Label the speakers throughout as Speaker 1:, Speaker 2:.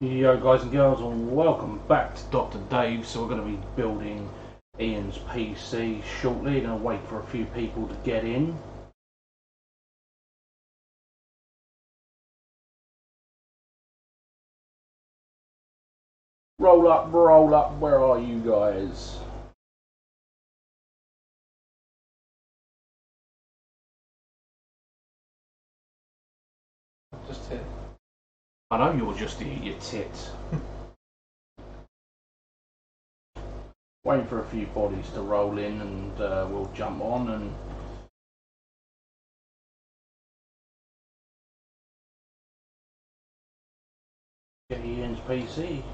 Speaker 1: Yo guys and girls, and welcome back to Dr. Dave. So we're going to be building Ian's PC shortly. Going to wait for a few people to get in. Roll up, where are you guys?
Speaker 2: Just here.
Speaker 1: I know you're just here, you tit. Waiting for a few bodies to roll in and we'll jump on and get Ian's PC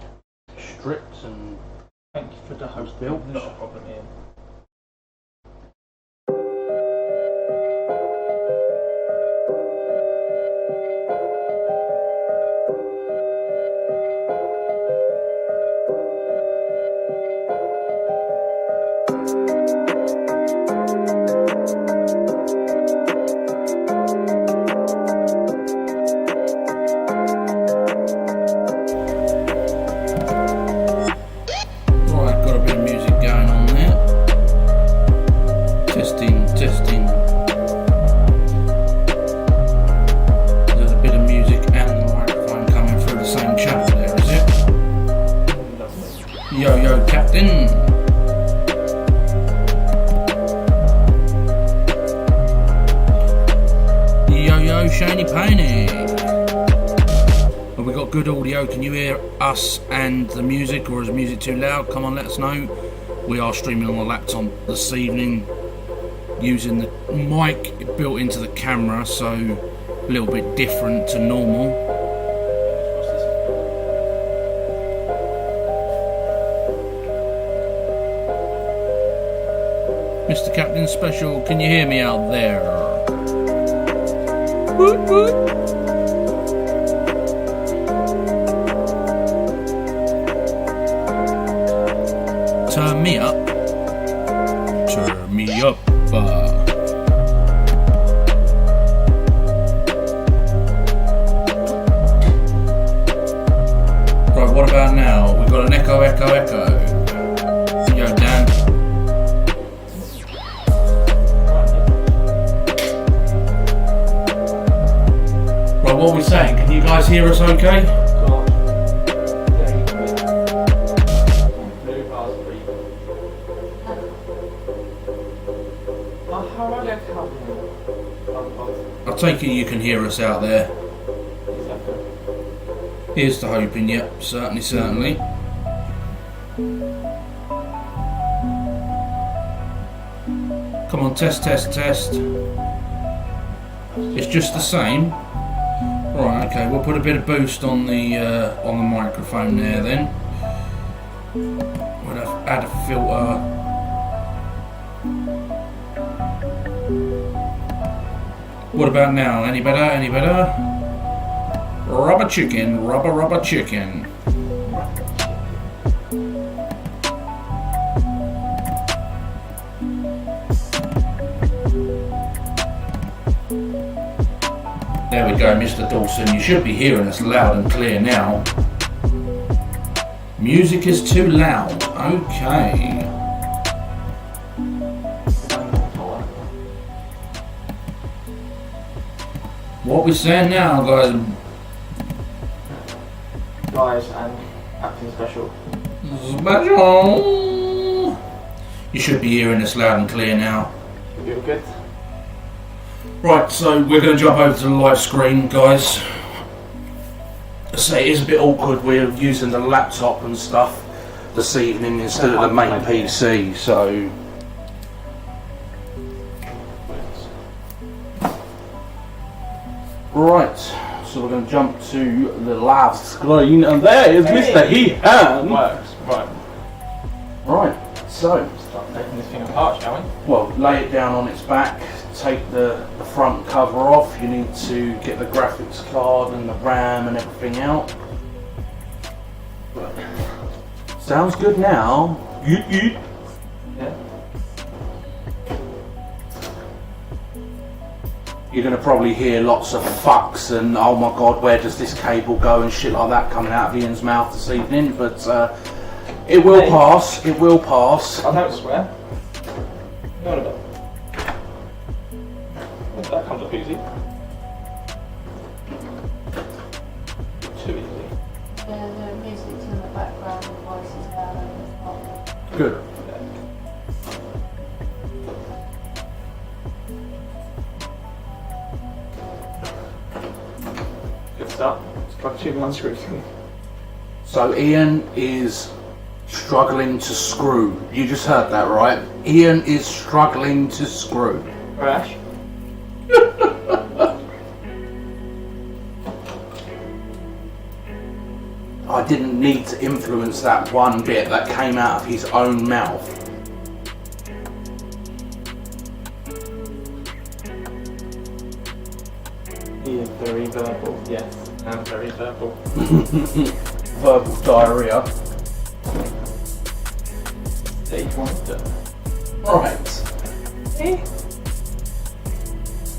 Speaker 1: stripped and
Speaker 2: Thank you for the host
Speaker 1: built.
Speaker 2: Not a problem, Ian.
Speaker 1: Testing. There's a bit of music and the microphone coming through the same channel there, is it? Yo, Captain. Yo, Shiny Painty. Have we got good audio? Can you hear us and the music, or is the music too loud? Come on, let us know. We are streaming on the laptop this evening, using the mic built into the camera, so a little bit different to normal. Mr. Captain Special, can you hear me out there? Woot woot. Turn me up. Turn me up. Right, what about now? We've got an echo. Yo, Dan. Right, what are we saying? Can you guys hear us okay? I take it you can hear us out there. Here's to hoping, yep, certainly. Come on, test. It's just the same. Right, okay, we'll put a bit of boost on the microphone there then. We'll add a filter. What about now? Any better? Rubber chicken. There we go, Mr. Dawson. You should be hearing us loud and clear now. Music is too loud. Okay. What we saying now, guys?
Speaker 2: Guys and Captain Special.
Speaker 1: You should be hearing us loud and clear now.
Speaker 2: You're good.
Speaker 1: Right, so we're going to jump over to the live screen, guys. So it is a bit awkward. We're using the laptop and stuff this evening instead of the main PC, so. Right, so we're going to jump to the live screen, and there is Mr. Ian.
Speaker 2: Works.
Speaker 1: Right, so
Speaker 2: Start taking this thing apart, shall we?
Speaker 1: well, lay it down on its back, take the front cover off. You need to get the graphics card and the RAM and everything out. Sounds good now.
Speaker 2: Yeah.
Speaker 1: you're going to probably hear lots of fucks and oh my god, where does this cable go and shit like that coming out of Ian's mouth this evening, but it will pass, it will pass.
Speaker 2: I don't swear. Not a bit. That comes up easy. Too easy.
Speaker 3: Yeah, the music's in the background, the voice is down and it's not.
Speaker 1: Good.
Speaker 2: Good stuff. It's got 2 months screws.
Speaker 1: So Ian is struggling to screw. You just heard that, right? Ian is struggling to screw.
Speaker 2: Rash.
Speaker 1: I didn't need to influence that one bit that came out of his own mouth.
Speaker 2: He is very verbal, yes, and very verbal.
Speaker 1: Verbal diarrhea.
Speaker 2: Stage 1 done.
Speaker 1: Right.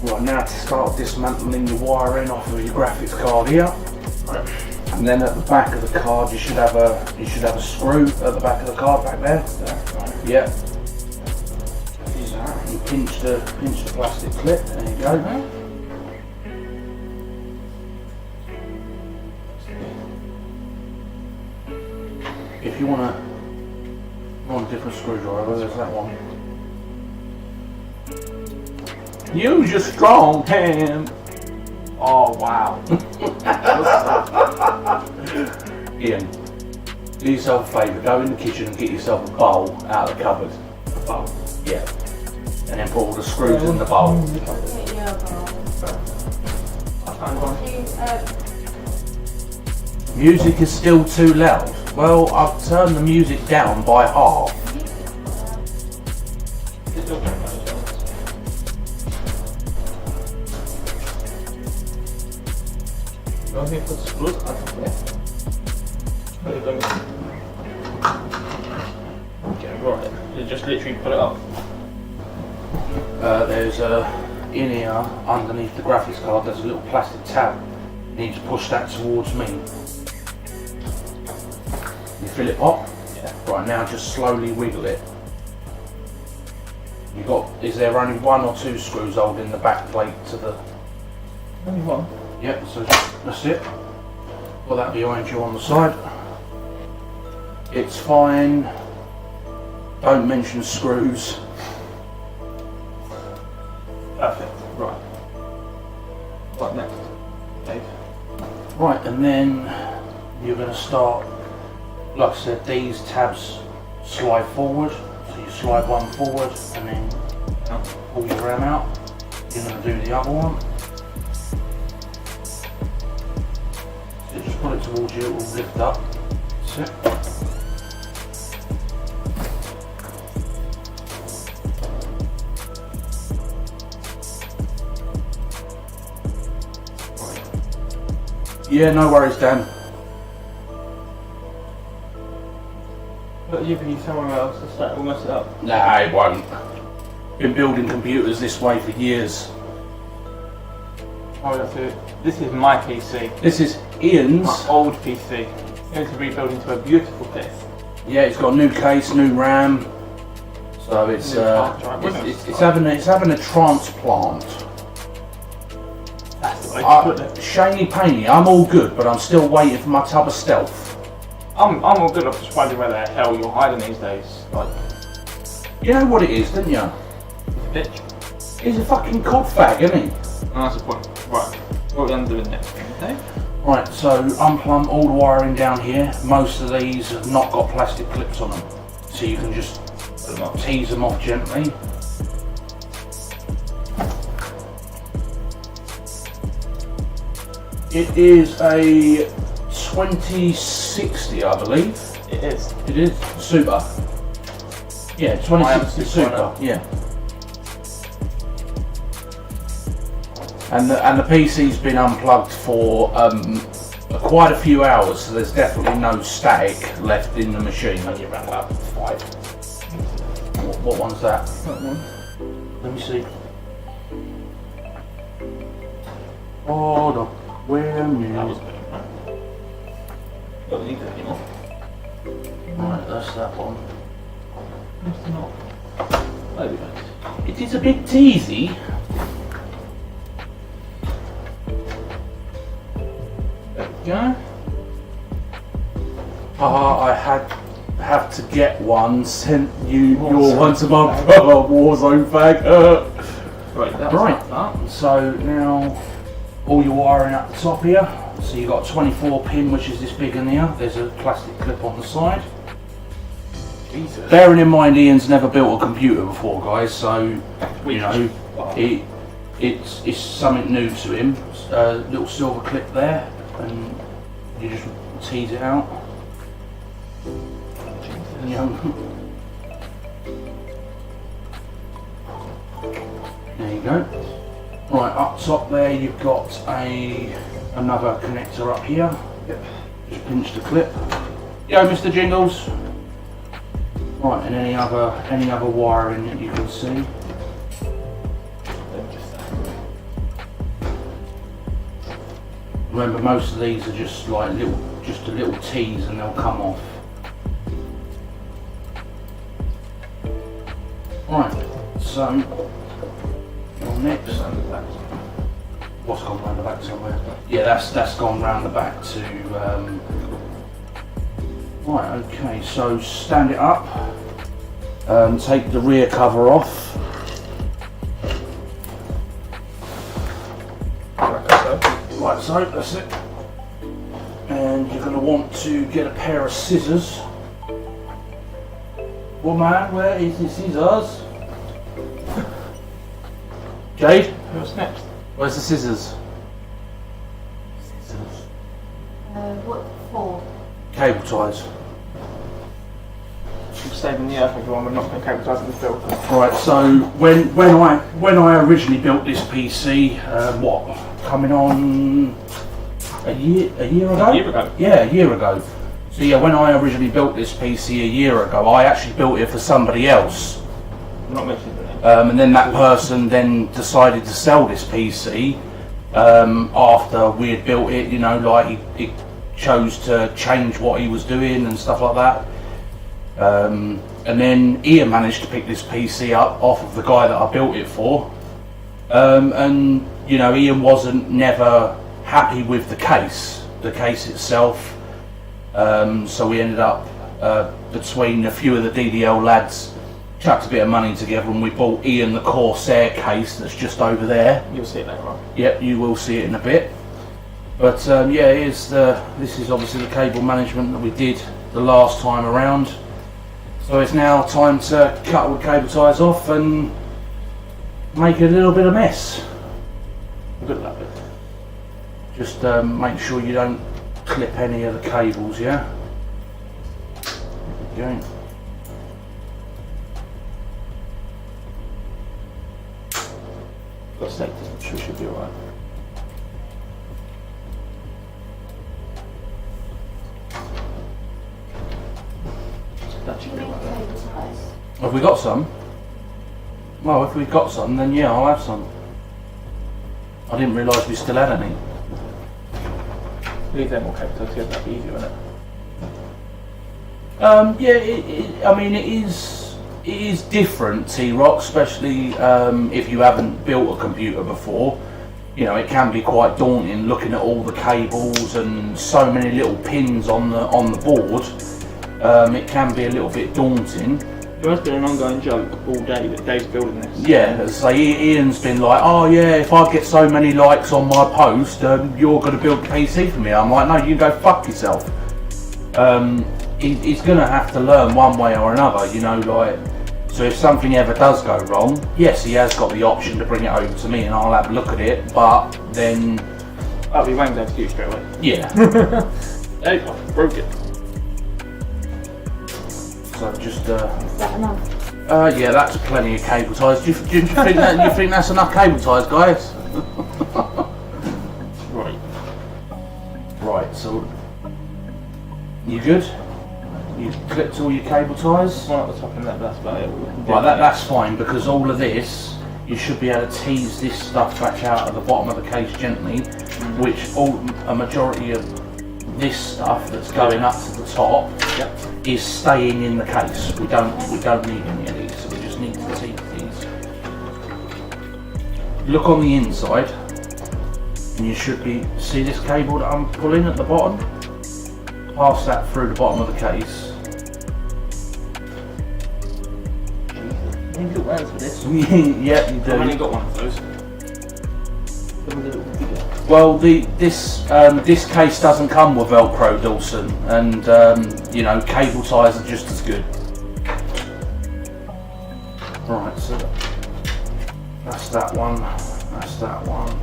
Speaker 1: Right, now to start dismantling the wiring off of your graphics card here. And then at the back of the card you should have a screw at the back of the card back there. Yeah. You pinch the plastic clip, there you go. If you want a different screwdriver, there's that one. Use your strong hand.
Speaker 2: Oh wow.
Speaker 1: Ian, do yourself a favour, go in the kitchen and get yourself a bowl out of the cupboard.
Speaker 2: A bowl.
Speaker 1: Yeah. And then put all the screws in the bowl.
Speaker 3: Get your bowl.
Speaker 2: I found one.
Speaker 1: Music is still too loud. Well, I've turned the music down by half.
Speaker 2: It's still very much. I think put screws out of there. Okay, right. You just literally put it up.
Speaker 1: There's in here, underneath the graphics card, there's a little plastic tab. You need to push that towards me. You feel it pop?
Speaker 2: Yeah.
Speaker 1: Right, now just slowly wiggle it. Is there only 1 or 2 screws holding the back plate to the...
Speaker 2: Only one.
Speaker 1: Yep, so that's it. Put that behind you on the side. It's fine. Don't mention screws.
Speaker 2: Perfect. Right. What next? Dave?
Speaker 1: Right, and then you're going to start, like I said, these tabs slide forward. So you slide one forward and then pull your ram out. You're going to do the other one. So just put it towards you, it will lift up. That's it. Yeah, no worries, Dan.
Speaker 2: But you can somewhere else to start will mess it up.
Speaker 1: Nah, it won't. Been building computers this way for years.
Speaker 2: Oh, that's it. This is my PC.
Speaker 1: This is Ian's.
Speaker 2: My old PC. Going to rebuild into a beautiful place.
Speaker 1: Yeah, it's got a new case, new RAM. So it's having a transplant.
Speaker 2: That's the way to put it.
Speaker 1: Shaney Paney, I'm all good, but I'm still waiting for my tub of stealth.
Speaker 2: I'm all good. I'm just wondering where the hell you're hiding these days. Like,
Speaker 1: You know what it is, don't you?
Speaker 2: bitch.
Speaker 1: He's a fucking cod fag, isn't he?
Speaker 2: And that's the point. Right. What are we going to do next? Okay.
Speaker 1: Right, so unplumb all the wiring down here. Most of these have not got plastic clips on them. So you can just tease them off gently. It is a 2060, I believe.
Speaker 2: It is.
Speaker 1: It is Super. Yeah, 2060 Super. Yeah. And the PC's been unplugged for quite a few hours, so there's definitely no static left in the machine. Only around about 5. What one's that?
Speaker 2: That one.
Speaker 1: Let me see. Hardware
Speaker 2: That was
Speaker 1: music.
Speaker 2: better, right? Don't need that anymore.
Speaker 1: Right, that's that one.
Speaker 2: It's not. There we go.
Speaker 1: It is a bit teasy.
Speaker 2: There we go.
Speaker 1: I have to get one. Sent you
Speaker 2: Warzone
Speaker 1: your one to my
Speaker 2: fag.
Speaker 1: brother, Warzone fag.
Speaker 2: Right, that's
Speaker 1: Right.
Speaker 2: that.
Speaker 1: So now all your wiring up the top here. So you've got a 24 pin, which is this big in here. There's a plastic clip on the side.
Speaker 2: Jesus.
Speaker 1: Bearing in mind, Ian's never built a computer before, guys. So you know, it's something new to him. Little silver clip there, and you just tease it out. And there you go. Right, up top there you've got another connector up here.
Speaker 2: Yep.
Speaker 1: Just pinch the clip. Yo, Mr. Jingles. Right, and any other wiring that you can see. Remember, most of these are just like a little tease, and they'll come off. Right, so next. What's gone round the back somewhere? Yeah, that's gone round the back to. Right, okay. So stand it up. Take the rear cover off. Like so, that's it. And you're going to want to get a pair of scissors. Well, man, where is the scissors? Jade?
Speaker 2: What's next?
Speaker 1: Where's the scissors? Scissors.
Speaker 3: What for?
Speaker 1: Cable ties.
Speaker 2: I'm saving the earth, everyone. We're not going to cable ties in this build.
Speaker 1: Right, so when I originally built this PC, what, coming on a year ago?
Speaker 2: A year ago?
Speaker 1: Yeah, a year ago. So yeah, when I originally built this PC a year ago, I actually built it for somebody else.
Speaker 2: I'm not mentioning the name.
Speaker 1: And then that person then decided to sell this PC after we had built it, you know, like he chose to change what he was doing and stuff like that. And then Ian managed to pick this PC up off of the guy that I built it for. And, you know, Ian wasn't never happy with the case itself. So we ended up, between a few of the DDL lads, chucked a bit of money together, and we bought Ian the Corsair case that's just over there.
Speaker 2: You'll see it later on.
Speaker 1: Yep, you will see it in a bit. But yeah, this is obviously the cable management that we did the last time around. So it's now time to cut all the cable ties off and make a little bit of mess.
Speaker 2: Good luck.
Speaker 1: Just make sure you don't clip any of the cables, yeah? Okay.
Speaker 2: Got safety, I'm sure should be alright. That should
Speaker 3: Do
Speaker 2: be
Speaker 3: you need
Speaker 2: alright.
Speaker 3: cable ties?
Speaker 1: Have we got some? Well, if we've got some, then yeah, I'll have some. I didn't realise we still had any.
Speaker 2: Leave them all cable ties together, that'd be easier, wouldn't it?
Speaker 1: Yeah, I mean, it is different, T-Rock, especially if you haven't built a computer before. You know, it can be quite daunting looking at all the cables and so many little pins on the board. It can be a little bit daunting.
Speaker 2: There has been an ongoing joke all day that Dave's building this.
Speaker 1: Yeah, as I say, Ian's been like, oh yeah, if I get so many likes on my post, you're going to build a PC for me. I'm like, no, you go fuck yourself. He's going to have to learn one way or another, you know, like, so if something ever does go wrong, yes, he has got the option to bring it over to me and I'll have a look at it, but then...
Speaker 2: I'll be waiting to do straight away.
Speaker 1: Yeah.
Speaker 2: There you go, broke it.
Speaker 1: So just,
Speaker 3: Is that enough?
Speaker 1: yeah, that's plenty of cable ties. Do you think that's enough cable ties, guys?
Speaker 2: Right.
Speaker 1: Right, so you good? You clipped all your cable ties?
Speaker 2: One at the top and that, but that's about it.
Speaker 1: Right, that's fine, because all of this you should be able to tease this stuff back out of the bottom of the case gently, which a majority of this stuff that's going up to the top is staying in the case. We don't need any of these, so we just need to tease these. Look on the inside, and you should see this cable that I'm pulling at the bottom. Pass that through the bottom of the case.
Speaker 2: You need little hands for this.
Speaker 1: Yeah, you do.
Speaker 2: I've only got one of those.
Speaker 1: Well, this case doesn't come with Velcro, Dawson, and you know, cable ties are just as good. Right, so that's that one. That's that one.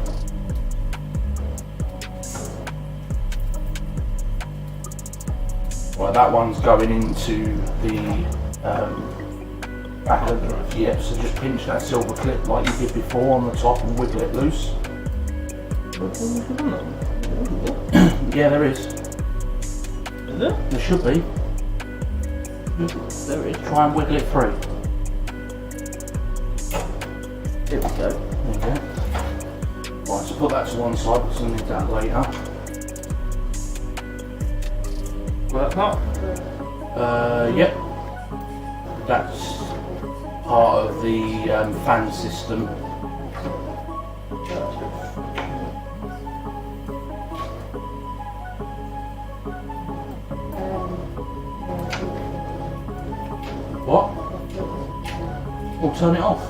Speaker 1: Well, that one's going into the back of the, so just pinch that silver clip like you did before on the top and wiggle it loose. Yeah, there is.
Speaker 2: Is there?
Speaker 1: There should be.
Speaker 2: There is.
Speaker 1: Try and wiggle it through.
Speaker 2: Here we go.
Speaker 1: There you go. Right, so put that to one side because we'll need that later.
Speaker 2: Well, that part?
Speaker 1: Yep. That's part of the fan system. What? We'll turn it off.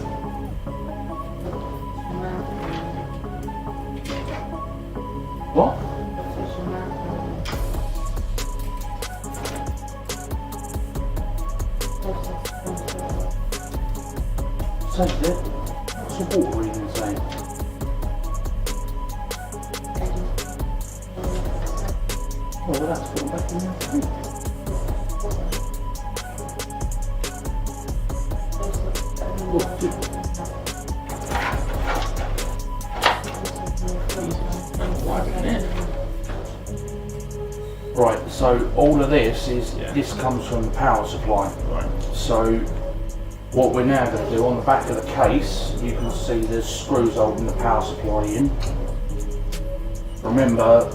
Speaker 1: What? Saved it. What's the water reading saying? Well, that's put back in there too. Right, so all of this this comes from the power supply.
Speaker 2: Right.
Speaker 1: So what we're now going to do on the back of the case, you can see there's screws holding the power supply in. Remember,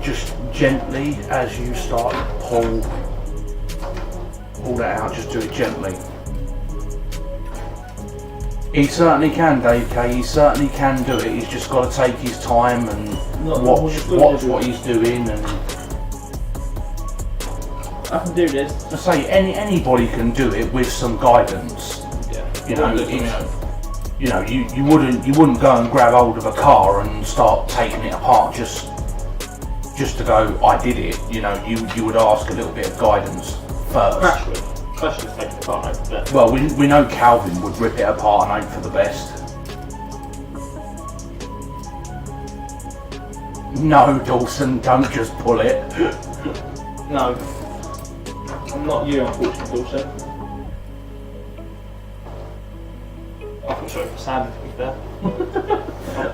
Speaker 1: just gently as you start to pull that out, just do it gently. He certainly can, Dave K. He certainly can do it. He's just got to take his time and watch what he's doing. And
Speaker 2: I can do this.
Speaker 1: I say anybody can do it with some guidance.
Speaker 2: Yeah.
Speaker 1: You know, you wouldn't go and grab hold of a car and start taking it apart just to go, I did it. You know, you would ask a little bit of guidance first.
Speaker 2: Especially taking it apart, hope for the best.
Speaker 1: Well, we know Calvin would rip it apart and hope for the best. No, Dawson, don't just pull it.
Speaker 2: No. I'm not you, unfortunately, Dawson. I feel sorry for Sandy, to be fair.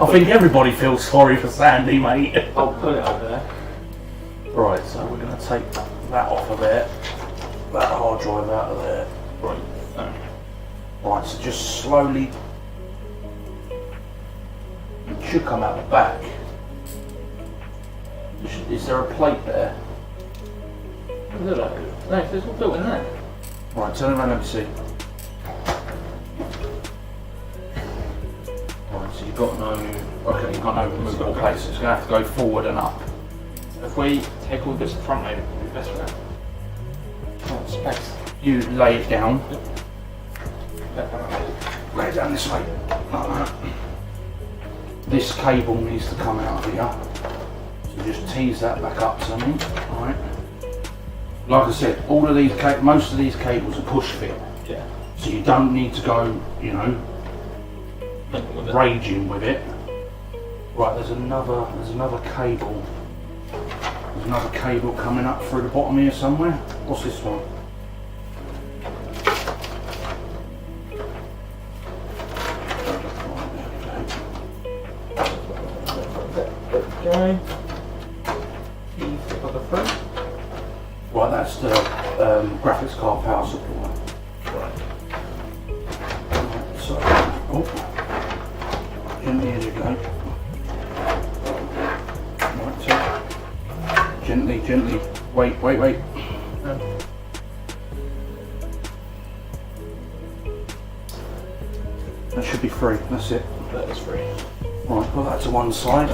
Speaker 1: I think everybody feels sorry for Sandy, mate.
Speaker 2: I'll pull it over there.
Speaker 1: Right, so we're going to take that off of there. That hard drive out of there.
Speaker 2: Right.
Speaker 1: Right, so just slowly. It should come out the back. Is there a plate there?
Speaker 2: Look at it. No, it's all built in there.
Speaker 1: Right, turn around, let me see. Right, so you've got no removable plates. So it's going to have to go forward and up.
Speaker 2: If we take all this front maybe, it'd be best for that. Oh, space.
Speaker 1: You lay it down.
Speaker 2: Lay
Speaker 1: Lay it down this way. Like that. This cable needs to come out of here. So just tease that back up to me. Alright. Like I said, most of these cables are push fit.
Speaker 2: Yeah.
Speaker 1: So you don't need to go, you know, raging with it. Right, there's another cable. There's another cable coming up through the bottom here somewhere. What's this one?
Speaker 2: Okay. Got the front.
Speaker 1: Right, that's the graphics card power supply.
Speaker 2: Right.
Speaker 1: So Oh, gently as you go. Right, so gently, gently. Wait. That should be free. That's it.
Speaker 2: That is free.
Speaker 1: Right, put that to one side.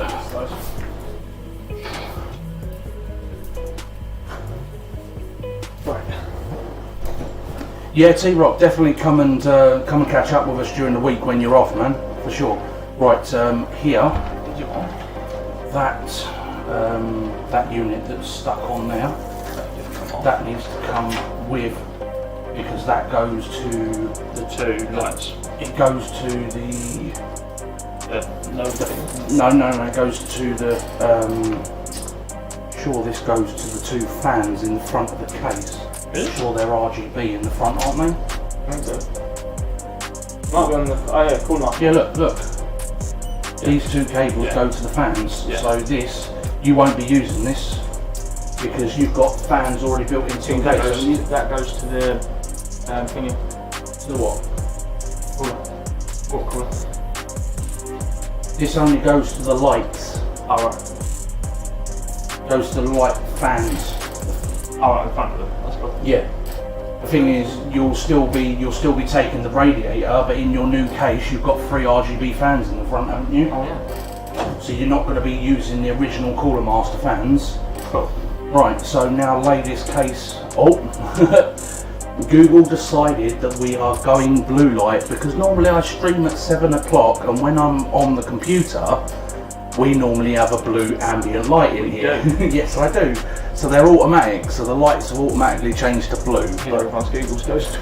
Speaker 2: Right.
Speaker 1: Yeah, T-Rock, definitely come and catch up with us during the week when you're off, man, for sure. Right, here,
Speaker 2: Did you want?
Speaker 1: that unit that's stuck on there, that needs to come with, because that goes to
Speaker 2: The two lights.
Speaker 1: it goes to the
Speaker 2: No.
Speaker 1: no, it goes to the sure this goes to the two fans in the front of the case.
Speaker 2: Really?
Speaker 1: Sure they're RGB in the front, aren't they?
Speaker 2: Okay. Might be on the. Oh yeah, cool enough.
Speaker 1: Yeah, look. These two cables
Speaker 2: Yeah.
Speaker 1: go to the fans,
Speaker 2: Yeah.
Speaker 1: so this, you won't be using this because you've got fans already built into the
Speaker 2: That
Speaker 1: case.
Speaker 2: goes, that goes to the thingy.
Speaker 1: To the what?
Speaker 2: Cooler. What cooler?
Speaker 1: This only goes to the lights,
Speaker 2: Alright.
Speaker 1: goes to the light fans.
Speaker 2: Alright, in front of them. That's cool.
Speaker 1: Yeah. The thing is, you'll still be taking the radiator, but in your new case, you've got 3 RGB fans in the front, haven't you?
Speaker 2: Oh yeah.
Speaker 1: So you're not going to be using the original Cooler Master fans.
Speaker 2: Cool.
Speaker 1: Right, so now lay this case. Oh, Google decided that we are going blue light because normally I stream at 7 o'clock, and when I'm on the computer, we normally have a blue ambient light in here. Yes, I do. So they're automatic, so the lights have automatically changed to blue.
Speaker 2: Yeah, once Google's goes to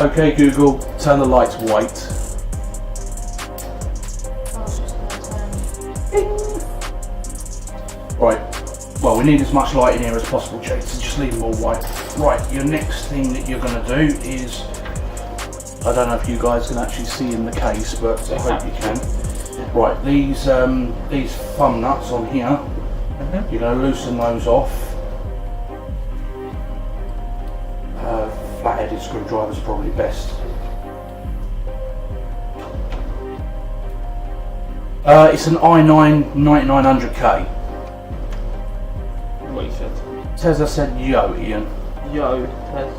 Speaker 1: Okay, Google, turn the lights white.
Speaker 3: I was just going to
Speaker 1: Right, well, we need as much light in here as possible, Jake, so just leave them all white. Right, your next thing that you're going to do is, I don't know if you guys can actually see in the case, but I hope you can. Right, these thumb nuts on here, you're going to loosen those off. Flat-headed screwdrivers are probably best. It's an i9 9900K.
Speaker 2: what you said.
Speaker 1: Says I said yo, Ian.
Speaker 2: Yo, Tez.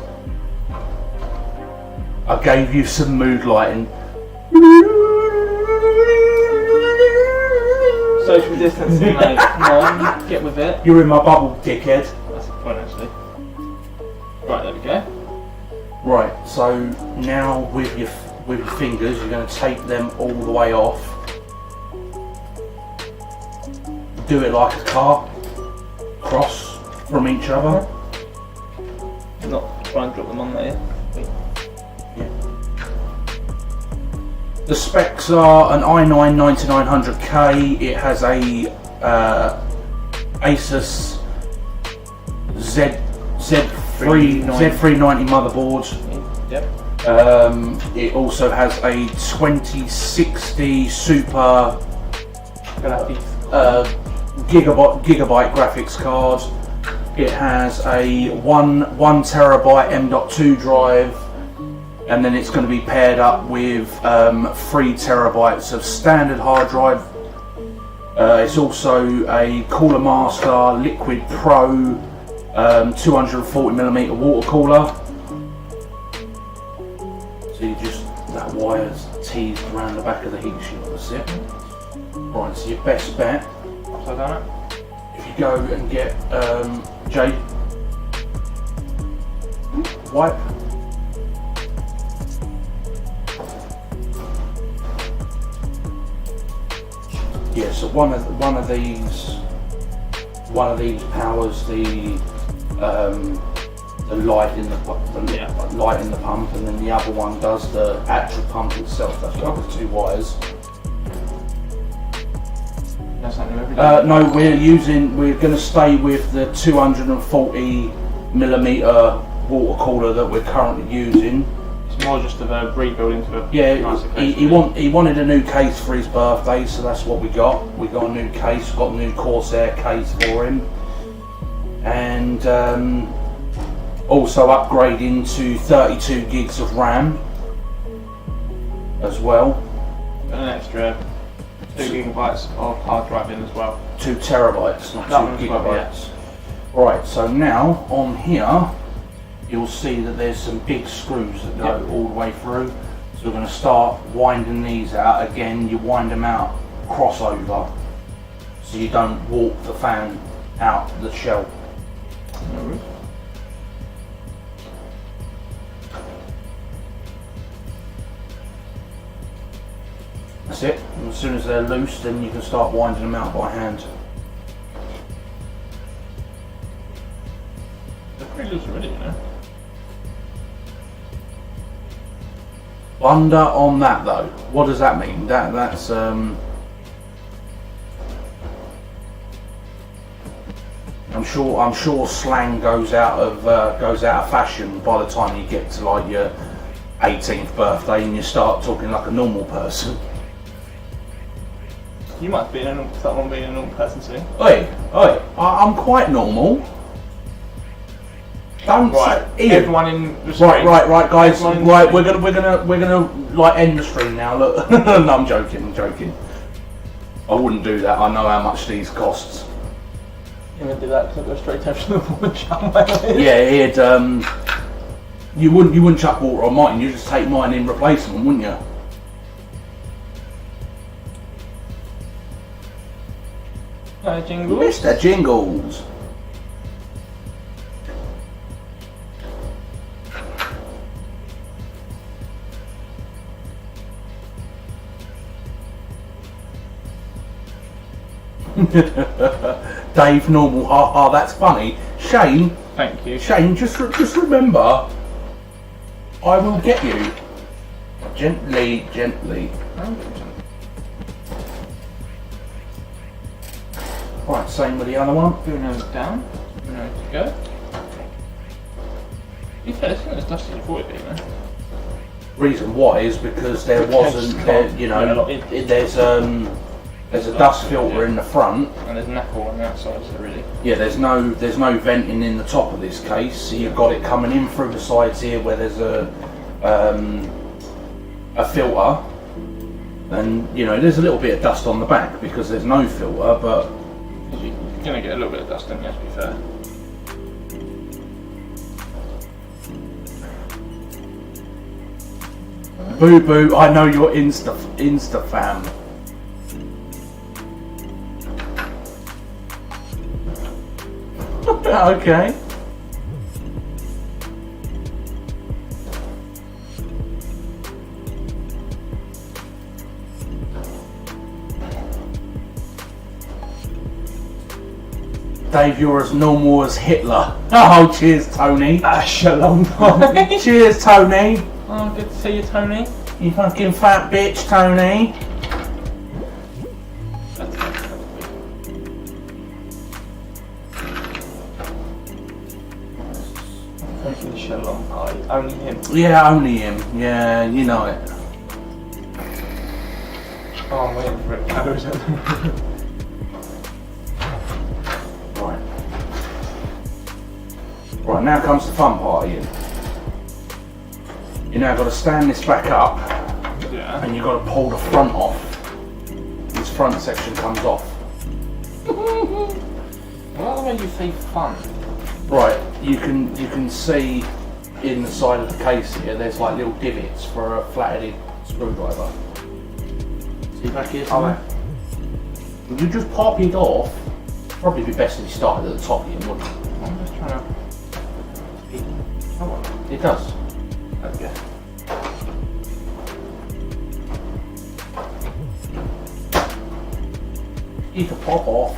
Speaker 1: I gave you some mood lighting.
Speaker 2: Social distancing, mate. Come on, get with it.
Speaker 1: You're in my bubble, dickhead.
Speaker 2: That's a point actually. Right, there we go.
Speaker 1: Right, so now with your fingers, you're going to take them all the way off. Do it like a car, cross from each other.
Speaker 2: Not try and drop them on there.
Speaker 1: The specs are an i9 9900K. It has a ASUS Z390 motherboard.
Speaker 2: Yep.
Speaker 1: It also has a 2060 Super gigabyte graphics card. It has a 1 terabyte M.2 drive, and then it's going to be paired up with 3 terabytes of standard hard drive. It's also a Cooler Master Liquid Pro 240mm water cooler. So you just, that wire's teased around the back of the heat shield, that's it. Right, so your best bet,
Speaker 2: Upside down it.
Speaker 1: if you go and get Jade, wipe. Yeah, so one of these powers the light in the light in the pump, and then the other one does the actual pump itself. That's got the 2 wires.
Speaker 2: That's something every day.
Speaker 1: No, we're going to stay with the 240mm water cooler that we're currently using.
Speaker 2: It's more just of a rebuild into a nicer case.
Speaker 1: he wanted a new case for his birthday, so that's what we got. We got a new case, got a new Corsair case for him, and also upgrading to 32 gigs of RAM. as well.
Speaker 2: And an extra 2 gigabytes of hard drive in as well.
Speaker 1: 2 terabytes, not
Speaker 2: That
Speaker 1: 2
Speaker 2: one's well,
Speaker 1: gigabytes. Right, so now on here, you'll see that there's some big screws that go all the way through. So we're going to start winding these out. Again, you wind them out crossover, so you don't warp the fan out the shell. That's it. And as soon as they're loose, then you can start winding them out by hand.
Speaker 2: They're pretty loose already, you know.
Speaker 1: Under on that though. What does that mean? That's I'm sure slang goes out of fashion by the time you get to like your 18th birthday and you start talking like a normal person.
Speaker 2: You might be start being a normal person soon.
Speaker 1: Oi, I'm quite normal. Don't
Speaker 2: Right,
Speaker 1: say, Ian.
Speaker 2: everyone in the stream.
Speaker 1: Right, guys.
Speaker 2: Everyone in
Speaker 1: Right,
Speaker 2: the
Speaker 1: we're gonna like end the stream now. Look, no, I'm joking. I wouldn't do that. I know how much these costs.
Speaker 2: I'm gonna do that because I go straight to the wall and shut my eyes.
Speaker 1: Yeah, you wouldn't chuck water on mine. You just take mine in replacement, wouldn't you?
Speaker 2: Jingles.
Speaker 1: Mr. Jingles. Dave, normal, that's funny. Shane,
Speaker 2: Thank you.
Speaker 1: Shane, just remember, I will get you. Gently. Right, same with the other one.
Speaker 2: Uno's down. Uno to go. You said it's not as dusty as you thought it'd be, man.
Speaker 1: Reason why is because there wasn't, there's a dust filter in the front.
Speaker 2: And there's knuckle on the outside, so really.
Speaker 1: Yeah, there's no venting in the top of this case, so you've got it coming in through the sides here where there's a filter, and there's a little bit of dust on the back because there's no filter, but
Speaker 2: You're gonna get a little bit of dust in here, to be fair.
Speaker 1: boo boo, I know you're Insta fam. Okay. Dave, you're as normal as Hitler. Oh, cheers, Tony.
Speaker 2: Shalom.
Speaker 1: Cheers, Tony.
Speaker 2: Oh, good to see you, Tony.
Speaker 1: You fucking fat bitch, Tony.
Speaker 2: Shalom. Only him.
Speaker 1: Yeah, only him. Yeah, you know it.
Speaker 2: Oh, I'm waiting for it.
Speaker 1: Right, now comes the fun part, Ian. You now got to stand this back up,
Speaker 2: Yeah.
Speaker 1: and you've got to pull the front off. This front section comes off.
Speaker 2: I like the way you say fun.
Speaker 1: Right, you can see in the side of the case here, there's like little divots for a flat-headed screwdriver. See back here somewhere? If you just pop it off, probably be best if you started at the top here, wouldn't it?
Speaker 2: I'm just trying to.
Speaker 1: It does.
Speaker 2: Okay.
Speaker 1: You can pop off.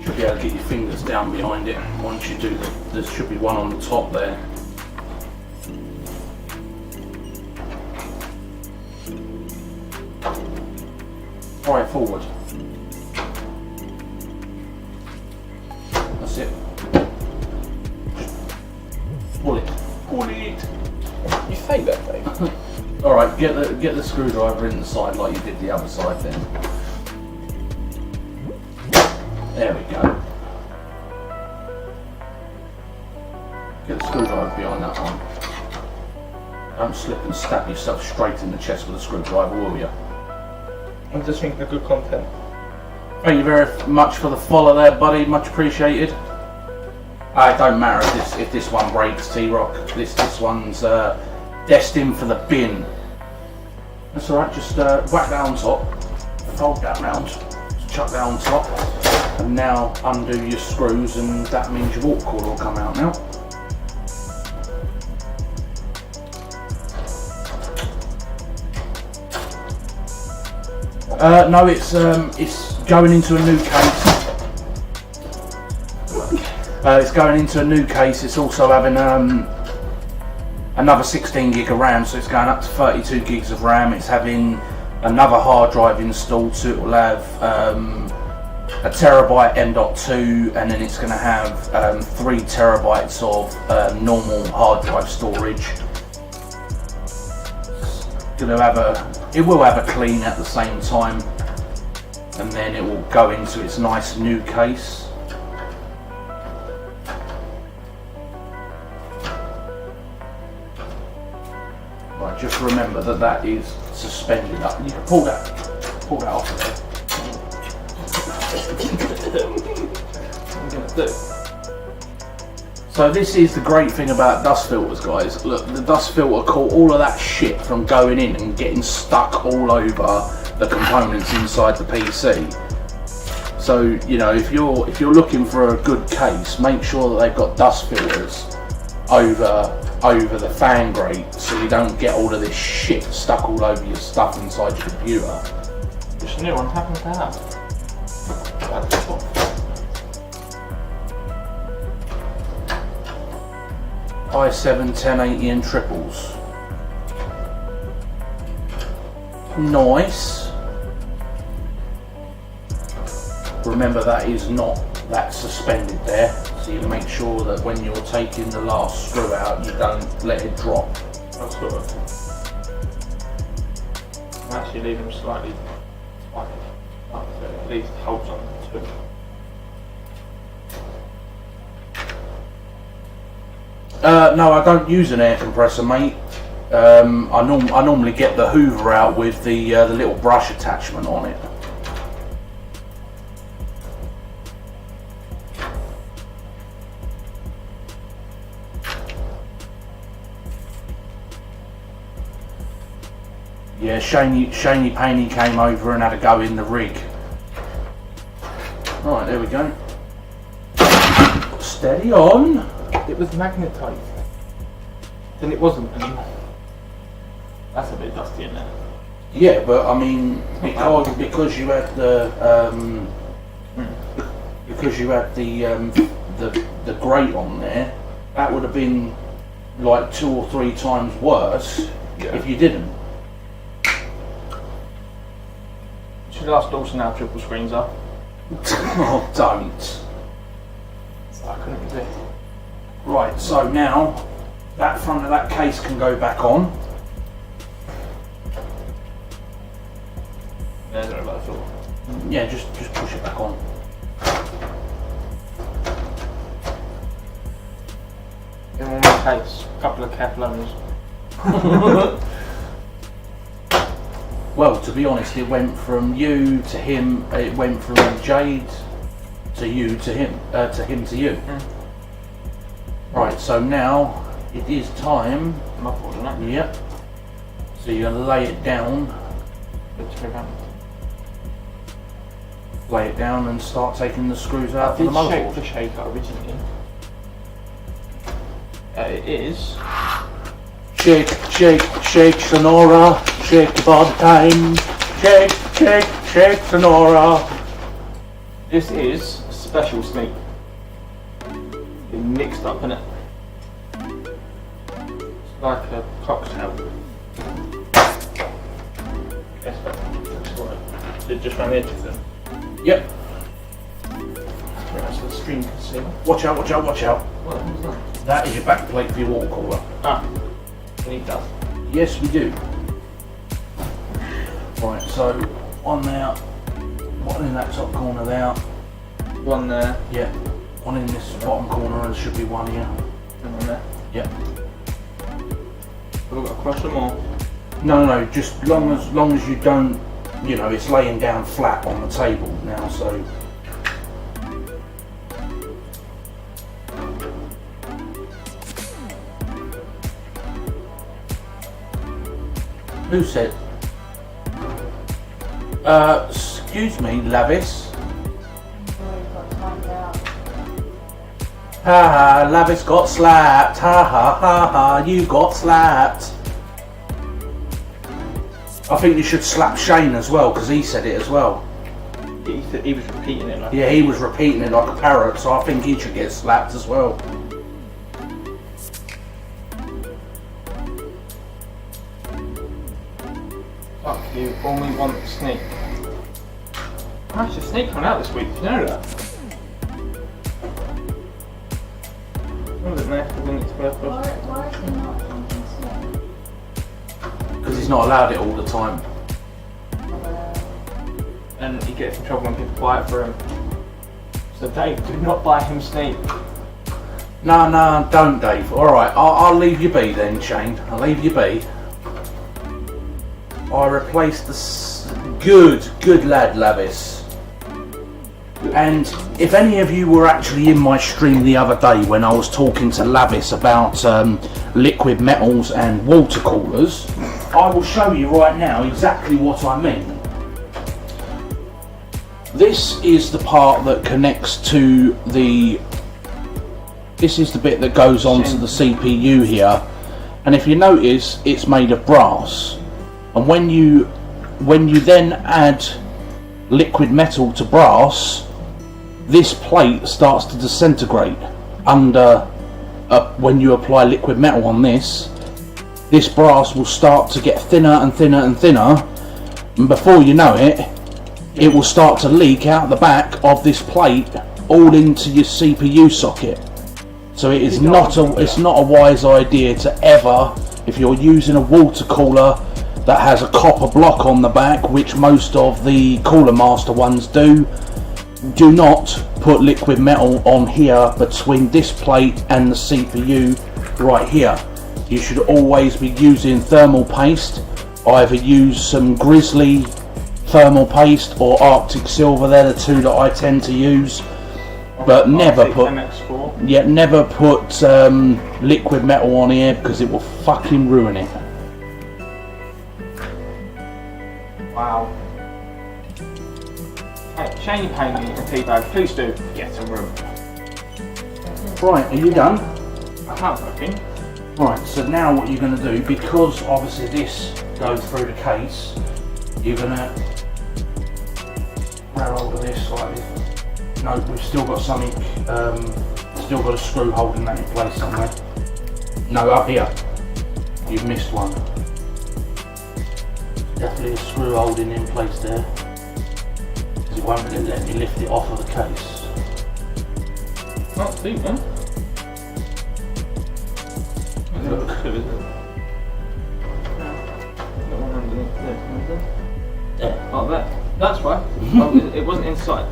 Speaker 1: Should be able to get your fingers down behind it once you do there should be one on the top there. Right, forward. That's it. Pull it. Pull it.
Speaker 2: You say that, Dave.
Speaker 1: Alright, get the screwdriver in the side like you did the other side then. There we go. Get the screwdriver behind that one. Don't slip and stab yourself straight in the chest with a screwdriver, will you?
Speaker 2: I'm just thinking of good content.
Speaker 1: Thank you very much for the follow there, buddy. Much appreciated. It don't matter if this one breaks, T-Rock. This one's destined for the bin. That's alright, just whack that on top. Fold that round. Just chuck that on top. And now undo your screws, and that means your water cord will come out now. No, it's going into a new case. It's going into a new case. It's also having another 16 gig of RAM, so it's going up to 32 gigs of RAM. It's having another hard drive installed, so it will have a terabyte M.2, and then it's going to have 3 terabytes of normal hard drive storage. It will have a clean at the same time, and then it will go into its nice new case. Right, just remember that is suspended up. You can pull that off of there.
Speaker 2: What I'm gonna do.
Speaker 1: So this is the great thing about dust filters, guys. Look, the dust filter caught all of that shit from going in and getting stuck all over the components inside the PC. So, you know, if you're looking for a good case, make sure that they've got dust filters over the fan grate, so you don't get all of this shit stuck all over your stuff inside your computer.
Speaker 2: Which new one happened to have?
Speaker 1: i7 1080 and triples. Nice. Remember, that is not that suspended there, so you make sure that when you're taking the last screw out, you don't let it drop.
Speaker 2: That's good. I'm actually leaving them slightly up, so at least it holds on to it.
Speaker 1: No, I don't use an air compressor, mate. I normally get the Hoover out with the little brush attachment on it. Yeah, Shaney Paney came over and had a go in the rig. Right, there we go. Steady on.
Speaker 2: It was magnetised. Then it wasn't anymore. That's a bit dusty in there.
Speaker 1: Yeah, but I mean, because you had the the grate on there, that would have been like 2 or 3 times worse if you didn't.
Speaker 2: Should ask Dawson how triple screens are.
Speaker 1: Oh, don't.
Speaker 2: So I couldn't do it.
Speaker 1: Right, so now that front of that case can go back on.
Speaker 2: There's what I thought.
Speaker 1: Yeah, just push it back on.
Speaker 2: In one case, a couple of capillaries.
Speaker 1: Well, to be honest, it went from you to him. It went from Jade to you to him to you.
Speaker 2: Mm.
Speaker 1: Right, so now it is time.
Speaker 2: Muffled, isn't it?
Speaker 1: Yep. So you're gonna lay it down. Lay it down and start taking the screws out for the
Speaker 2: I did shake
Speaker 1: motherboard.
Speaker 2: the shaker originally. It is.
Speaker 1: Shake, shake, shake, Sonora. Shake the body time. Shake, shake, shake, Sonora.
Speaker 2: This is special sleep. It's mixed up, isn't it? It's like a cocktail. Yes, that's right. It just around the edges then.
Speaker 1: Yep.
Speaker 2: Right, so the screen can see.
Speaker 1: Watch out, watch out, watch out.
Speaker 2: What was that?
Speaker 1: That is your back plate for your water cooler.
Speaker 2: Ah, we need that.
Speaker 1: Yes, we do. Right, so one there, one in that top corner there.
Speaker 2: One there,
Speaker 1: Yeah, one in this bottom corner, and there should be one here.
Speaker 2: and one there.
Speaker 1: Yeah.
Speaker 2: We've got to crush them all.
Speaker 1: No, just long as you don't, you know, it's laying down flat on the table now, so. Who said? Excuse me, Lavis. Ha ha, Lavis got slapped. Ha ha ha ha, you got slapped. I think you should slap Shane as well, because he said it as well.
Speaker 2: He was repeating it like
Speaker 1: Yeah, he was repeating it like a parrot, so I think he should get slapped as well.
Speaker 2: fuck you, only one snake. How's the snake coming out this week? Did you know that? What was it there? I didn't express
Speaker 3: Why is he not drinking snake?
Speaker 1: Because he's not allowed it all the time.
Speaker 2: And he gets in trouble when people buy it for him. So Dave, do not buy him snake.
Speaker 1: No, don't, Dave. Alright, I'll leave you be then, Shane. I'll leave you be. I replaced the good lad, Lavis. And if any of you were actually in my stream the other day when I was talking to Lavis about liquid metals and water coolers, I will show you right now exactly what I mean. This is the part that connects to the... This is the bit that goes onto the CPU here. And if you notice, it's made of brass. And when you then add liquid metal to brass, this plate starts to disintegrate under when you apply liquid metal on this brass will start to get thinner and thinner and thinner, and before you know it, it will start to leak out the back of this plate all into your CPU socket. So it is not a wise idea to ever, if you're using a water cooler that has a copper block on the back, which most of the Cooler Master ones do not put liquid metal on here between this plate and the CPU right here. You should always be using thermal paste. Either use some Grizzly thermal paste or Arctic Silver. They're the two that I tend to use. But never put liquid metal on here, because it will fucking ruin it.
Speaker 2: Wow. Hey, Shane Payne and T-Bag, please do get a room.
Speaker 1: Right, are you done?
Speaker 2: I can't fucking.
Speaker 1: Right, so now what you're going to do, because obviously this goes through the case, you're going to grab hold of this like this. No, we've still got something, still got a screw holding that in place somewhere. No, up here. You've missed one. Definitely a screw holding in place there. Because it won't let me lift it off of the case.
Speaker 2: Not deep, man.
Speaker 1: Look. There.
Speaker 2: Oh, that's right. Oh, it wasn't inside.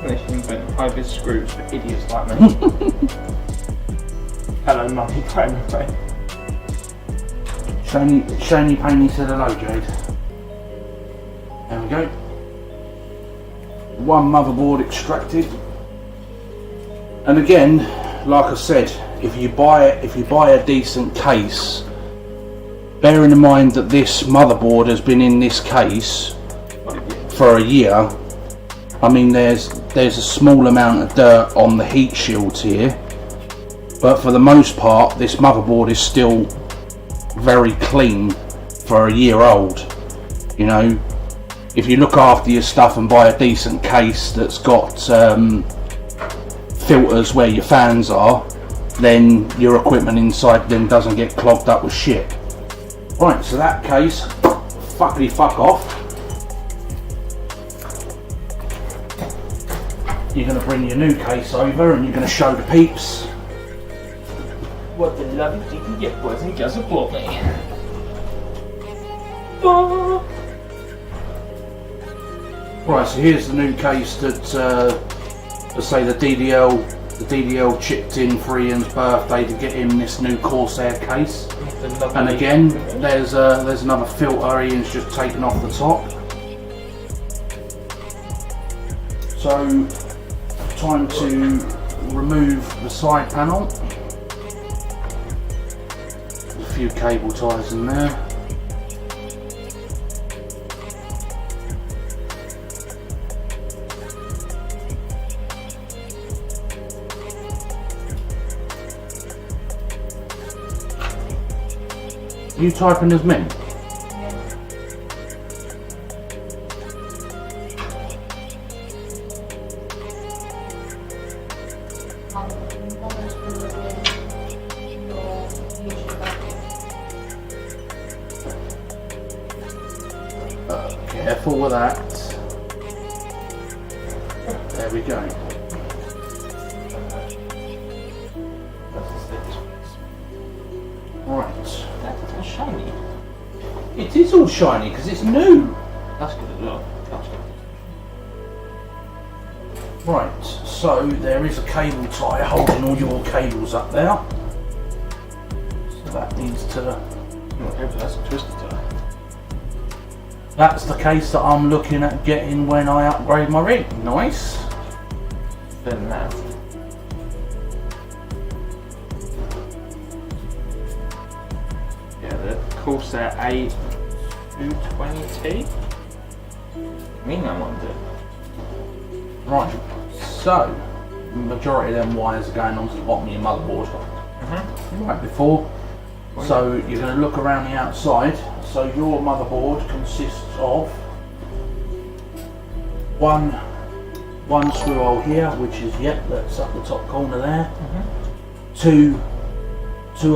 Speaker 2: They should invent high-vis screws for idiots like me. Hello, mummy, by
Speaker 1: Shiny Paney said hello, Jade. There we go. One motherboard extracted. And again, like I said, if you buy a decent case, bearing in mind that this motherboard has been in this case for a year. I mean, there's a small amount of dirt on the heat shields here, but for the most part this motherboard is still very clean for a year old. You know, if you look after your stuff and buy a decent case that's got filters where your fans are, then your equipment inside then doesn't get clogged up with shit. Right, so that case, fuckity fuck off. You're going to bring your new case over and you're going to show the peeps
Speaker 2: what the love you can get, boys and girls, applaud me.
Speaker 1: Right, so here's the new case that, let's say the DDL chipped in for Ian's birthday to get him this new Corsair case. And again, there's another filter Ian's just taken off the top. So, time to remove the side panel. A few cable ties in there. Are you typing as me? Careful with that. There we go. Right.
Speaker 2: That's all shiny.
Speaker 1: It is all shiny because it's new.
Speaker 2: That's good as well.
Speaker 1: Right, so there is a cable tie holding all your cables up there. So that needs to...
Speaker 2: That's a twisted tie.
Speaker 1: That's the case that I'm looking at getting when I upgrade my rig. Nice.
Speaker 2: Then that. Yeah, the Corsair A220T. I mean, I want it.
Speaker 1: Right, so the majority of them wires are going onto the bottom of your motherboard. Right before. So you're going to look around the outside. So your motherboard consists of one screw hole here, which is that's up the top corner there. Two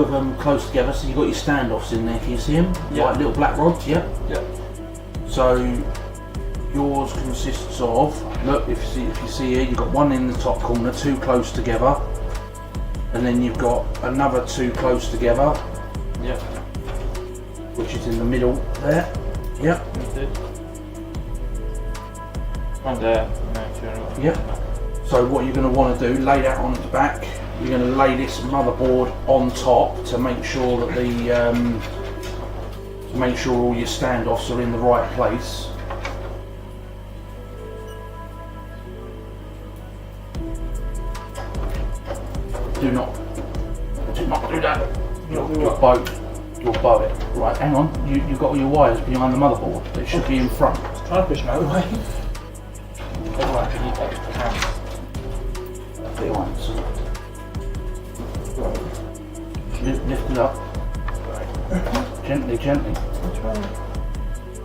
Speaker 1: of them close together. So you've got your standoffs in there. Can you see them? Like little black rods. Yeah. So yours consists of, look, if you see here, you've got one in the top corner, two close together, and then you've got another two close together. Which is in the middle there.
Speaker 2: One there.
Speaker 1: So what you're going to want to do, lay that on the back. You're going to lay this motherboard on top to make sure that all your standoffs are in the right place. Do not do that. You'll bow it. Right, hang on. You've got all your wires behind the motherboard. It should be in front.
Speaker 2: Try to push them out of the way. Alright, you need extra hands.
Speaker 1: There you want. So lift it up. Gently.
Speaker 2: Which one?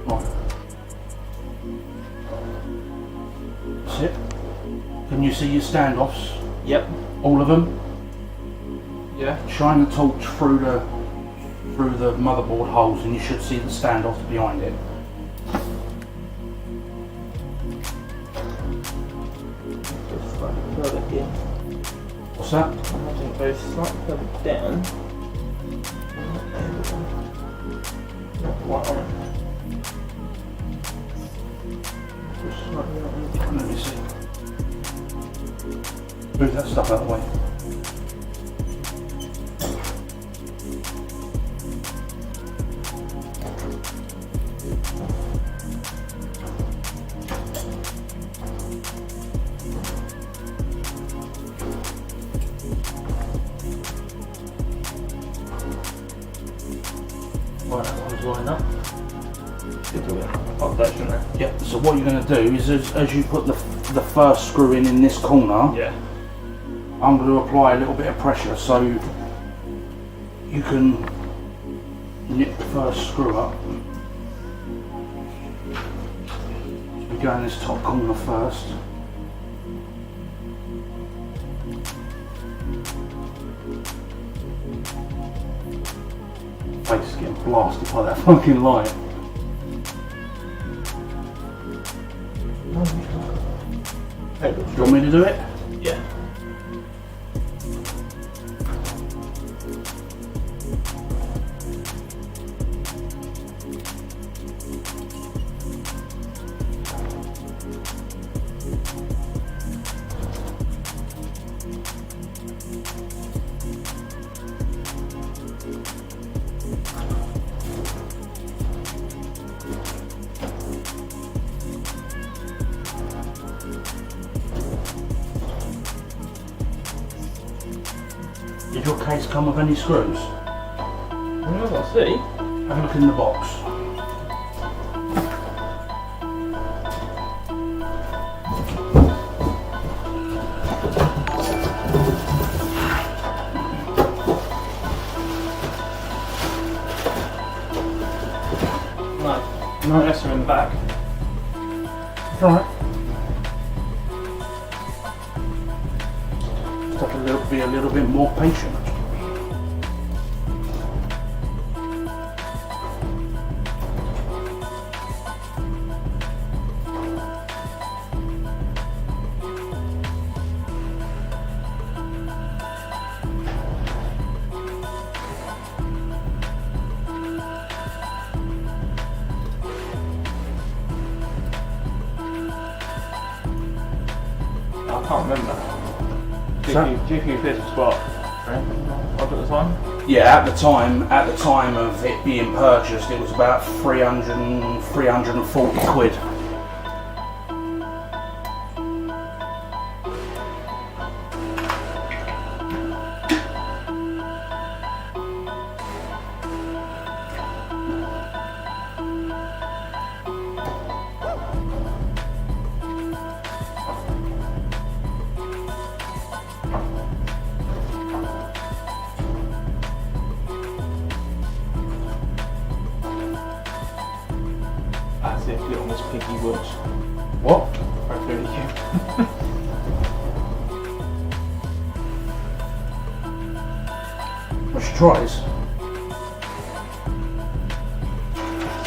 Speaker 1: Right. That's it. Can you see your standoffs?
Speaker 2: Yep.
Speaker 1: All of them?
Speaker 2: Yeah.
Speaker 1: Shine the torch through the motherboard holes and you should see the standoffs behind it.
Speaker 2: Just slightly further in.
Speaker 1: What's that?
Speaker 2: I'm having to go slightly further down. Not quite on it. Just slightly on it.
Speaker 1: Let me see. Move that stuff out of the way. Right, that one's lined up. Yeah, so what you're going to do is as you put the first screw in this corner, I'm going to apply a little bit of pressure so you can nip the first screw up. We go in this top corner first. Face is getting blasted by that fucking light. Do you want me to do it?
Speaker 2: Yeah.
Speaker 1: case come with any screws?
Speaker 2: Well, let's see.
Speaker 1: Have a look in the box.
Speaker 2: No, unless they're in the back.
Speaker 1: Alright. Just have to be a little bit more patient.
Speaker 2: I can't remember. GPU this was what? What at the time?
Speaker 1: Yeah, at the time of it being purchased, it was about 340 quid.
Speaker 2: That's it, little Miss Piggy Woods.
Speaker 1: What?
Speaker 2: Right through the
Speaker 1: Well, she tries.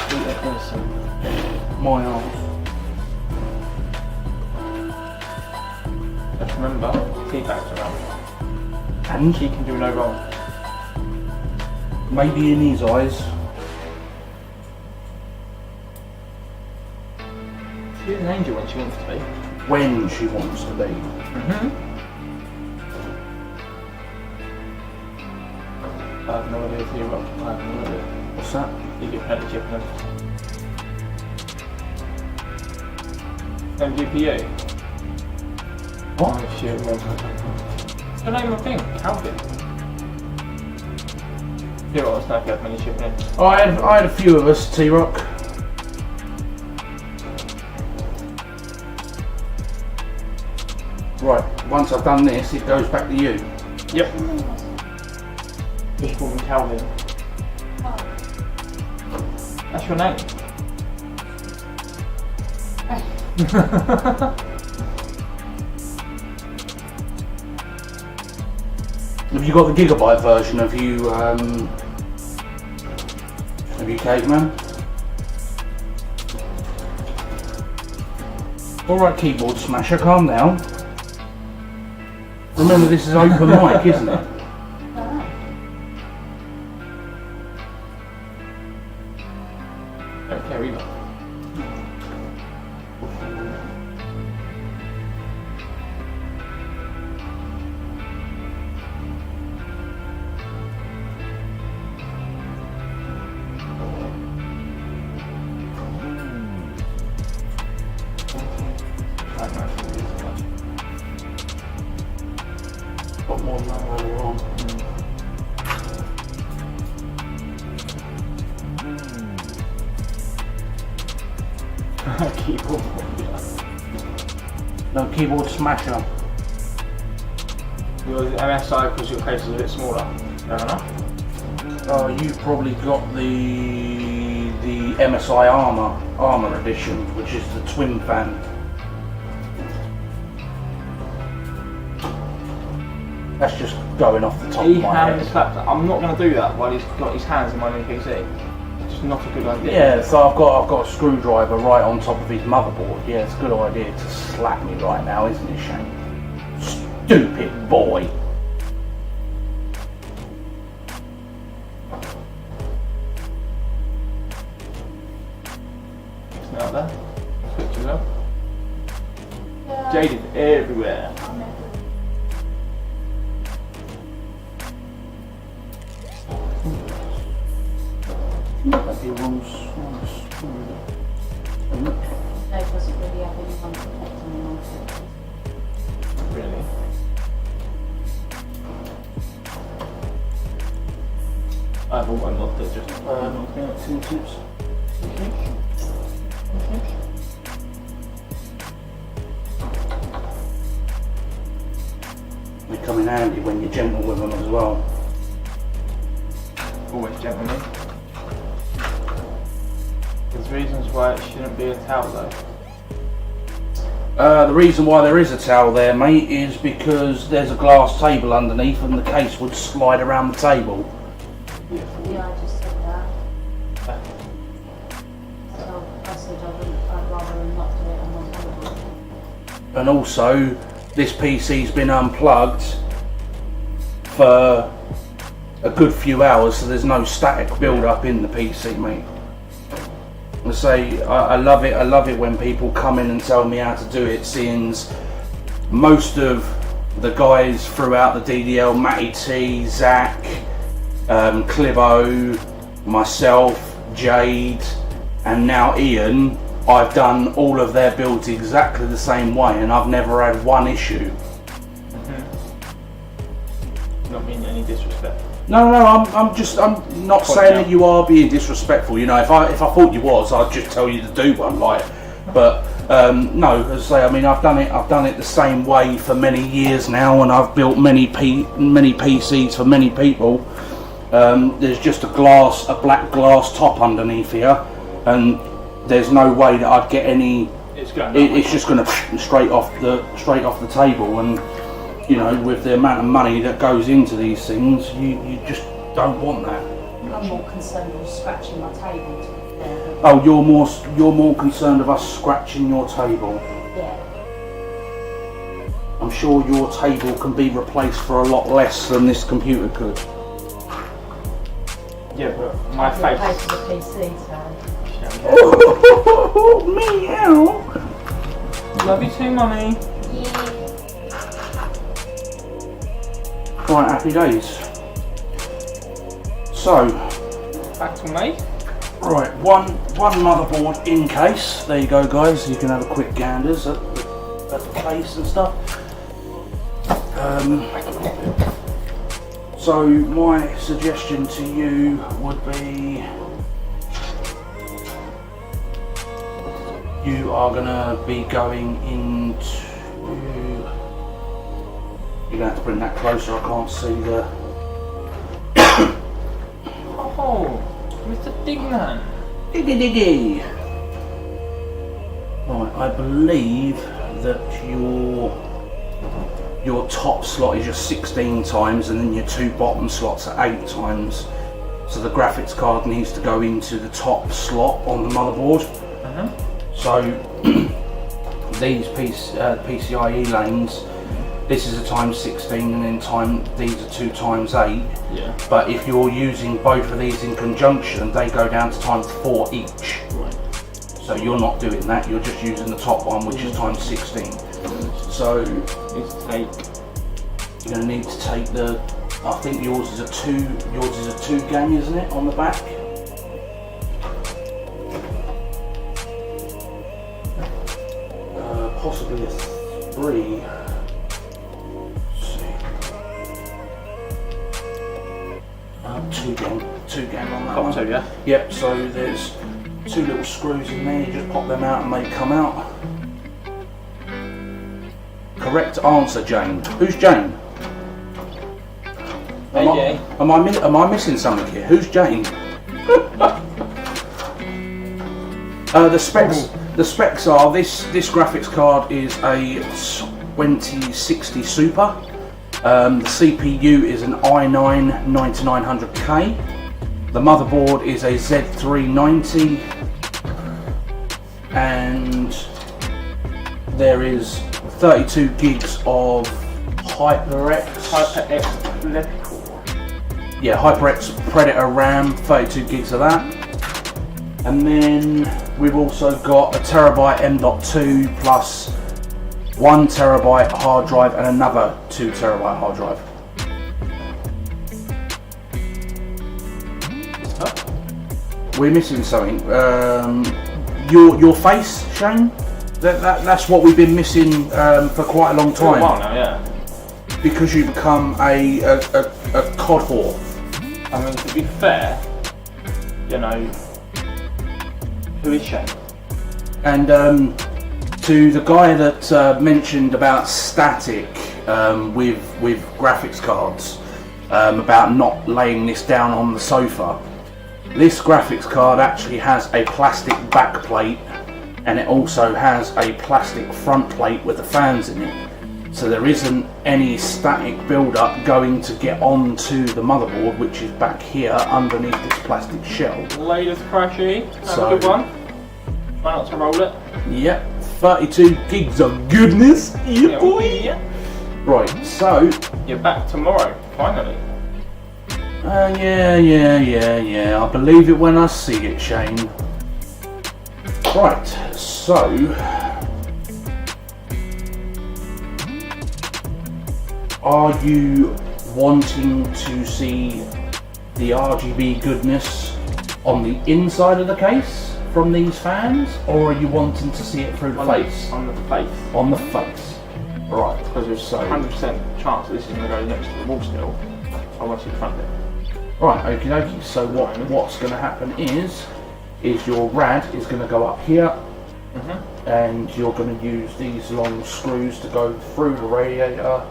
Speaker 2: Sweet innocent.
Speaker 1: My arms.
Speaker 2: Just remember, teabag's around.
Speaker 1: And
Speaker 2: She can do no wrong.
Speaker 1: maybe in his eyes.
Speaker 2: She's an angel when she wants to be.
Speaker 1: When she wants to be.
Speaker 2: I have no idea if you're wrong. I have no idea.
Speaker 1: What's that?
Speaker 2: You get better chip than MGPU.
Speaker 1: What?
Speaker 2: Oh shit, what's the name of the thing? Calvin. You're right, it's not good when you're shipping in.
Speaker 1: I had a few of us, T-Rock. Right, once I've done this, it goes back to you.
Speaker 2: Yep. Just call him Calvin. That's your name.
Speaker 1: Have you got the gigabyte version? Have you Caveman? Alright, keyboard smasher, calm down. Remember, this is open mic, isn't it?
Speaker 2: Don't care either.
Speaker 1: Got more than that while we're on.
Speaker 2: Keyboard.
Speaker 1: No, keyboard smasher.
Speaker 2: Your MSI because your case is a bit smaller. Fair enough.
Speaker 1: You've probably got the MSI Armor edition, which is the twin fan. That's just going off the top of my head.
Speaker 2: I'm not going to do that while he's got his hands in my new PC. It's just not a good idea.
Speaker 1: Yeah, so I've got a screwdriver right on top of his motherboard. Yeah, it's a good idea to slap me right now, isn't it, Shane? Stupid boy.
Speaker 2: It's not there. Switches up.
Speaker 3: Yeah.
Speaker 2: Jaded everywhere.
Speaker 3: I'm everywhere.
Speaker 1: That'd be a wrong screw.
Speaker 3: Dave doesn't really have anyone protecting him on it.
Speaker 2: Really? I have a one lot that just
Speaker 1: tin tips. They come in handy when you're gentle with them as well.
Speaker 2: always gentlemen. There's reasons why it shouldn't be a towel though.
Speaker 1: The reason why there is a towel there, mate, is because there's a glass table underneath and the case would slide around the table.
Speaker 3: Yeah, I just said that. So I said I'd rather not do it on my table.
Speaker 1: And also, this PC's been unplugged for a good few hours, so there's no static build up in the PC, mate. I say I love it. I love it when people come in and tell me how to do it. Seeing most of the guys throughout the DDL, Matty T, Zach, Clivo, myself, Jade, and now Ian, I've done all of their builds exactly the same way, and I've never had one issue.
Speaker 2: Not meaning any disrespect.
Speaker 1: No, I'm not saying that you are being disrespectful. You know, if I thought you was, I'd just tell you to do one, like. But no, as I say, I mean, I've done it the same way for many years now, and I've built many PCs for many people. There's just a black glass top underneath here, and there's no way that I'd get any. It's just going to straight off the table, and. You know, with the amount of money that goes into these things, you just don't want that.
Speaker 3: I'm more concerned with scratching my table.
Speaker 1: Oh, you're more concerned of us scratching your table.
Speaker 3: Yeah.
Speaker 1: I'm sure your table can be replaced for a lot less than this computer could.
Speaker 2: Yeah, but my face.
Speaker 3: Replace the PC, so.
Speaker 1: Oh, meow.
Speaker 2: Love you too, mummy.
Speaker 3: Yeah.
Speaker 1: Right, happy days. So,
Speaker 2: Back to me.
Speaker 1: right, one motherboard in case. There you go, guys. You can have a quick ganders at the case and stuff. So my suggestion to you would be, you are gonna be going into. You're going to have to bring that closer, I can't see the...
Speaker 2: Oh, Mr. Digman.
Speaker 1: Diggy. Right, I believe that your top slot is just 16 times, and then your two bottom slots are 8 times. So the graphics card needs to go into the top slot on the motherboard. So these PCIe lanes, this is a times 16, and then these are 2 times 8.
Speaker 2: Yeah.
Speaker 1: But if you're using both of these in conjunction, they go down to times 4 each.
Speaker 2: Right.
Speaker 1: So you're not doing that, you're just using the top one, which is times 16. So you're going to need to take the, I think yours is a 2 gang, isn't it, on the back? Possibly a 3. Two gang on that one.
Speaker 2: Yeah.
Speaker 1: Yep, so there's 2 little screws in there, you just pop them out and they come out. Correct answer, Jane. Who's Jane? Am I missing something here? Who's Jane? The specs are, this graphics card is a 2060 Super. The CPU is an i9 9900K. The motherboard is a Z390, and there is 32 gigs of HYPERX. Yeah, HYPERX Predator RAM, 32 gigs of that. And then we've also got a terabyte M.2 plus 1 terabyte hard drive and another 2 terabyte hard drive. We're missing something. Your face, Shane. That's what we've been missing for quite a long time.
Speaker 2: For a while now, yeah.
Speaker 1: Because you become a COD whore.
Speaker 2: I mean, to be fair, you know, who is Shane?
Speaker 1: And to the guy that mentioned about static with graphics cards, about not laying this down on the sofa. This graphics card actually has a plastic back plate, and it also has a plastic front plate with the fans in it. So there isn't any static build-up going to get onto the motherboard, which is back here underneath this plastic shell.
Speaker 2: Latest crashy. That's
Speaker 1: So-
Speaker 2: a good one. Try not to roll it.
Speaker 1: Yep, 32 gigs of goodness. Yeah, boy.
Speaker 2: Yeah.
Speaker 1: Right, so
Speaker 2: You're back tomorrow, finally.
Speaker 1: yeah. I believe it when I see it, Shane. Right, so are you wanting to see the RGB goodness on the inside of the case from these fans, or are you wanting to see it through the face?
Speaker 2: On the face.
Speaker 1: On the face. Right,
Speaker 2: Because there's
Speaker 1: so
Speaker 2: 100% chance that this is going to go next to the wall still. I want to see the front bit.
Speaker 1: right, okie dokie. So what's going to happen is your rad is going to go up here, and you're going to use these long screws to go through the radiator.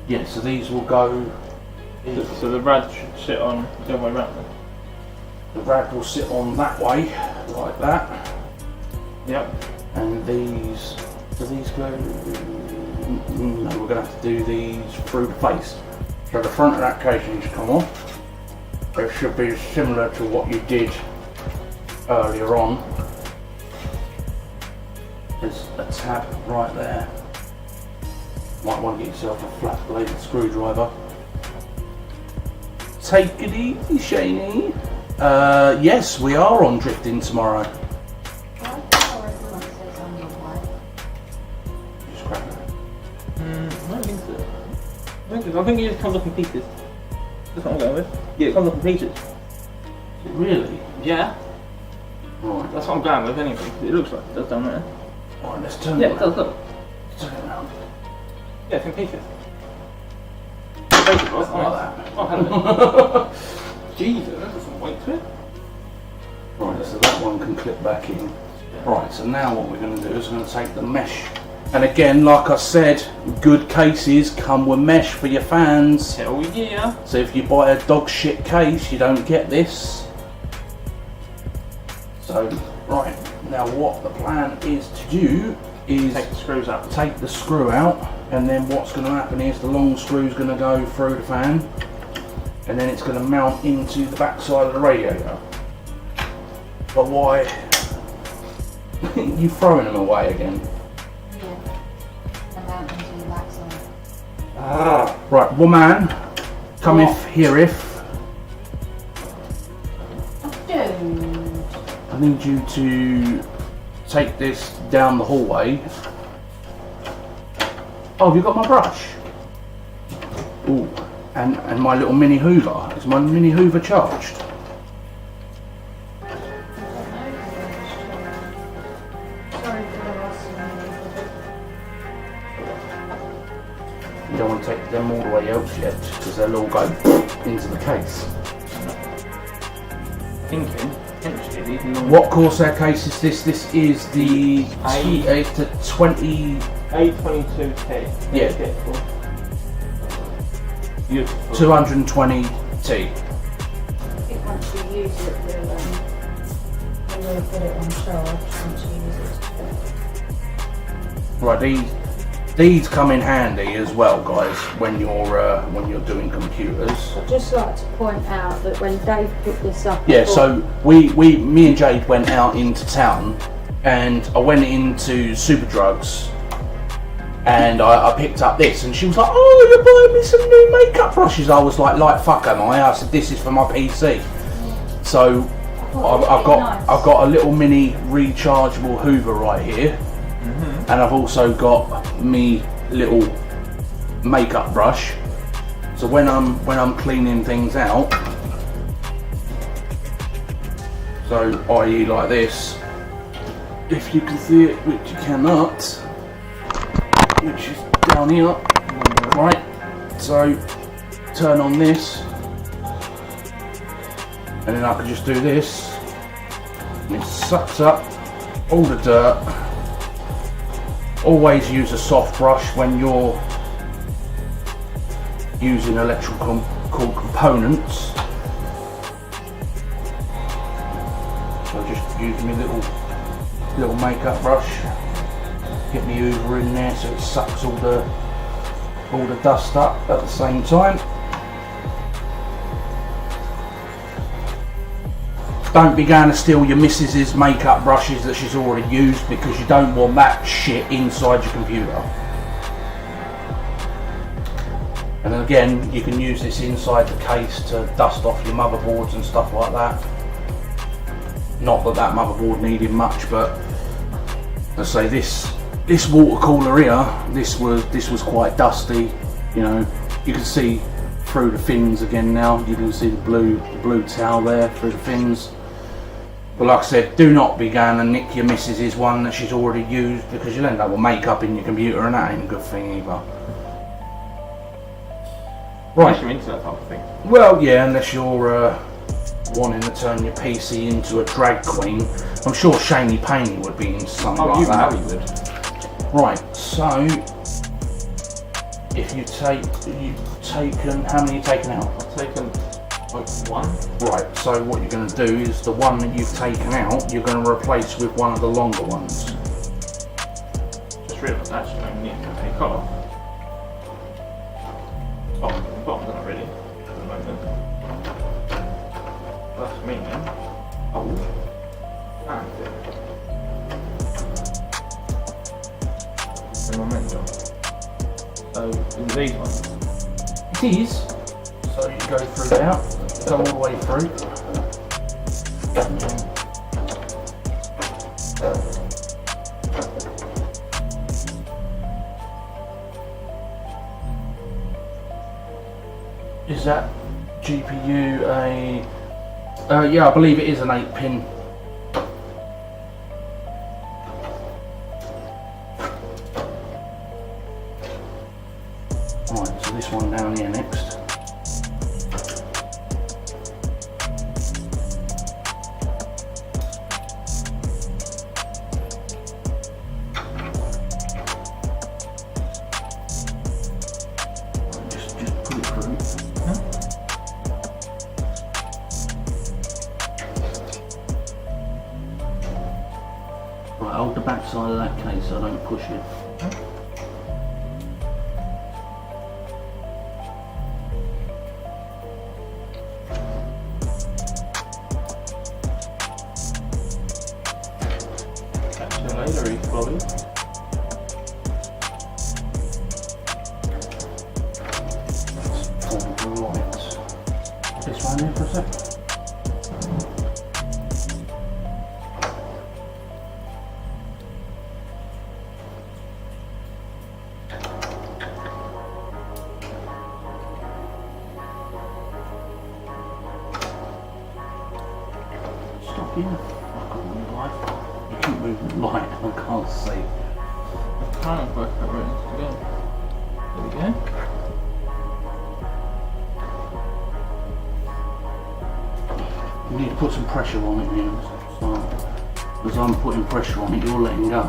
Speaker 1: Yeah, so these will go.
Speaker 2: So the rad should sit on the other way around then.
Speaker 1: The rad will sit on that way, like that,
Speaker 2: Yep.
Speaker 1: and these. Do these go? No, we're going to have to do these through the face. So the front of that case needs to come off. It should be similar to what you did earlier on. There's a tab right there. Might want to get yourself a flat bladed screwdriver. Take it easy, Shaney. Yes, we are on drifting tomorrow. Just grab it.
Speaker 2: I don't think so. I think it just comes off in pieces. That's what I'm going with. Yeah, it comes off in pieces.
Speaker 1: Really?
Speaker 2: Yeah.
Speaker 1: Right.
Speaker 2: That's what I'm going with anyway. It looks like it does down there.
Speaker 1: Alright, let's turn
Speaker 2: Yeah,
Speaker 1: it
Speaker 2: it does, look.
Speaker 1: Turn it around.
Speaker 2: Yeah, it's in pieces. Basically,
Speaker 1: Like that.
Speaker 2: Oh, hello. Jesus, that doesn't weight to it.
Speaker 1: Right, so that one can clip back in. Right, so now what we're going to do is we're going to take the mesh. And again, like I said, good cases come with mesh for your fans.
Speaker 2: Hell yeah.
Speaker 1: So if you buy a dog shit case, you don't get this. So, right, now what the plan is to do is
Speaker 2: Take the screws out.
Speaker 1: take the screw out, and then what's going to happen is the long screw is going to go through the fan, and then it's going to mount into the back side of the radiator. But why? You throwing them away again?
Speaker 3: Yeah. And out into the backside.
Speaker 1: Ah. Right, woman, come if here if.
Speaker 3: Dude.
Speaker 1: I need you to take this down the hallway. Oh, have you got my brush? Ooh, and my little mini hoover. Is my mini hoover charged?
Speaker 3: Sorry for the loss of
Speaker 1: You don't want to take them all the way out yet, because they'll all go into the case.
Speaker 2: Thinking, potentially, these long
Speaker 1: What Corsair case is this? This is the it's a 20
Speaker 2: A22T.
Speaker 1: Yeah.
Speaker 2: Beautiful.
Speaker 1: 220T.
Speaker 3: I think once you use it, we'll put it on charge once you use it.
Speaker 1: Right, these come in handy as well, guys, when you're doing computers.
Speaker 3: I'd just like to point out that when Dave put this up,
Speaker 1: Yeah, so me and Jade went out into town, and I went into Superdrugs, and I picked up this, and she was like, "Oh, you're buying me some new makeup brushes." I was like fuck am I? I said, "This is for my PC." So I've got a little mini rechargeable Hoover right here, and I've also got me little makeup brush. So when I'm cleaning things out, so i.e. like this, if you can see it, which you cannot, which is down here. Right, so turn on this, and then I can just do this, and it sucks up all the dirt. Always use a soft brush when you're using electrical components. So just use my little makeup brush, get my hoover in there so it sucks all the dust up at the same time. Don't be going to steal your missus's makeup brushes that she's already used, because you don't want that shit inside your computer. And then again, you can use this inside the case to dust off your motherboards and stuff like that. Not that that motherboard needed much, but let's say this water cooler here, this was quite dusty. You know, you can see through the fins again now. You can see the blue towel there through the fins. But like I said, do not be going and nick your missus's one that she's already used, because you'll end up with makeup in your computer, and that ain't a good thing either. Right.
Speaker 2: Unless you're into that type of thing.
Speaker 1: Well, yeah, unless you're wanting to turn your PC into a drag queen. I'm sure Shaney Paney would be into something like that.
Speaker 2: Oh, you would.
Speaker 1: Right, so if you've taken, how many have you taken out?
Speaker 2: I've taken like one.
Speaker 1: Right, so what you're going to do is the one that you've taken out, you're going to replace with one of the longer ones.
Speaker 2: Just realised actually I need to take off. Bottom's not ready at the moment. That's me then. Oh. And it. Momentum. So in these ones.
Speaker 1: It is. So you go through there, go all the way through. Is that GPU a... yeah, I believe it is an 8-pin. Right, so this one down here next. Just put it through. Right, hold the back side of that case so I don't push it.
Speaker 2: Catch you later, everybody.
Speaker 1: Right. This one here for a sec. Stop here. You keep moving the light, I can't see.
Speaker 2: I'm trying to work out where it needs to go. There we go.
Speaker 1: You need to put some pressure on it now. So, as I'm putting pressure on it, you're letting go.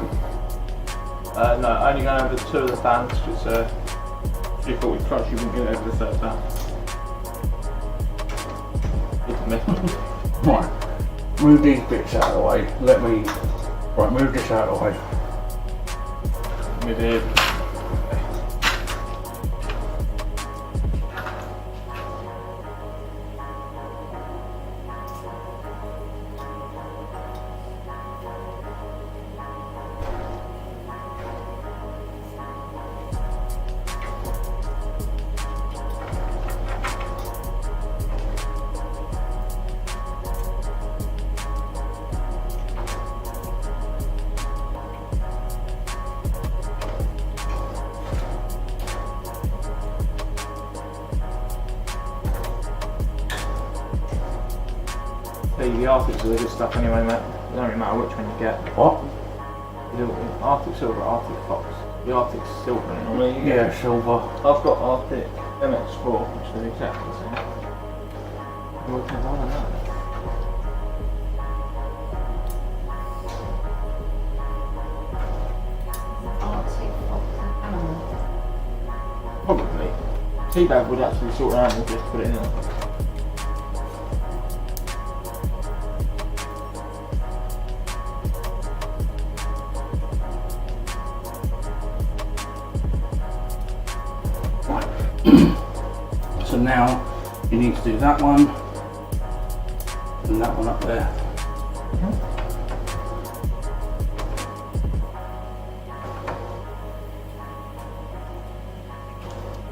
Speaker 2: No, only going over 2 of the fans, because if you thought with clutch you wouldn't get over the 3rd fan. It's a myth.
Speaker 1: Right, move these bits out of the way. Right, move this out of the way.
Speaker 2: Move it. The Arctic are the good stuff anyway, mate. It don't really matter which one you get.
Speaker 1: What?
Speaker 2: The Arctic Silver, Arctic Fox. The Arctic silver normally.
Speaker 1: Yeah, silver.
Speaker 2: I've got Arctic MX4, which is exactly the same. What can I run on that?
Speaker 3: Arctic fox and animal.
Speaker 2: Probably. Teabag would actually sort it out and just put it in there.
Speaker 1: So now you need to do that one and that one up there.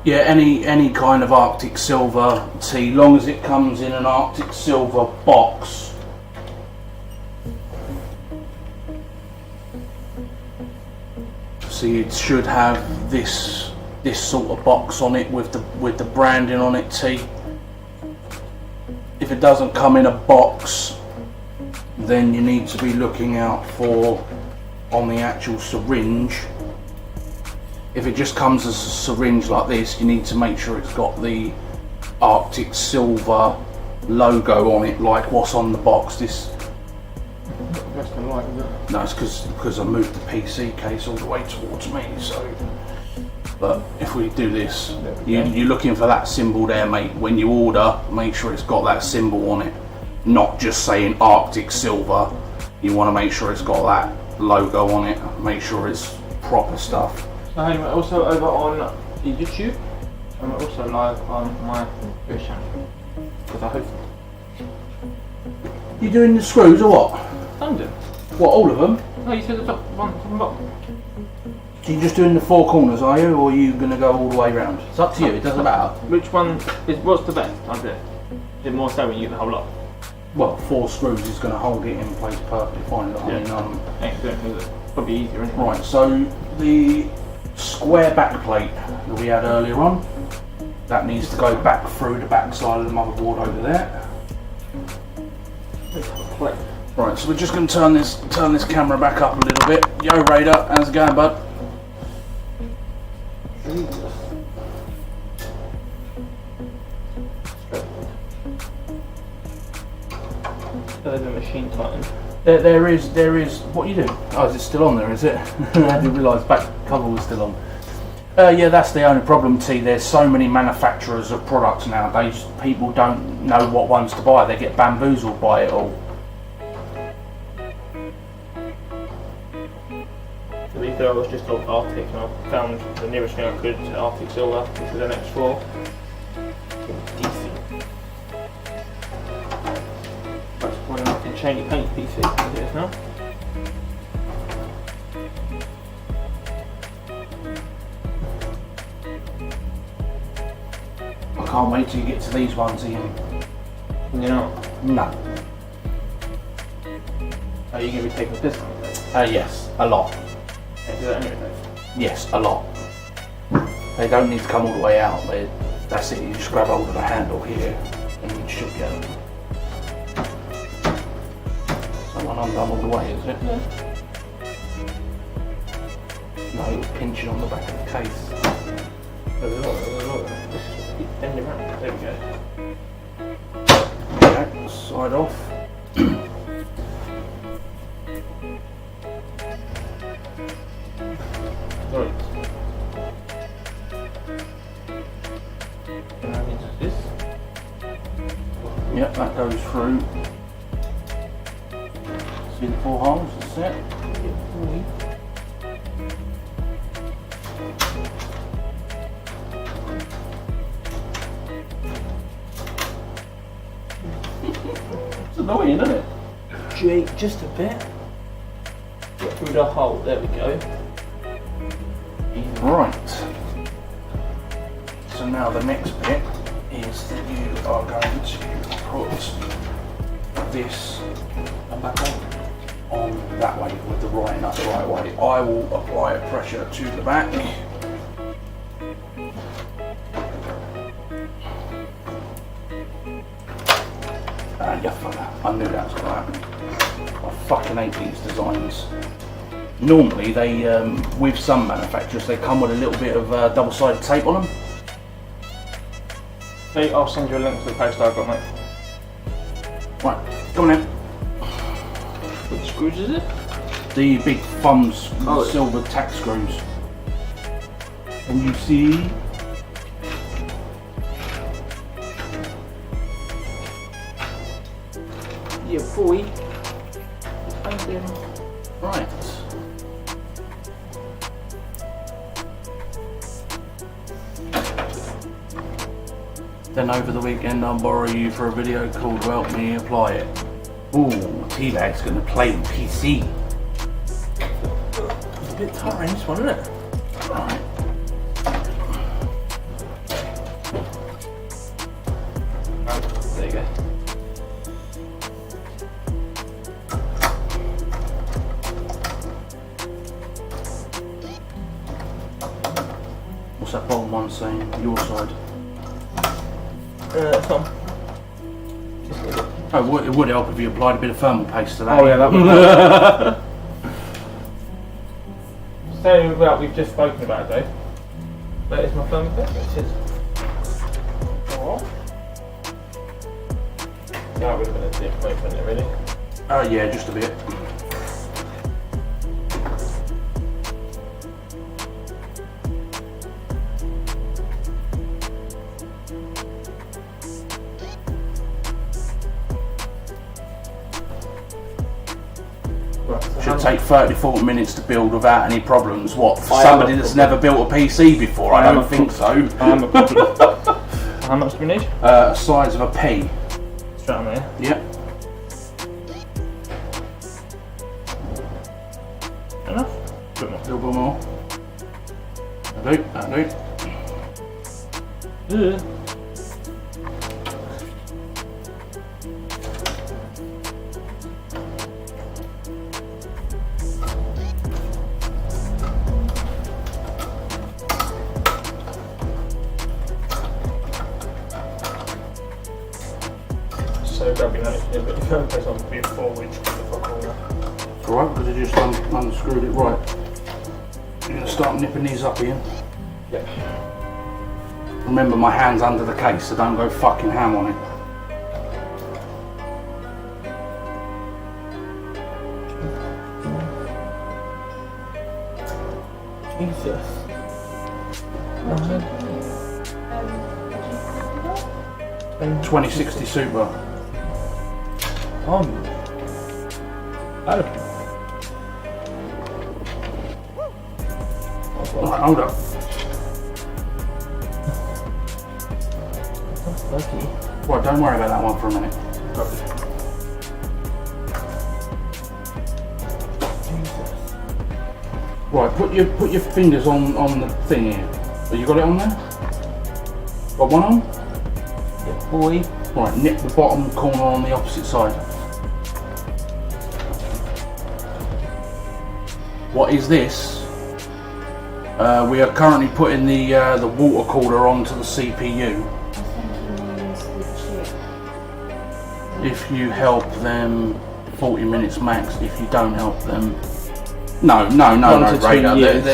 Speaker 1: Yeah, any kind of Arctic silver tea, long as it comes in an Arctic silver box. So it should have this sort of box on it with the branding on it, tea. If it doesn't come in a box, then you need to be looking out for on the actual syringe. If it just comes as a syringe like this, you need to make sure it's got the Arctic silver logo on it, like what's on the box. This
Speaker 2: Western light, is it?
Speaker 1: no, it's because I moved the PC case all the way towards me. So, but if we do this, you're looking for that symbol there, mate. When you order, make sure it's got that symbol on it, not just saying Arctic silver. You want to make sure it's got that logo on it. Make sure it's proper stuff.
Speaker 2: So anyway, also over on YouTube, and we're also live on my Twitch channel. Because I hope
Speaker 1: You doing the screws or what?
Speaker 2: London.
Speaker 1: What, all of them?
Speaker 2: No, you said the top one from the bottom.
Speaker 1: So you're just doing the four corners, are you, or are you going to go all the way round? It's up to you. It doesn't matter.
Speaker 2: Which one is what's the best? I did. Is it more so when you get the whole lot?
Speaker 1: Well, 4 screws is going to hold it in place perfectly fine. I mean,
Speaker 2: Excellent. It's probably easier, isn't it?
Speaker 1: right. So the square back plate that we had earlier on, that needs to go back through the back side of the motherboard over there.
Speaker 2: Plate.
Speaker 1: Right, so we're just going to turn this camera back up a little bit. Yo, Raider, how's it going, bud?
Speaker 2: There's a machine tighten.
Speaker 1: There is. What are you doing? Oh, is it still on there? Is it? I didn't realise back cover was still on. Yeah, that's the only problem, T. There's so many manufacturers of products nowadays. People don't know what ones to buy. They get bamboozled by it all.
Speaker 2: To be fair, I was just on Arctic and I found the nearest thing I could to Arctic silver, which is MX4. DC. That's quite an Arctic shiny paint PC as it is now.
Speaker 1: I can't wait till you get to these ones, Ian.
Speaker 2: You know,
Speaker 1: No.
Speaker 2: are you going to be taking this one?
Speaker 1: Yes, a lot.
Speaker 2: Yeah, do that anyway.
Speaker 1: Yes, a lot. They don't need to come all the way out. That's it. You just grab hold of the handle here, and you should get them. Someone undone all the way, is it?
Speaker 2: Yeah.
Speaker 1: No, it was pinching on the back of the case.
Speaker 2: There's a lot. Just keep bending around. There we go.
Speaker 1: Okay, side off.
Speaker 2: Right. And now into this.
Speaker 1: Yep, that goes through. See the 4 holes, that's it. It's annoying, isn't it?
Speaker 2: Jake, just a bit. Get through the hole. There we go.
Speaker 1: Right. So now the next bit is that you are going to put this on that way with the writing up the right way. I will apply a pressure to the back. Yeah, I knew that was going to happen. I fucking hate these designs. normally they, with some manufacturers, they come with a little bit of double-sided tape on them.
Speaker 2: Hey, I'll send you a link to the poster I've got, mate.
Speaker 1: Right, come on in.
Speaker 2: What screws is it?
Speaker 1: The big thumbs,
Speaker 2: Oh,
Speaker 1: silver tack screws. And you see,
Speaker 2: Yeah, boy. Thank you.
Speaker 1: right. Then over the weekend I'll borrow you for a video call to help me apply it. Ooh, T-Bag's gonna play on PC.
Speaker 2: It's a bit tiring, this one, isn't it?
Speaker 1: Right.
Speaker 2: There you go.
Speaker 1: What's that bottom one saying? Your side.
Speaker 2: Tom.
Speaker 1: Oh, it would help if you applied a bit of thermal paste to that.
Speaker 2: Oh yeah, that would help. So, well, we've just spoken about it though. That is my phone bit, which is... Oh. That would have been a dick move, wouldn't it, really?
Speaker 1: Oh yeah, just a bit.
Speaker 2: Right, so
Speaker 1: Should take 30 to 40 minutes to build without any problems. What, for
Speaker 2: I
Speaker 1: somebody
Speaker 2: have a
Speaker 1: that's
Speaker 2: problem.
Speaker 1: never built a PC before? I don't think so.
Speaker 2: I am a problem. How much do we need?
Speaker 1: Size of a pea.
Speaker 2: Straight on there.
Speaker 1: Yep.
Speaker 2: Enough? Bit more.
Speaker 1: A little bit more. That'll do.
Speaker 2: Yeah. So grab your notes, but the phone place on before we just put the fuck all that.
Speaker 1: Alright, because I just unscrewed it right. You're going to start nipping these up here.
Speaker 2: Yeah.
Speaker 1: Remember, my hand's under the case, so don't go fucking ham on it.
Speaker 2: Jesus.
Speaker 1: 2060 Super.
Speaker 2: Oh.
Speaker 1: Right, hold up.
Speaker 2: That's lucky.
Speaker 1: Right, don't worry about that one for a minute.
Speaker 2: Jesus.
Speaker 1: Right, put your fingers on the thing here. Have you got it on there? Got one on?
Speaker 2: Yeah, boy.
Speaker 1: Right, nip the bottom corner on the opposite side. What is this? We are currently putting the water cooler onto the CPU.
Speaker 3: I think he means the chip.
Speaker 1: If you help them, 40 minutes max. If you don't help them, no,
Speaker 2: 1 to 2
Speaker 1: Raider.
Speaker 2: years.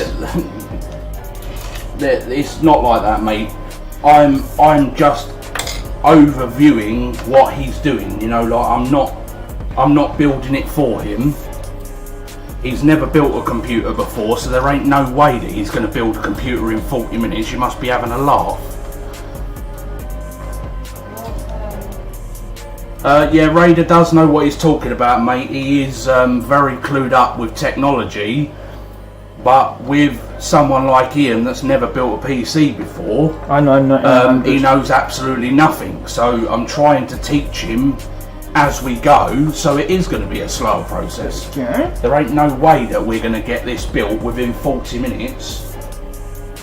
Speaker 1: It's not like that, mate. I'm just overviewing what he's doing. You know, like I'm not building it for him. He's never built a computer before, so there ain't no way that he's going to build a computer in 40 minutes. You must be having a laugh. Yeah, Raider does know what he's talking about, mate. He is very clued up with technology, but with someone like Ian that's never built a PC before,
Speaker 2: I know.
Speaker 1: he knows absolutely nothing. So I'm trying to teach him as we go, so it is going to be a slower process.
Speaker 2: Yeah.
Speaker 1: There ain't no way that we're going to get this built within 40 minutes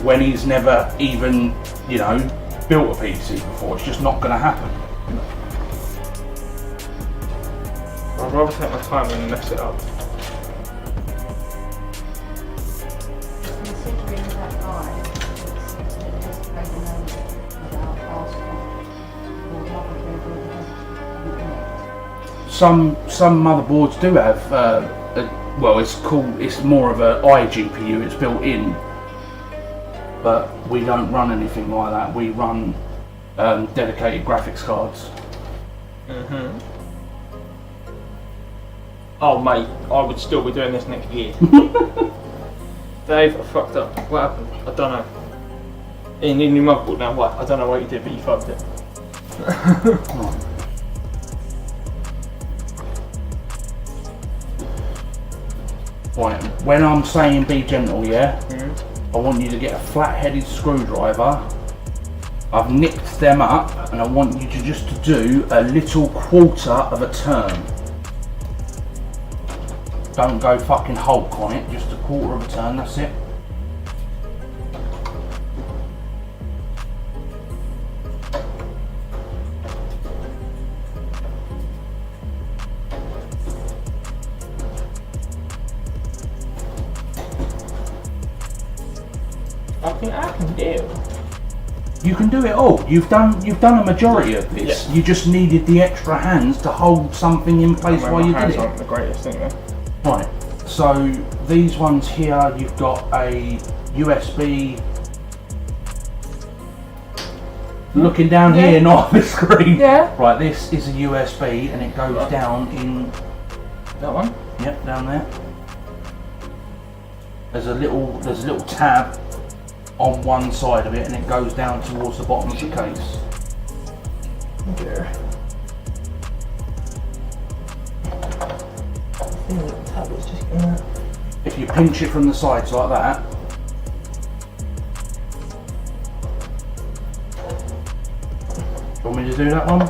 Speaker 1: when he's never even, you know, built a PC before. It's just not going to happen.
Speaker 2: I'd rather take my time and mess it up.
Speaker 3: Considering that guy, it seems that it has made a note about asking for motherboard or the
Speaker 1: Some motherboards do have well, it's called, it's more of a iGPU, it's built in, but we don't run anything like that. We run dedicated graphics cards.
Speaker 2: Oh mate, I would still be doing this next year. Dave, I fucked up. What happened? I don't know. You need a new motherboard now, what? I don't know what you did, but you fucked it.
Speaker 1: Right, when I'm saying be gentle, yeah? I want you to get a flat-headed screwdriver. I've nicked them up, and I want you to just do a little quarter of a turn. Don't go fucking Hulk on it, just a quarter of a turn, that's it.
Speaker 2: I think I can do.
Speaker 1: You can do it all. You've done a majority of this.
Speaker 2: Yeah.
Speaker 1: You just needed the extra hands to hold something in place while you did it.
Speaker 2: Aren't the greatest thing though.
Speaker 1: Right, so these ones here, you've got a USB. Looking down here, not the screen.
Speaker 2: Yeah.
Speaker 1: Right, this is a USB and it goes down in.
Speaker 2: That one?
Speaker 1: Yep, down there. There's a little tab on one side of it and it goes down towards the bottom of the case.
Speaker 2: Yeah.
Speaker 1: If you pinch it from the sides like that, do you want me to do that one?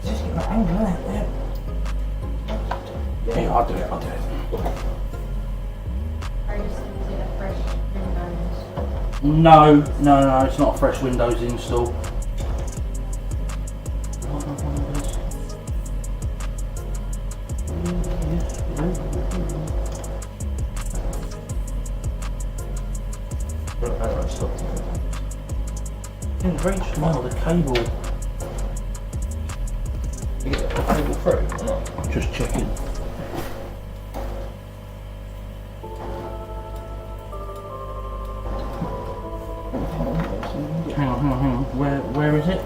Speaker 2: Just get my angle on it,
Speaker 1: Yeah, I'll do it.
Speaker 3: Are you just going to do a fresh Windows?
Speaker 1: No, it's not a fresh Windows install. It's very small, the cable.
Speaker 2: You get the cable through or not?
Speaker 1: Just checking. Hang on. Where is it?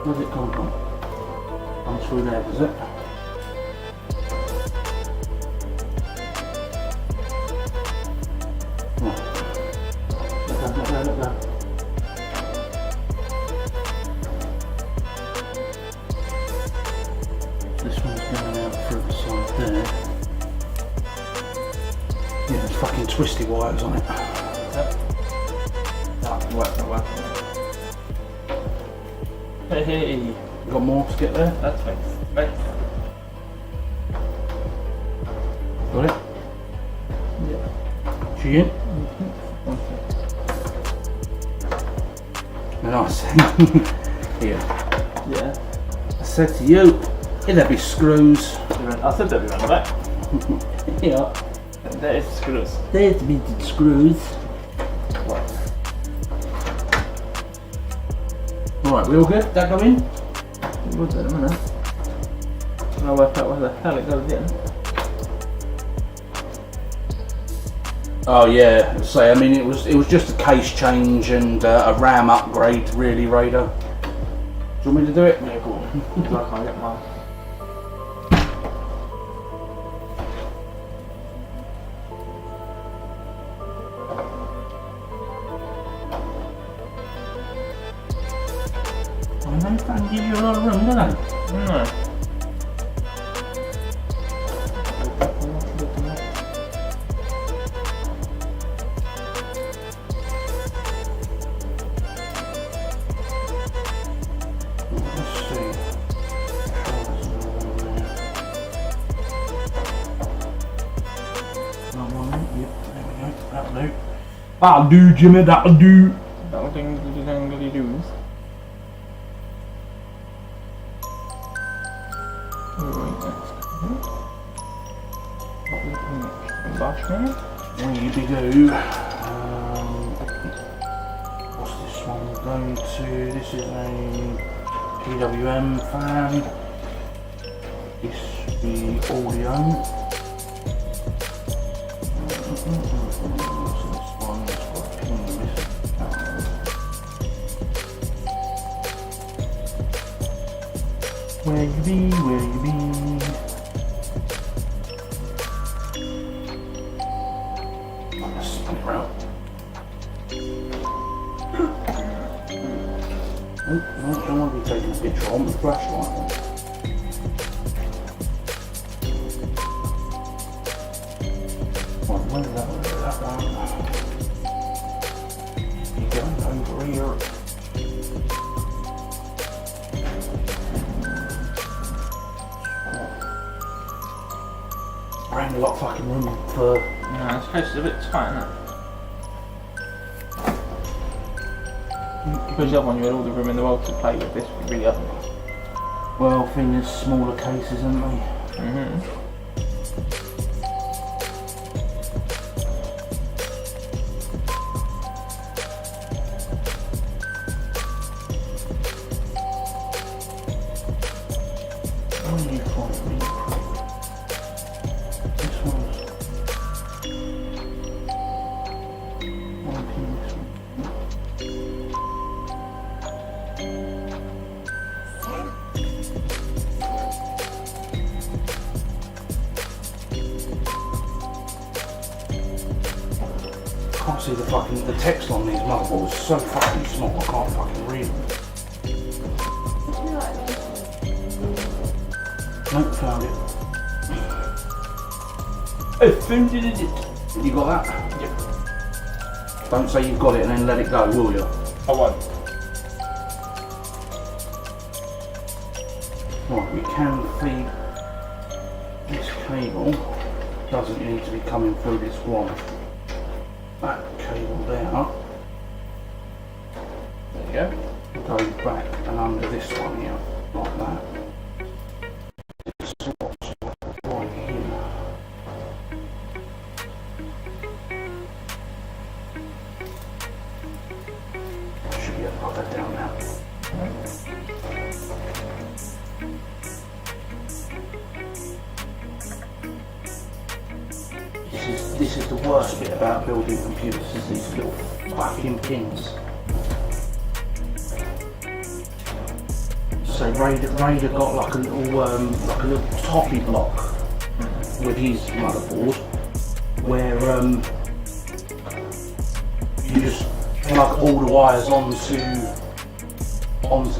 Speaker 1: Where's it come from? I'm through there, is it? Look there. This one's going out through the side there. Yeah, there's fucking twisty wires on it.
Speaker 2: That working. Hey,
Speaker 1: You got more to get there?
Speaker 2: that's fine. Right.
Speaker 1: Got it?
Speaker 2: Yeah.
Speaker 1: She in? And I said, here.
Speaker 2: Yeah.
Speaker 1: I said to you, here there be screws.
Speaker 2: I said that we ran back.
Speaker 1: Yeah.
Speaker 2: There is screws.
Speaker 1: There's the screws. Right, we all good? That go in?
Speaker 2: Good then, isn't it? I'll work out where the hell it goes in.
Speaker 1: Oh yeah, so I mean it was just a case change and a RAM upgrade really, Raider. Do you want me to do it?
Speaker 2: Yeah, cool. Because I can't get mine.
Speaker 1: I don't try and give you a lot of room, do they?
Speaker 2: No.
Speaker 1: Let's see. Yep, there we go. That'll do. That'll do, Jimmy, that'll do.
Speaker 2: That'll dingly doos.
Speaker 1: Where you go? What's this one going to? This is a PWM fan. this the audio. So this one's got a pin missing. Where you be? Where you be? I'm gonna spin it round. Oh, no, I don't want to be taking a picture on the flashlight. Right, where's that one? That one. You're going over here. Ain't a lot of fucking room for.
Speaker 2: No, this case is a bit tight, isn't it? Because the other one, you had all the room in the world to play with. This would really up.
Speaker 1: Well, thing is, smaller cases, aren't they? What do you find me? This one's. One piece. Can't see the text on these motherboards. So fucking small, I can't fucking read them. Nope, found it.
Speaker 2: I found it.
Speaker 1: You got that?
Speaker 2: Yep.
Speaker 1: Don't say you've got it and then let it go, will you?
Speaker 2: I won't.
Speaker 1: Right, we can feed this cable. Doesn't need to be coming through this one. That cable there
Speaker 2: There you go.
Speaker 1: goes back and under this one here, like that. Slots right here. Should be able to put that down now. This is the worst bit about building computers, is these little fucking pins. So Raider got like a little toppy block with his motherboard, where you just plug all the wires onto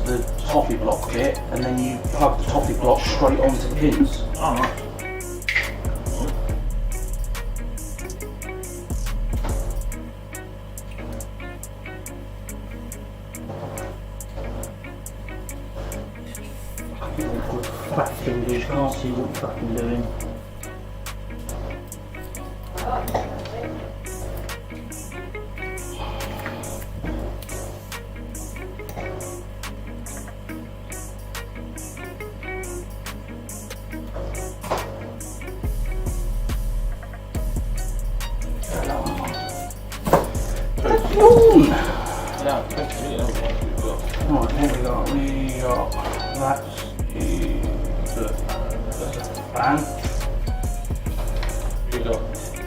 Speaker 1: the toppy block bit, and then you plug the toppy block straight onto the pins.
Speaker 2: Alright.
Speaker 1: Fat fingers, can't see what you're fucking doing.
Speaker 2: Now, 20 million other ones we've got.
Speaker 1: Right, here we got, that's the fan.
Speaker 2: We've got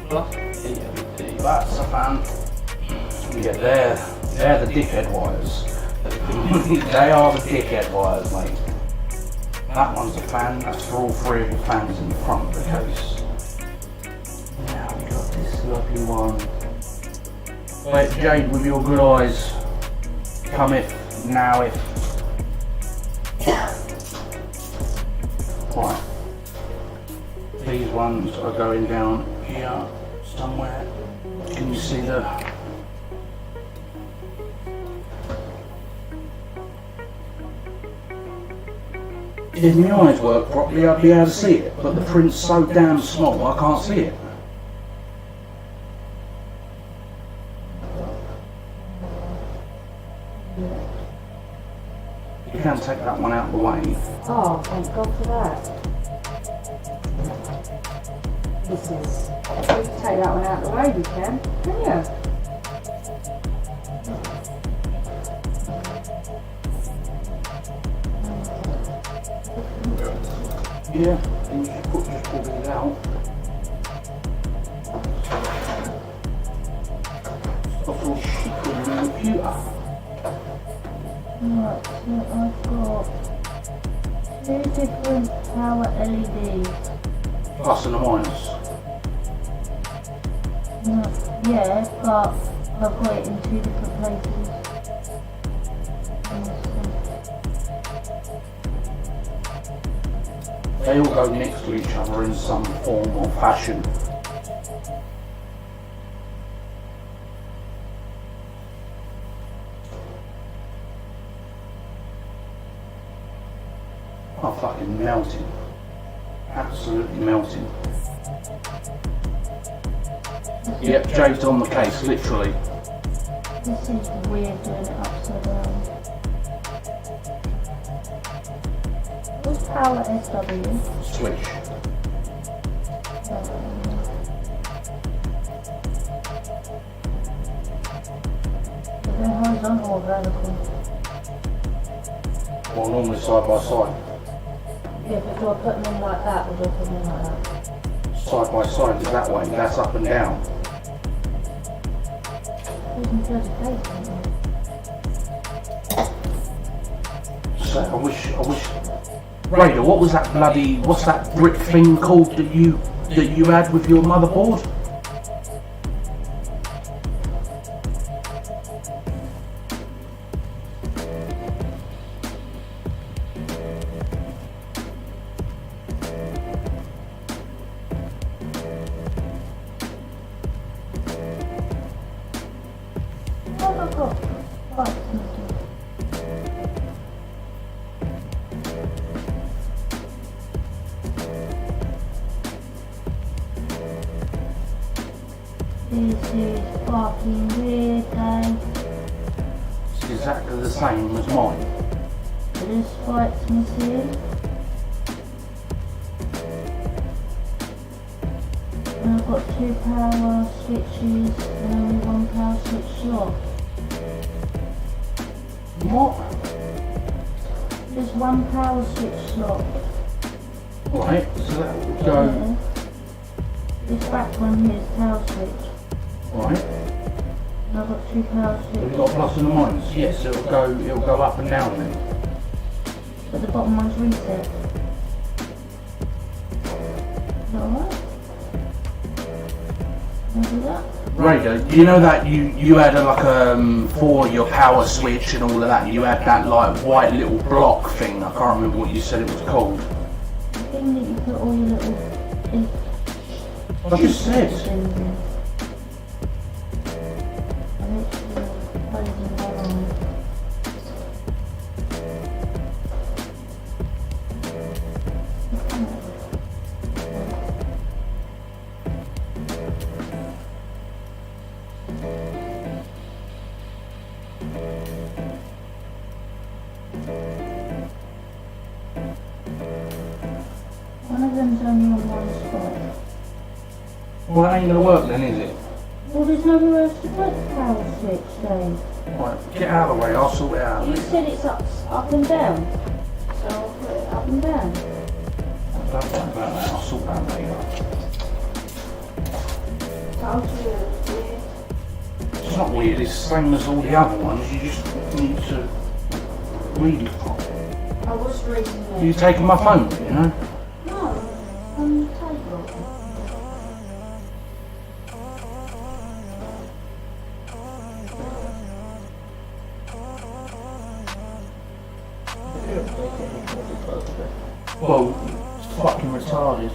Speaker 2: plus ELD.
Speaker 1: That's a fan. Yeah, they're the dickhead wires. They are the dickhead wires, mate. That one's a fan, that's for all three of the fans in the front of the case. Now we got this lovely one. Wait, Jade, with your good eyes, come if, now if. Right. These ones are going down here somewhere. Can you see the... If my eyes work properly, I'd be able to see it, but the print's so damn small, I can't see it. You can take that one out of the way.
Speaker 3: Oh, thank God for that. This is... You can take that one out of the way, you can you?
Speaker 1: Yeah, then you just pull these out. Stop all shit on the computer.
Speaker 3: Right, so I've got 2 different power LEDs.
Speaker 1: Plus and a minus.
Speaker 3: No, yeah, but I've got it in 2 different places.
Speaker 1: They all go next to each other in some form or fashion. I'm fucking melting. Absolutely melting. Yep, Jade's on the case, literally.
Speaker 3: This is weird doing it upside down. What's power SW?
Speaker 1: Switch.
Speaker 3: Is it horizontal or vertical?
Speaker 1: Well, normally side by side.
Speaker 3: Yeah, but do I put them in like that or do I put them in like that?
Speaker 1: Side by side is that way, that's up and down. So I wish. Raider, what was that bloody, what's that brick thing called that you had with your motherboard?
Speaker 3: What have I got? Right, this is fucking weird, Dave.
Speaker 1: It's exactly the same as mine.
Speaker 3: This spike's missing. And I've got 2 power switches and only 1 power switch slot.
Speaker 1: What?
Speaker 3: There's 1 power switch slot.
Speaker 1: Right, so that would go,
Speaker 3: Yeah. This back one here is power switch.
Speaker 1: right.
Speaker 3: And I've got 2 power
Speaker 1: Have
Speaker 3: switches.
Speaker 1: you got a plus and a minus? Yes, it'll go up and down then.
Speaker 3: But the bottom one's reset. Is that alright? Can I do that?
Speaker 1: Raider, you know that you had for your power switch and all of that, you had that like white little block thing, I can't remember what you said it was called.
Speaker 3: The thing that you put all your little
Speaker 1: I just said.
Speaker 3: things in. I literally closing that on. One of them's only on one spot.
Speaker 1: Well, that ain't gonna work then, is it?
Speaker 3: Well, there's nowhere else to put the power switch, Dave.
Speaker 1: Right, get out of the way, I'll sort it out.
Speaker 3: You said it's up and down. So I'll put it up and down.
Speaker 1: Don't worry about that, I'll sort that later.
Speaker 3: I'll do it.
Speaker 1: It's not weird, it's the same as all the other ones, you just need to read it properly.
Speaker 3: I was reading it.
Speaker 1: You're taking my phone, you know?
Speaker 3: No, on the table.
Speaker 1: Well, it's fucking retarded.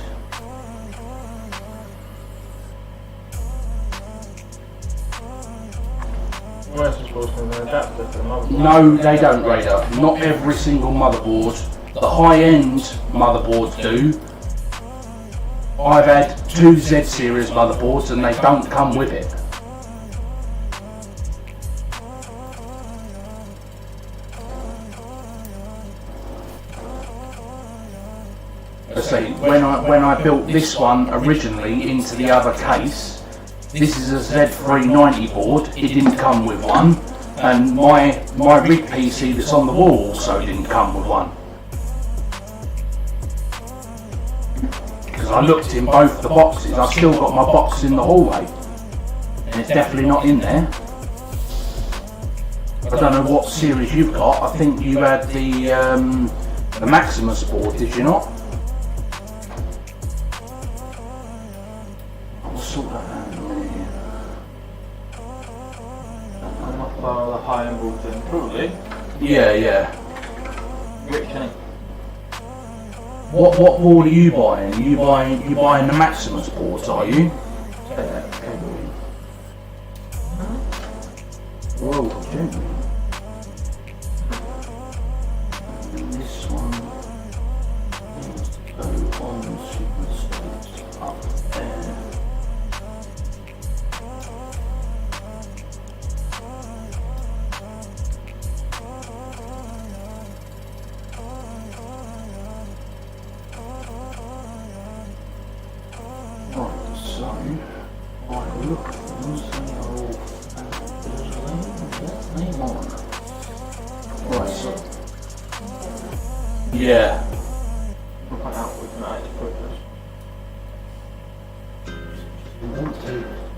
Speaker 2: Where's the supposed to be an adapter for the motherboard?
Speaker 1: No, they don't, Raider. Not every single motherboard. The high-end motherboards do. I've had 2 Z series motherboards and they don't come with it. I say, when I built this one originally into the other case, this is a Z390 board, it didn't come with one, and my rig PC that's on the wall also didn't come with one. because I looked in both the boxes. I've still got my box in the hallway, and it's definitely not in there. I don't know what series you've got. I think you had the Maximus board, did you not? I'll sort that out in a minute here.
Speaker 2: I'm not far the high-end board then, probably.
Speaker 1: Yeah.
Speaker 2: Rich, ain't it?
Speaker 1: What board are you buying? You buying the Maximus boards, are you? Whoa, gently. And this one needs to go on super straight up there. Right, so I look at them, they are all name on. Right, so yeah.
Speaker 2: We'll find out with my photos.
Speaker 1: You want to?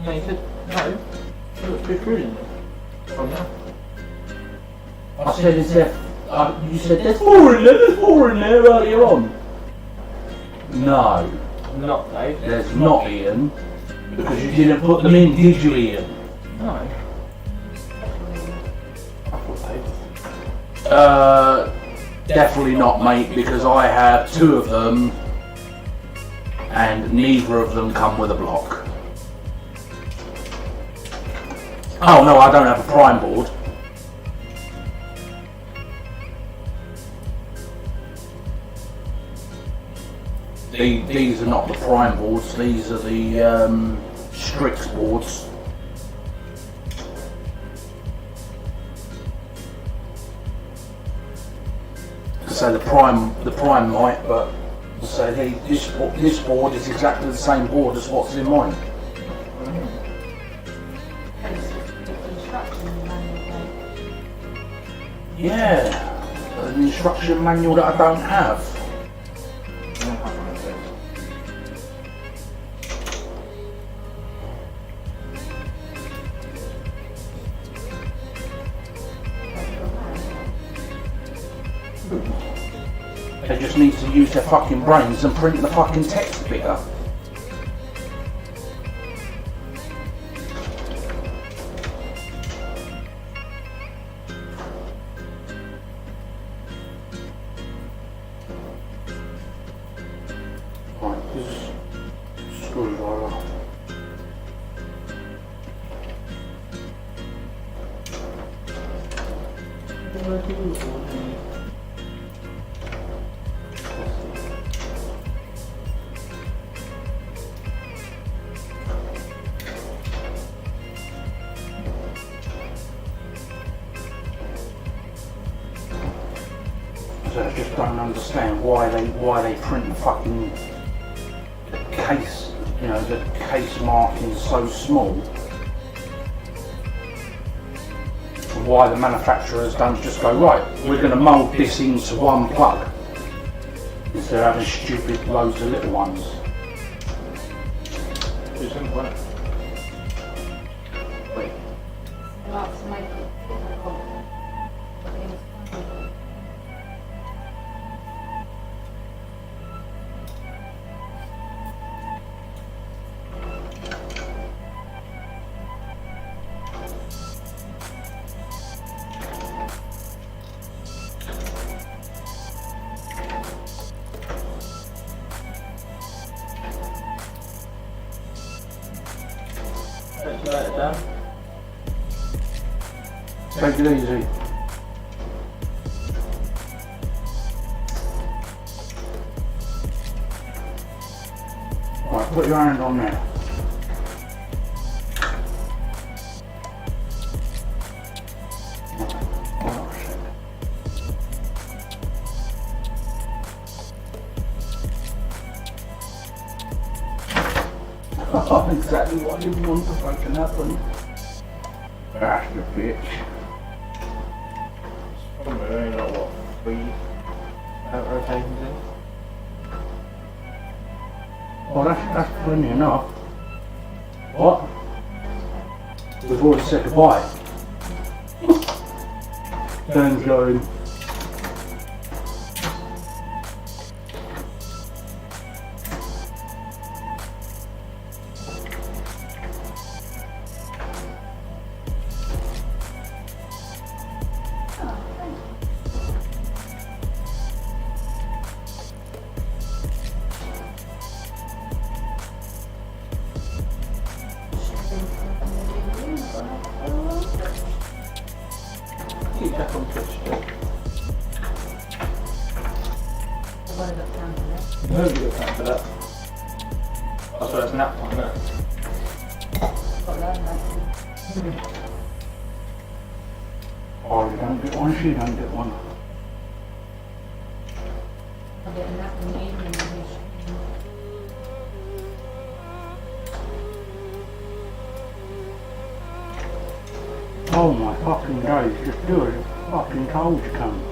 Speaker 2: No, you said no. You look good in there. From now.
Speaker 1: I said it's there. You said there's four in there earlier on. No,
Speaker 2: Not Dave.
Speaker 1: there's not, Ian, because you didn't put them in, did you, Ian?
Speaker 2: No. I thought Dave.
Speaker 1: Definitely not, mate, because I have two of them and neither of them come with a block. Oh no, I don't have a prime board. These are not the prime boards, these are the STRIX boards. So the prime might, but so this board is exactly the same board as what's in mine. Yeah, an instruction manual that I don't have. They just need to use their fucking brains and print the fucking text bigger. Right, this is screwdriver. I just don't understand why they print the fucking case, you know, the case marking so small. And why the manufacturers don't just go, right, we're going to mould this into one plug instead of having stupid loads of little ones.
Speaker 2: Too simple, isn't it? Wait.
Speaker 3: Lots of make
Speaker 2: Let's let it down.
Speaker 1: Take it easy. Right, put your hand on there. Oh, exactly what you want to fucking happen. That's the bitch.
Speaker 2: Probably only like what, 3 rotations in?
Speaker 4: Oh, that's plenty enough. What? We've already said goodbye. Dan's going.
Speaker 2: Keep back on Twitch still.
Speaker 3: What have I done for that?
Speaker 2: Nobody got time for that. That's why it's nap time, isn't it?
Speaker 3: Got that,
Speaker 4: Oh, you don't get one, she don't get one.
Speaker 3: I'll get a nap in the evening.
Speaker 4: Oh my fucking days, just do it. Fucking told you come.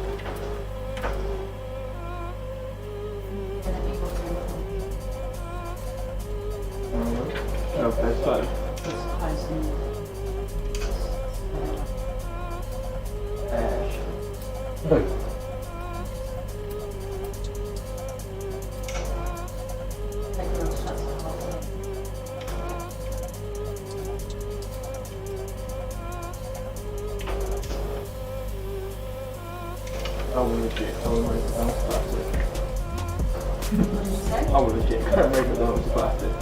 Speaker 2: Okay, so.
Speaker 4: Who?
Speaker 2: I will legit go and raise McDonald's plastic.
Speaker 3: What did you say?
Speaker 2: I will legit go and raise McDonald's plastic.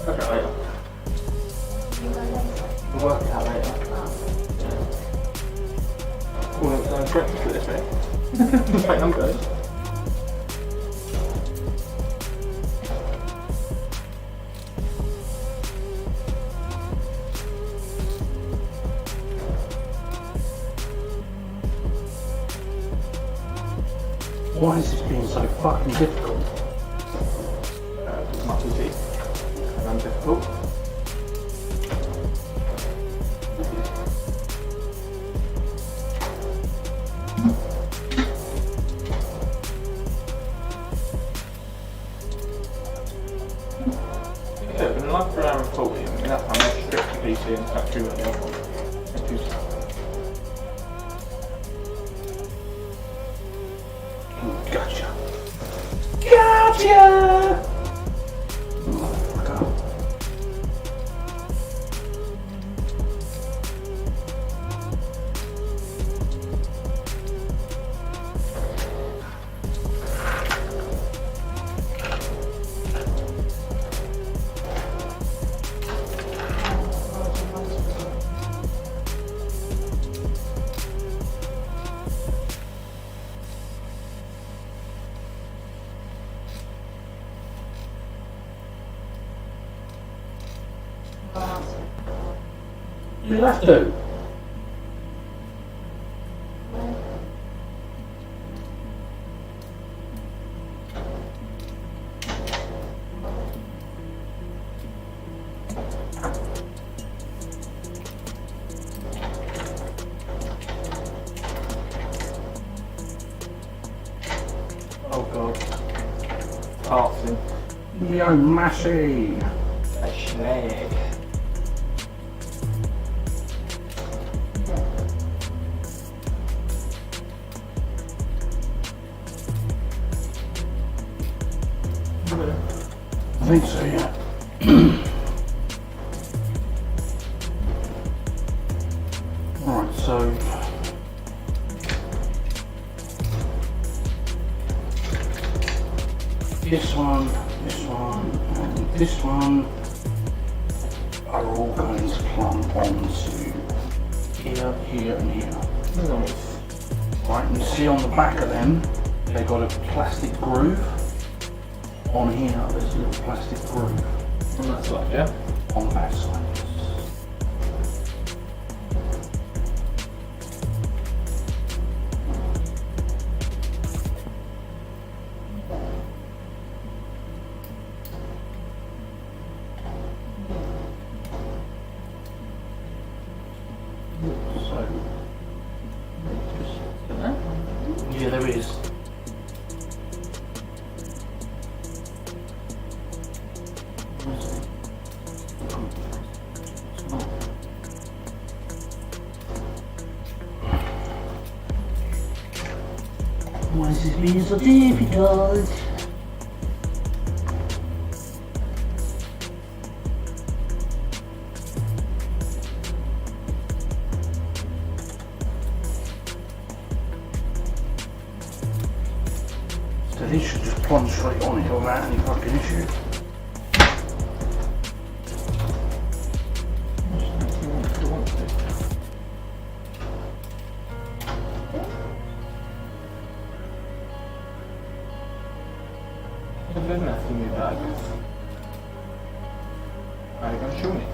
Speaker 2: Okay, later. We'll work it out later. Call it breakfast for this, mate. Right, I'm good.
Speaker 4: Why is this being so fucking difficult?
Speaker 2: It's not easy. And I'm difficult. Yeah, but in like for an hour and 40, and that time I stripped the PC and factory went the other one. Thank you, sir.
Speaker 4: Gotcha. Gotcha! Motherfucker. You have to.
Speaker 2: Oh god. Parson.
Speaker 4: Yo, Massey.
Speaker 2: A schlag.
Speaker 4: I think so, yeah. Alright, so this one, and this one are all going to plumb onto here, here, and here.
Speaker 2: Nice.
Speaker 4: Right, and you see on the back of them, they've got a plastic groove. On here, there's a little plastic groove.
Speaker 2: On that side, yeah?
Speaker 4: On the back side. So, just there is. Why is this being so difficult? So this should just plunge straight on it without any fucking issue.
Speaker 2: There's nothing in that. Are you gonna show me?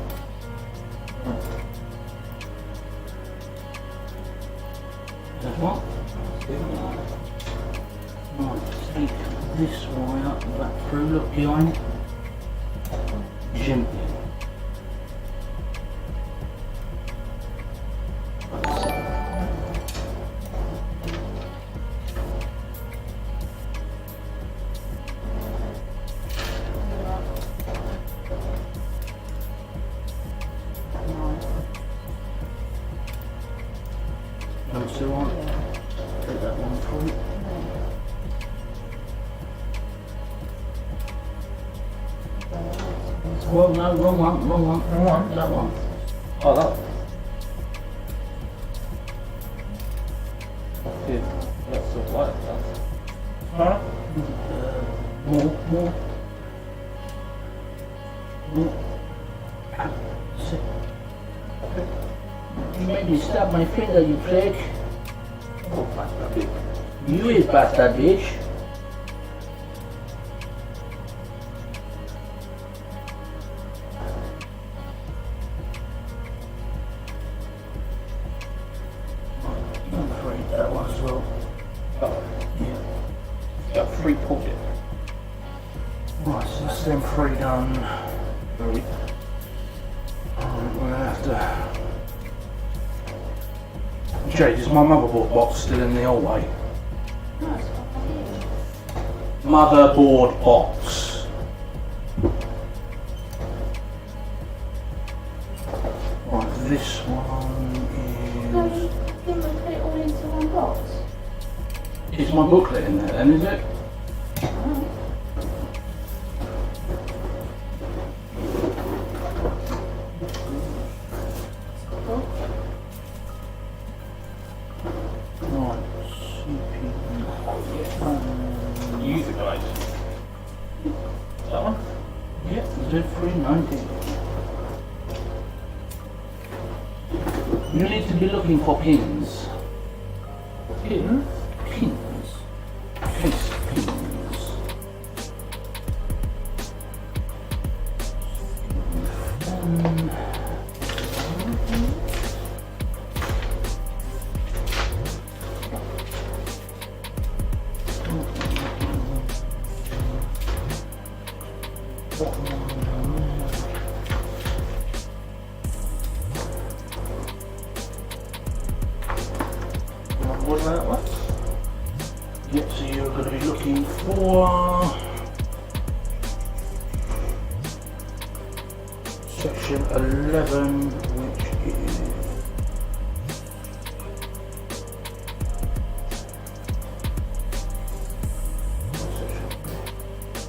Speaker 4: That's what? Right, take this wire back through, look behind. Gently. That's the one. Take that one through. Well, no, wrong one, wrong one, wrong one, that one.
Speaker 2: Oh, that. Okay, that's so light. Huh?
Speaker 4: More. That's it. You made me stab my finger, you prick.
Speaker 2: Oh, bastard bitch.
Speaker 4: You is bastard bitch. I'm afraid that one as well.
Speaker 2: Oh,
Speaker 4: Yeah.
Speaker 2: got 3 pulled it.
Speaker 4: Right, so that's them 3 done.
Speaker 2: Very.
Speaker 4: Alright, we're gonna have to. Jade, is my motherboard box still in the old way?
Speaker 3: No, it's not here.
Speaker 4: Motherboard box. Right, this one
Speaker 3: No,
Speaker 4: is.
Speaker 3: you didn't put it all into one box.
Speaker 4: Is my booklet in there then, is it?
Speaker 3: Oh. Cool.
Speaker 4: Right, CPU.
Speaker 2: User guide. That one?
Speaker 4: Yeah, Z390. You need to be looking for pins.
Speaker 2: Pin?
Speaker 4: Pins. Case pins.
Speaker 2: What that one?
Speaker 4: Yeah, so you're going to be looking for section 11, which is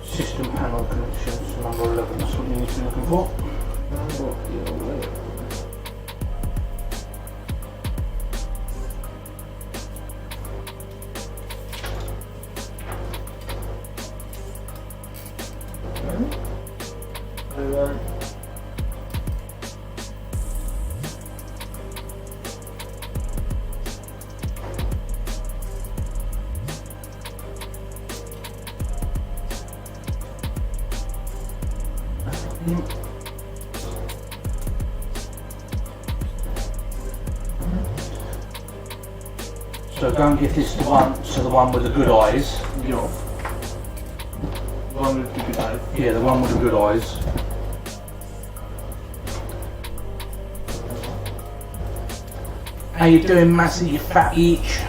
Speaker 4: system panel connections, number 11. That's what you need to be looking for. So go and give this to the one with the good eyes.
Speaker 2: Yo. One with the good eyes.
Speaker 4: Yeah, the one with the good eyes. How you doing, Massey, you fat each?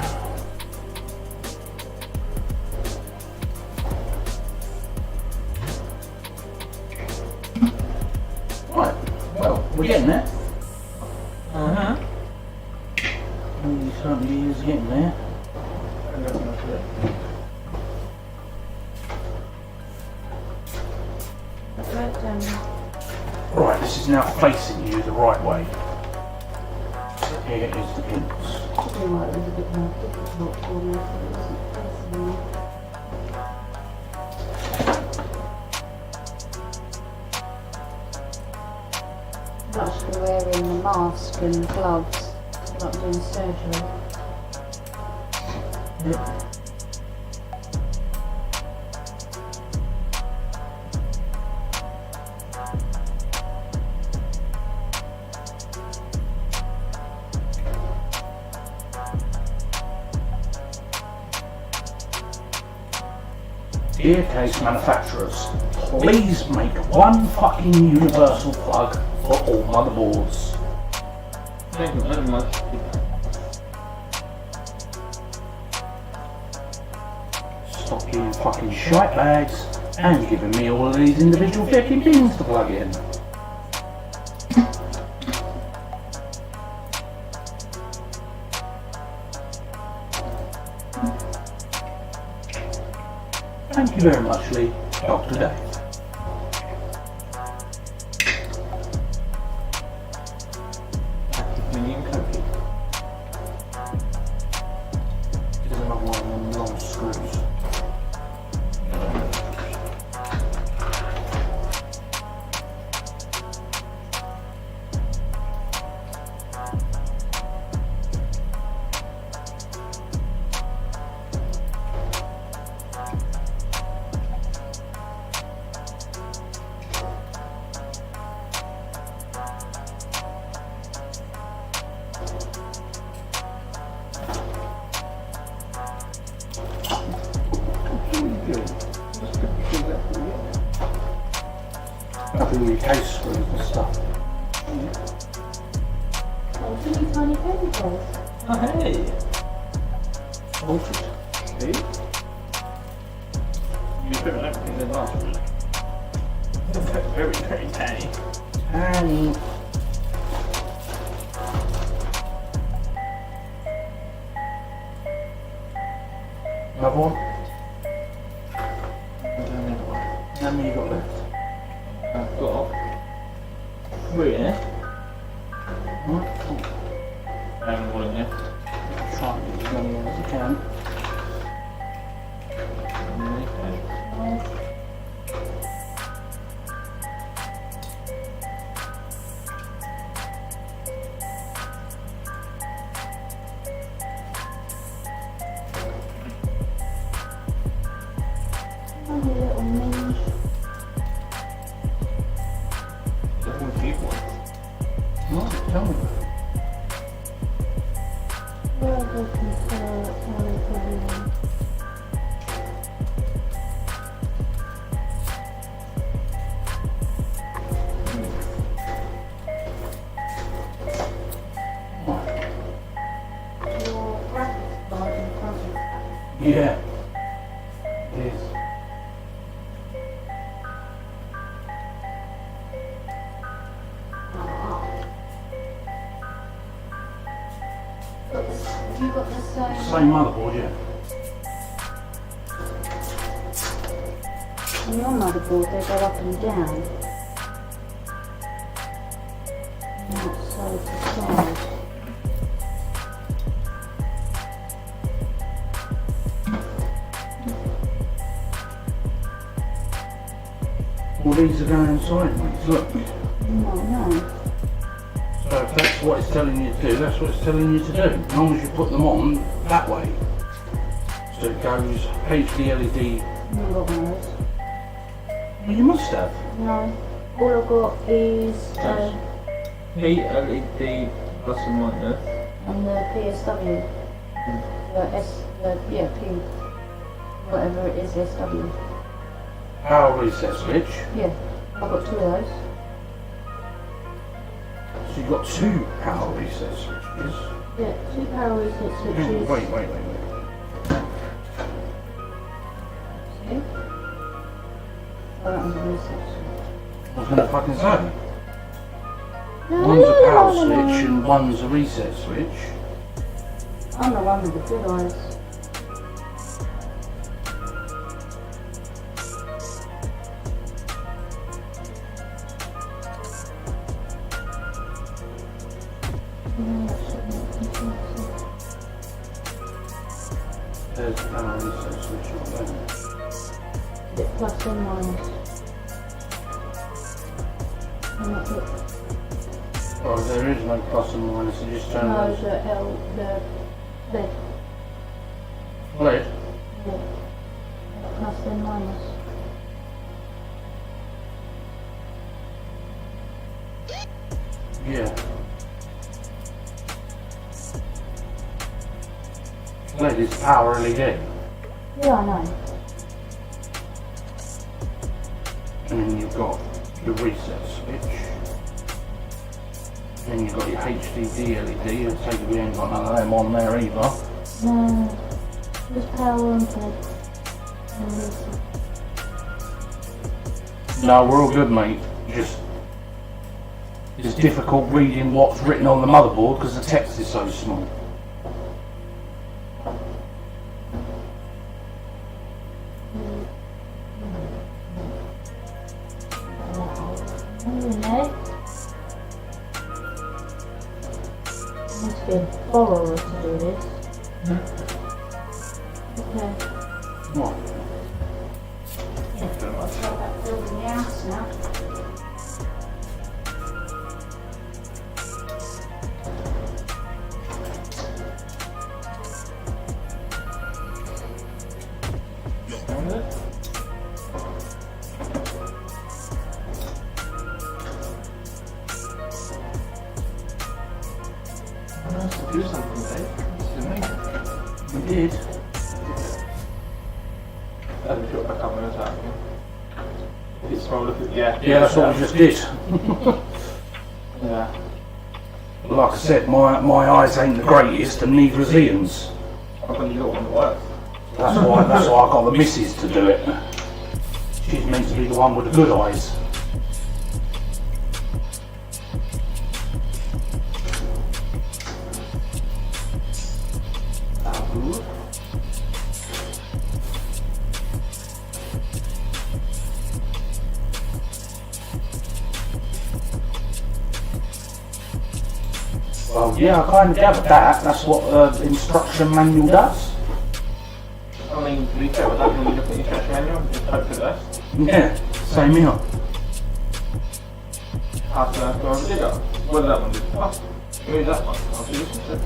Speaker 4: We're getting there.
Speaker 2: Uh-huh.
Speaker 4: He certainly is getting there. Right, this is now facing you the right way. Here is the hints.
Speaker 3: Actually wearing a mask and gloves, like doing surgery.
Speaker 4: Yep. Dear case manufacturers, please make one fucking universal plug for all motherboards.
Speaker 2: Thank you very much.
Speaker 4: Stop you fucking shite bags and giving me all of these individual fucking pins to plug in. Thank you very much, Lee. Dr. Dave.
Speaker 2: Million cookie.
Speaker 4: There's another one of them long screws. Up all your case screws and stuff.
Speaker 3: Oh, teeny tiny paper balls.
Speaker 2: Oh, hey.
Speaker 4: Altered.
Speaker 2: See? You put that in the last one. Very, very tiny.
Speaker 4: Tiny. Another one? How many you got left?
Speaker 2: I've got 3 here.
Speaker 4: Right, cool.
Speaker 2: I haven't got in here.
Speaker 4: Try and get as many in as you can.
Speaker 3: Tiny little mini.
Speaker 4: Right, tell me.
Speaker 3: Well, they can tell how they probably your graphics card in front of that.
Speaker 4: Yeah. It is.
Speaker 3: Have you got the same?
Speaker 4: Same motherboard, yeah.
Speaker 3: On your motherboard, they go up and down. Not side to side.
Speaker 4: All these are going sideways, look.
Speaker 3: No.
Speaker 4: So if that's what it's telling you to do, that's what it's telling you to do. As long as you put them on that way. So it goes HD LED.
Speaker 3: I've got one of those.
Speaker 4: Well, you must have.
Speaker 3: No. All I've got is
Speaker 2: LED plus and minus.
Speaker 3: and the PSW. P, whatever it is, SW.
Speaker 4: Power reset switch.
Speaker 3: Yeah, I've got 2 of those.
Speaker 4: So you've got 2 power reset switches.
Speaker 3: Yeah, 2 power reset
Speaker 4: Hang on,
Speaker 3: switches.
Speaker 4: wait.
Speaker 3: See? Oh, that one's a reset switch.
Speaker 4: I was going to fucking say. One's a power switch and one's a reset switch.
Speaker 3: I'm the one with the good eyes.
Speaker 4: There's the power reset switch up there.
Speaker 3: Is it plus and minus? And that's it.
Speaker 4: Oh, there is no plus and minus, you just turn
Speaker 3: No,
Speaker 4: those.
Speaker 3: the LED.
Speaker 4: LED?
Speaker 3: Yeah. Plus and minus.
Speaker 4: Yeah. LED is power LED.
Speaker 3: Yeah, I know.
Speaker 4: And then you've got your reset switch. Then you've got your HDD LED. I take it we ain't got none of them on there either.
Speaker 3: No. Just power and LED. And reset.
Speaker 4: No, we're all good, mate. Just it's difficult reading what's written on the motherboard because the text is so small.
Speaker 3: Must be a borrower to do this. Okay.
Speaker 4: What?
Speaker 3: I'll start that building the house now.
Speaker 2: Do something, Dave. This is amazing.
Speaker 4: We did.
Speaker 2: Let me put it back up when it's happening. It's small, look at, yeah.
Speaker 4: Yeah, that's what we just did.
Speaker 2: Yeah.
Speaker 4: Like I said, my eyes ain't the greatest and neither is Ian's.
Speaker 2: I've only got one that works.
Speaker 4: That's why I got the missus to do it. She's meant to be the one with the good eyes. Well, yeah, I kind of gathered that. That's what the instruction manual does.
Speaker 2: I mean, to be fair with that, when you look at the instruction manual, just hope for the best.
Speaker 4: Yeah, same here.
Speaker 2: Half an hour to over digger. What did that one do? Oh, move that one. I'll do this instead.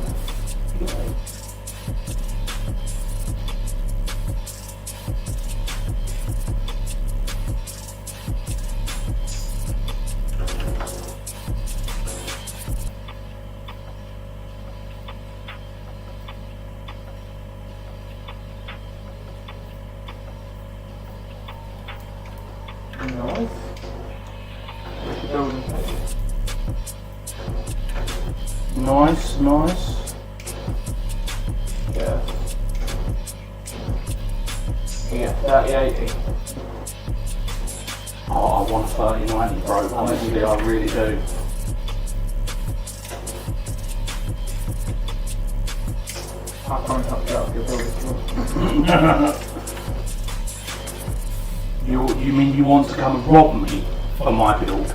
Speaker 2: Nice. Where's your building page?
Speaker 4: Nice, nice.
Speaker 2: Yeah. Yeah, 3080.
Speaker 4: Oh, I want a 3090, bro. Honestly, I really do.
Speaker 2: I can't help you out with your building.
Speaker 4: You mean you want to come and rob me for my build?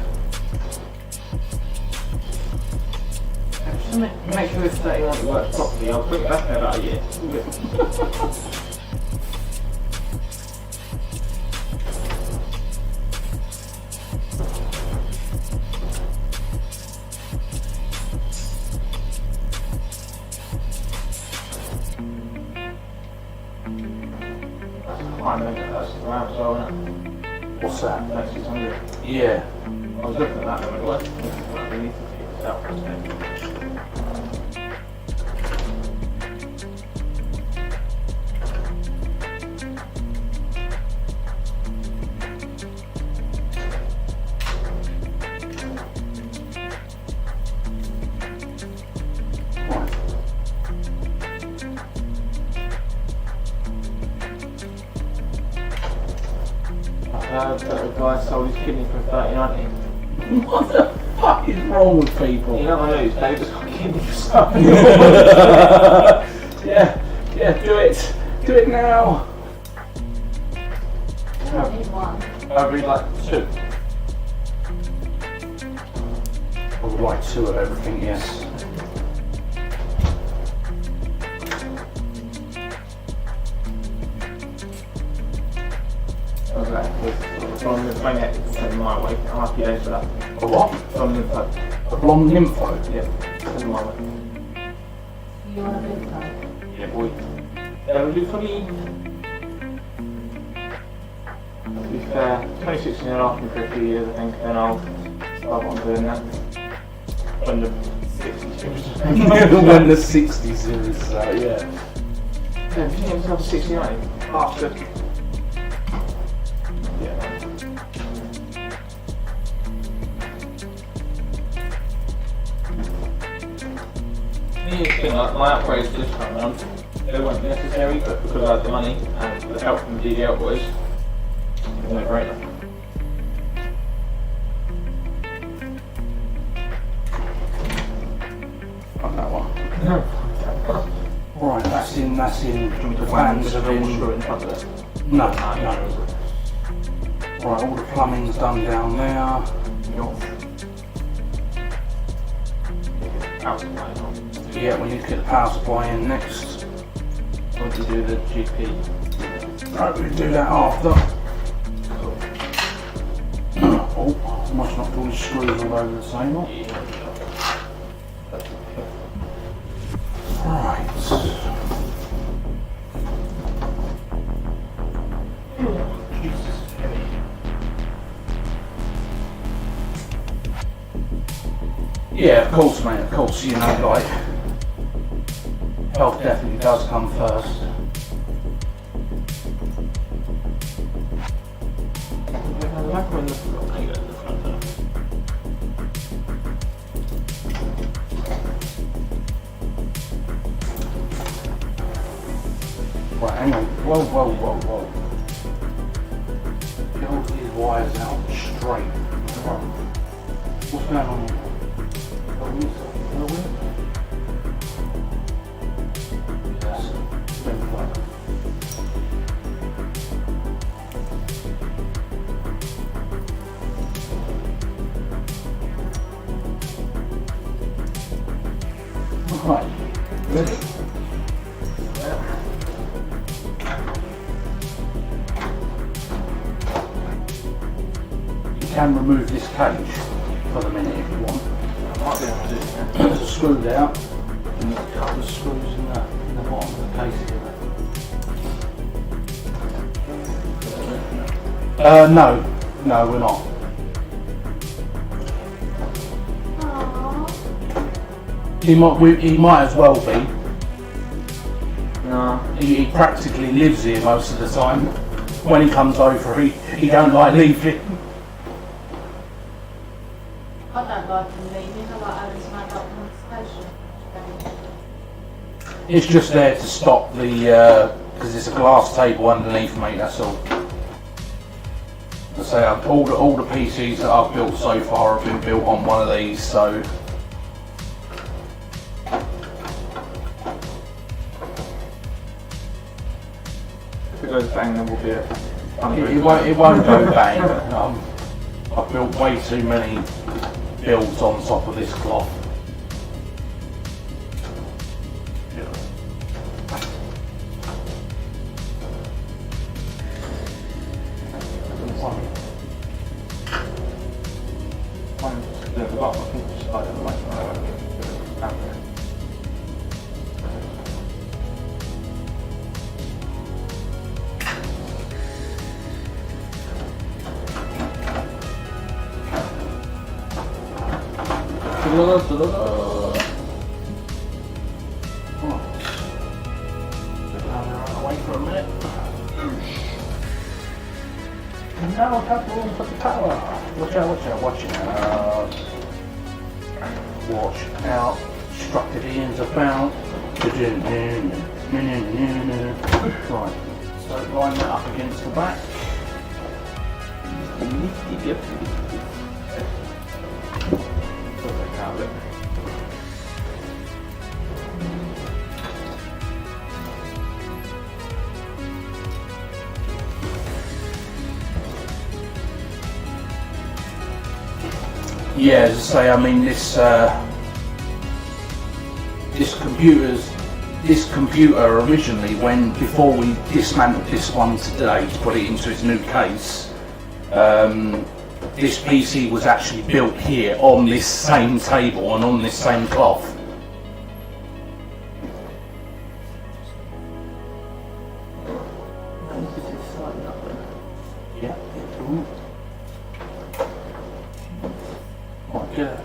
Speaker 2: Just make sure this 3090 works properly. I'll bring it back in about a year. I know that's around as well, isn't it?
Speaker 4: What's that?
Speaker 2: That's 600.
Speaker 4: Yeah.
Speaker 2: I was looking at that when it worked. We need to take this out for a second. I heard that a guy sold his kidney for 3090.
Speaker 4: What the fuck? What is wrong with people?
Speaker 2: You know what I lose, Dave? Just fucking yourself. Yeah, do it. Do it now.
Speaker 3: I need one.
Speaker 2: I read like 2.
Speaker 4: I would like 2 of everything, yes.
Speaker 2: From the magnet in my way. I'm happy days for that.
Speaker 4: A what?
Speaker 2: From the info.
Speaker 4: A blonde nympho?
Speaker 2: Yeah, in my way.
Speaker 3: You want a big one?
Speaker 2: Yeah, boy. Will do for me. To be fair, 2016 will last me for a few years, I think, and I'll start on doing that. When the 60 series.
Speaker 4: When the 60 series is out, yeah.
Speaker 2: Yeah, if you get yourself a 69, bastard. Yeah. Like my upgrades this time around, they weren't necessary, but because I had the money and the help from the DDL boys, it was no brainer.
Speaker 4: Fuck that one. Right, that's in, the fans have been...
Speaker 2: in front of it.
Speaker 4: No. Right, all the plumbing's done down there.
Speaker 2: Power supply on.
Speaker 4: Yeah, we need to get the power supply in next.
Speaker 2: What to do the GP?
Speaker 4: Right, we'll do that after. Oh, I must not pull the screws all over the same lot. Right. Yeah, of course, mate, of course, you know, like, health definitely does come first. Right, hang on, whoa. Get all these wires out straight. What's going on here? Right, ready? You can remove this cage for the minute if you want.
Speaker 2: Might be able to do that.
Speaker 4: There's a screw out, and there's a couple of screws in the bottom of the case here. No, we're not. He might as well be.
Speaker 2: No.
Speaker 4: He practically lives here most of the time. When he comes over, he don't like leaving.
Speaker 3: I don't like them leaving. I like having some adult conversation.
Speaker 4: It's just there to stop the, because it's a glass table underneath, mate, that's all. I say, all the PCs that I've built so far have been built on one of these, so.
Speaker 2: If it goes bang, then we'll be a funny
Speaker 4: It won't go bang. I've built way too many builds on top of this cloth. Wait for a minute. Now I have room for the power. Watch out. Watch out. Structed Ian's about. Right. So line that up against the back. Yeah, as I say, I mean this computer originally, before we dismantled this one today to put it into its new case, this PC was actually built here on this same table and on this same cloth. Yeah. Right, get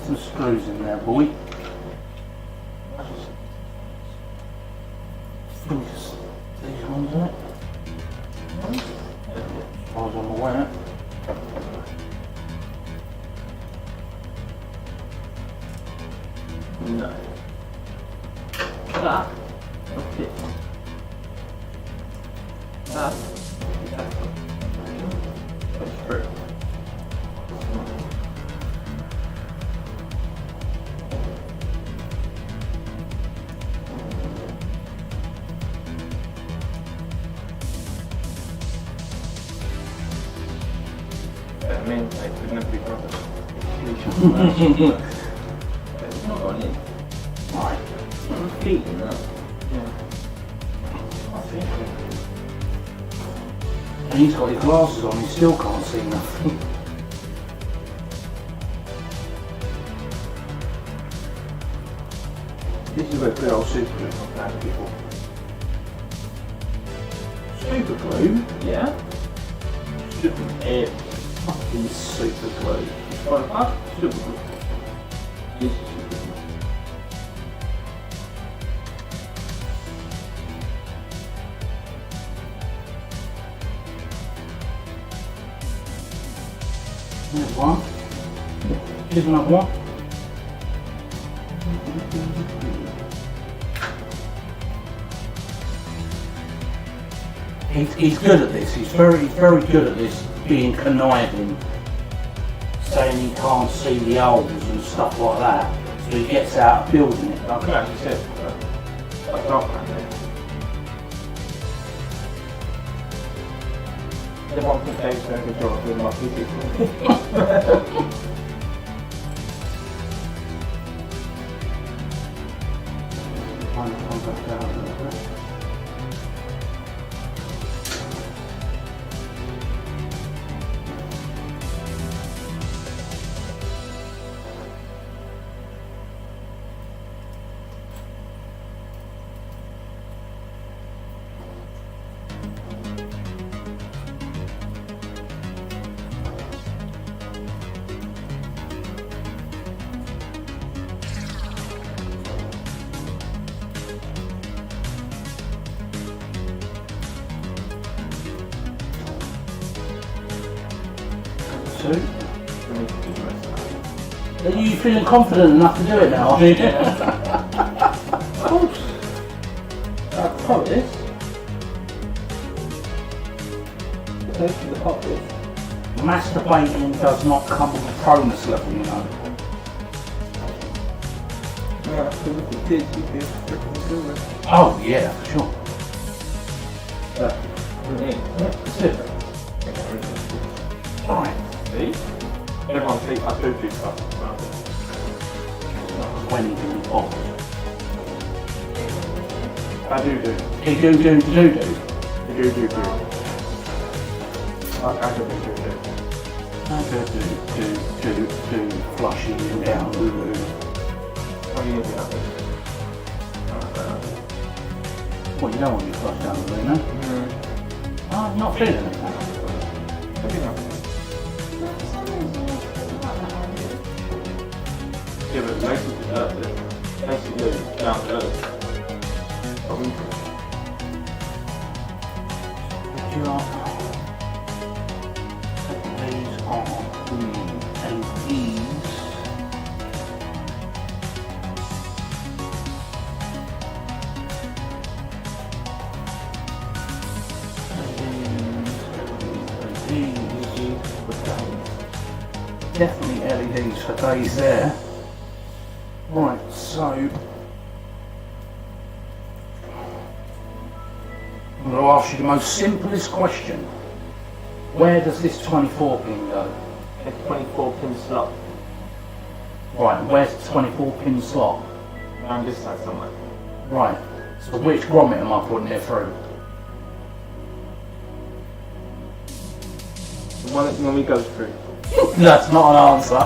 Speaker 4: some screws in there, boy. These ones in it. As far as I'm aware.
Speaker 2: No. That. Okay. That. That's true. That means I could not be proper. It's not on it.
Speaker 4: Right.
Speaker 2: I'm feeling that. Yeah. I think.
Speaker 4: And he's got his glasses on, he still can't see nothing.
Speaker 2: This is where good old super glue comes out before. Super glue? Yeah. Super air. Fucking super glue. What? Super glue. This is super glue.
Speaker 4: There's one. Here's another one. He's good at this. He's very good at this, being conniving, saying he can't see the holes and stuff like that. So he gets out building it.
Speaker 2: I can actually see it, but I can't find it. Everyone can take a good job doing my physics.
Speaker 4: Are you feeling confident enough to do it now?
Speaker 2: Of course. I promise. Take the pot with.
Speaker 4: Masturbating does not come with a pronus level, you know.
Speaker 2: Yeah, so if it did, you'd be freaking good.
Speaker 4: Oh yeah, for sure.
Speaker 2: That's it.
Speaker 4: Right.
Speaker 2: See? Everyone thinks I do stuff.
Speaker 4: When he do it off.
Speaker 2: I do.
Speaker 4: He do.
Speaker 2: You do. I do.
Speaker 4: Do, flushing him down.
Speaker 2: What do you do that with?
Speaker 4: Well, you don't want to be flushed down the loo, no? I'm not feeling it.
Speaker 2: Maybe not. Yeah, but it makes it down to earth.
Speaker 4: These are and these. Definitely LEDs for days there. Right, so I'm going to ask you the most simplest question. Where does this 24 pin go?
Speaker 2: It's 24 pin slot.
Speaker 4: Right, and where's the 24 pin slot?
Speaker 2: Around this side somewhere.
Speaker 4: Right, so which grommet am I putting it through?
Speaker 2: The one that normally goes through.
Speaker 4: That's not an answer.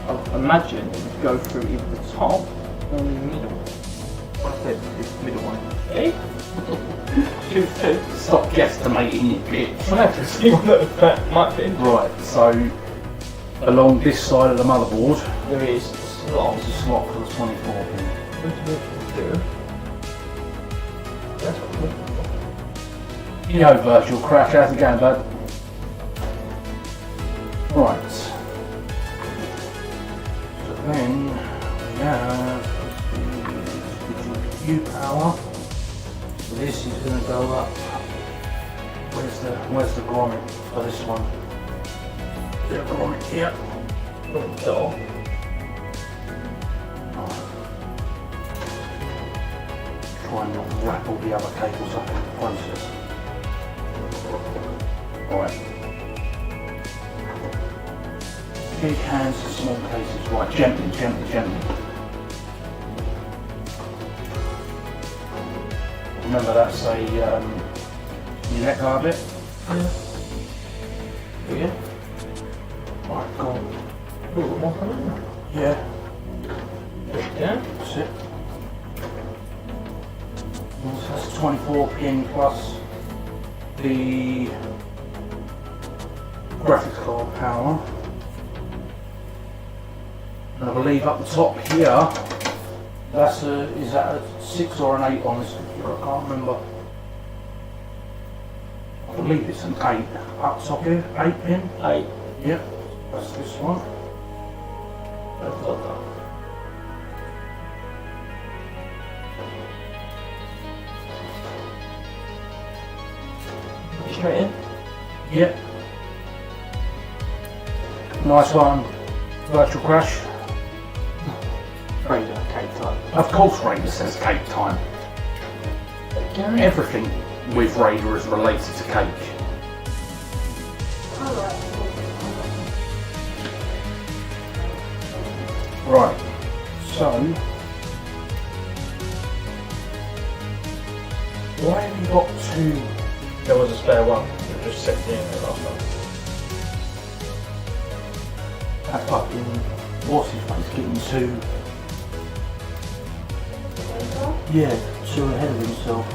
Speaker 2: I imagine it would go through either the top or the middle. What I said, this middle one. Eh? Choose two.
Speaker 4: Stop guesstimating, you bitch.
Speaker 2: I have to see what that might be.
Speaker 4: Right, so along this side of the motherboard,
Speaker 2: There is slots.
Speaker 4: there's a slot for the 24 pin.
Speaker 2: That's what we're looking
Speaker 4: You know, Virtual Crash, how's it going, bud? Right. So then we have U power. So this is going to go up. Where's the grommet for this one? The grommet here.
Speaker 2: for. Door.
Speaker 4: Try and not wrap all the other cables up in the process. Alright. Big hands to small cases. Right, gently, gently, gently. Remember that's a, you let go of it?
Speaker 2: Yeah.
Speaker 4: Right, go on.
Speaker 2: Ooh, more coming.
Speaker 4: Yeah,
Speaker 2: Yeah.
Speaker 4: that's it. So that's 24 pin plus the graphics card power. And I believe up the top here, that's is that a 6 or an 8 on this computer? I can't remember. I believe it's an 8. Up top here, 8 pin.
Speaker 2: 8.
Speaker 4: Yep, that's this one.
Speaker 2: That's got that. Straight in.
Speaker 4: Yep. Nice one. Virtual Crash.
Speaker 2: Raider, cake time.
Speaker 4: Of course Raider says cake time. Everything with Raider is related to cake. Right, so why have you got two?
Speaker 2: There was a spare one. It was set in the last one.
Speaker 4: That fucking what's his face getting two? Yeah, two ahead of himself.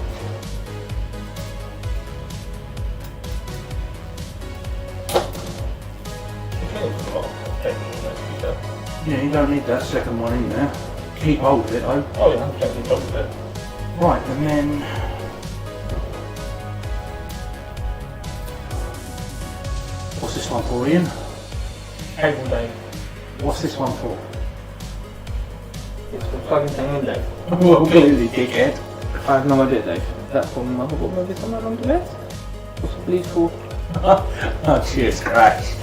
Speaker 4: Yeah, you don't need that second one in there. Keep hold of it though.
Speaker 2: Oh yeah, I'm checking top of it.
Speaker 4: Right, and then what's this one for, Ian?
Speaker 2: Cable Dave.
Speaker 4: What's this one for?
Speaker 2: It's for plugging thing in, Dave.
Speaker 4: Well, clearly, dickhead.
Speaker 2: I have no idea, Dave. That's for motherboard maybe somewhere along the list? Possibly for.
Speaker 4: Oh, cheers, Crash.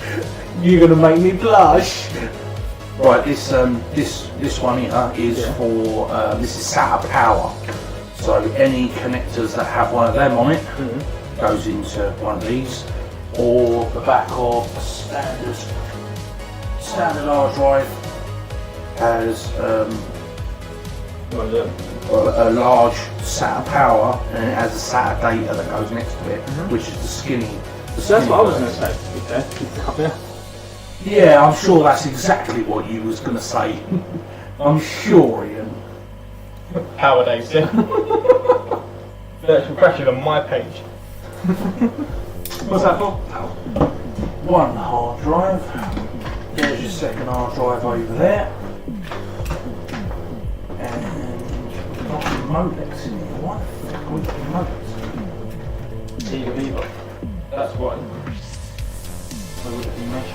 Speaker 4: You're gonna make me blush. Right, this one here is for this is SATA power. So any connectors that have one of them on it goes into one of these, or the back of a standard hard drive has a large SATA power, and it has a SATA data that goes next to it, which is the skinny.
Speaker 2: So that's what I was going to say, to be fair. Up there.
Speaker 4: Yeah, I'm sure that's exactly what you was going to say. I'm sure, Ian.
Speaker 2: Power Dave, yeah. Virtual Crash is on my page. What's that for?
Speaker 4: One hard drive. There's your second hard drive over there. And we've got the modex in here. What the fuck are we putting modex?
Speaker 2: Viva. That's what.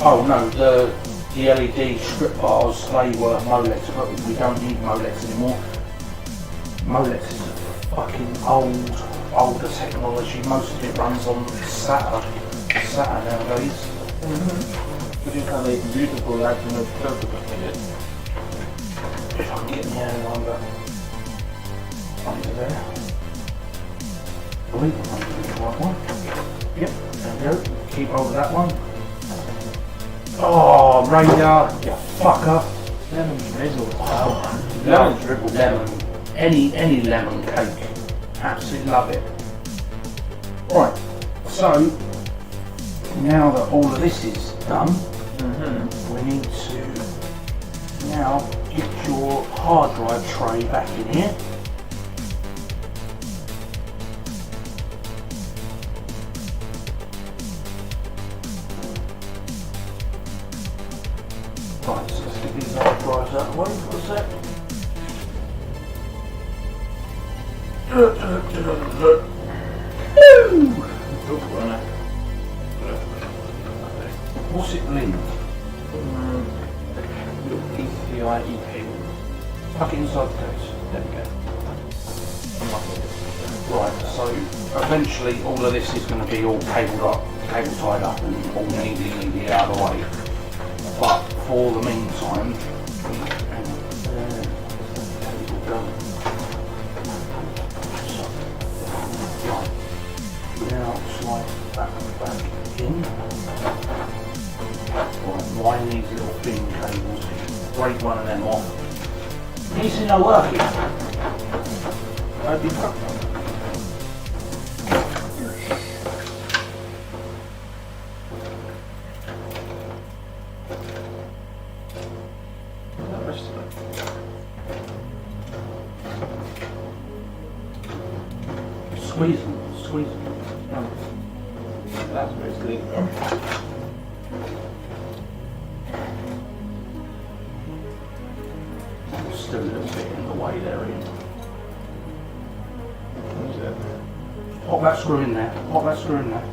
Speaker 4: Oh no, the LED strip bars, they were Molex, but we don't need Molex anymore. Molex is a fucking older technology. Most of it runs on SATA nowadays.
Speaker 2: We do have a beautiful lighting of purple in it.
Speaker 4: If I can get my hand under there. I believe I'm under the right one. Yep, there we go. Keep hold of that one. Oh, radar, you fucker.
Speaker 2: Lemon drizzle.
Speaker 4: Oh,
Speaker 2: Lemon dribble.
Speaker 4: lemon. Any lemon cake. Absolutely love it. Right, so now that all of this is done, we need to now get your hard drive tray back in here. Right, so let's get these hard drives out of the way for a sec. What's it link?
Speaker 2: PCIe cable.
Speaker 4: Tuck it inside the case. There we go. Right, so eventually all of this is going to be all cable tied up and all neatly out of the way. But for the meantime, hang on, cable done. Right, now slide back in. Right, wind these little thin cables, break one of them off. These are not working.
Speaker 2: I'd be fucked up.
Speaker 4: Squeeze them.
Speaker 2: That's where it's leaking from.
Speaker 4: Still a little bit in the way there, Ian.
Speaker 2: What's that?
Speaker 4: Pop that screw in there. Pop that screw in there.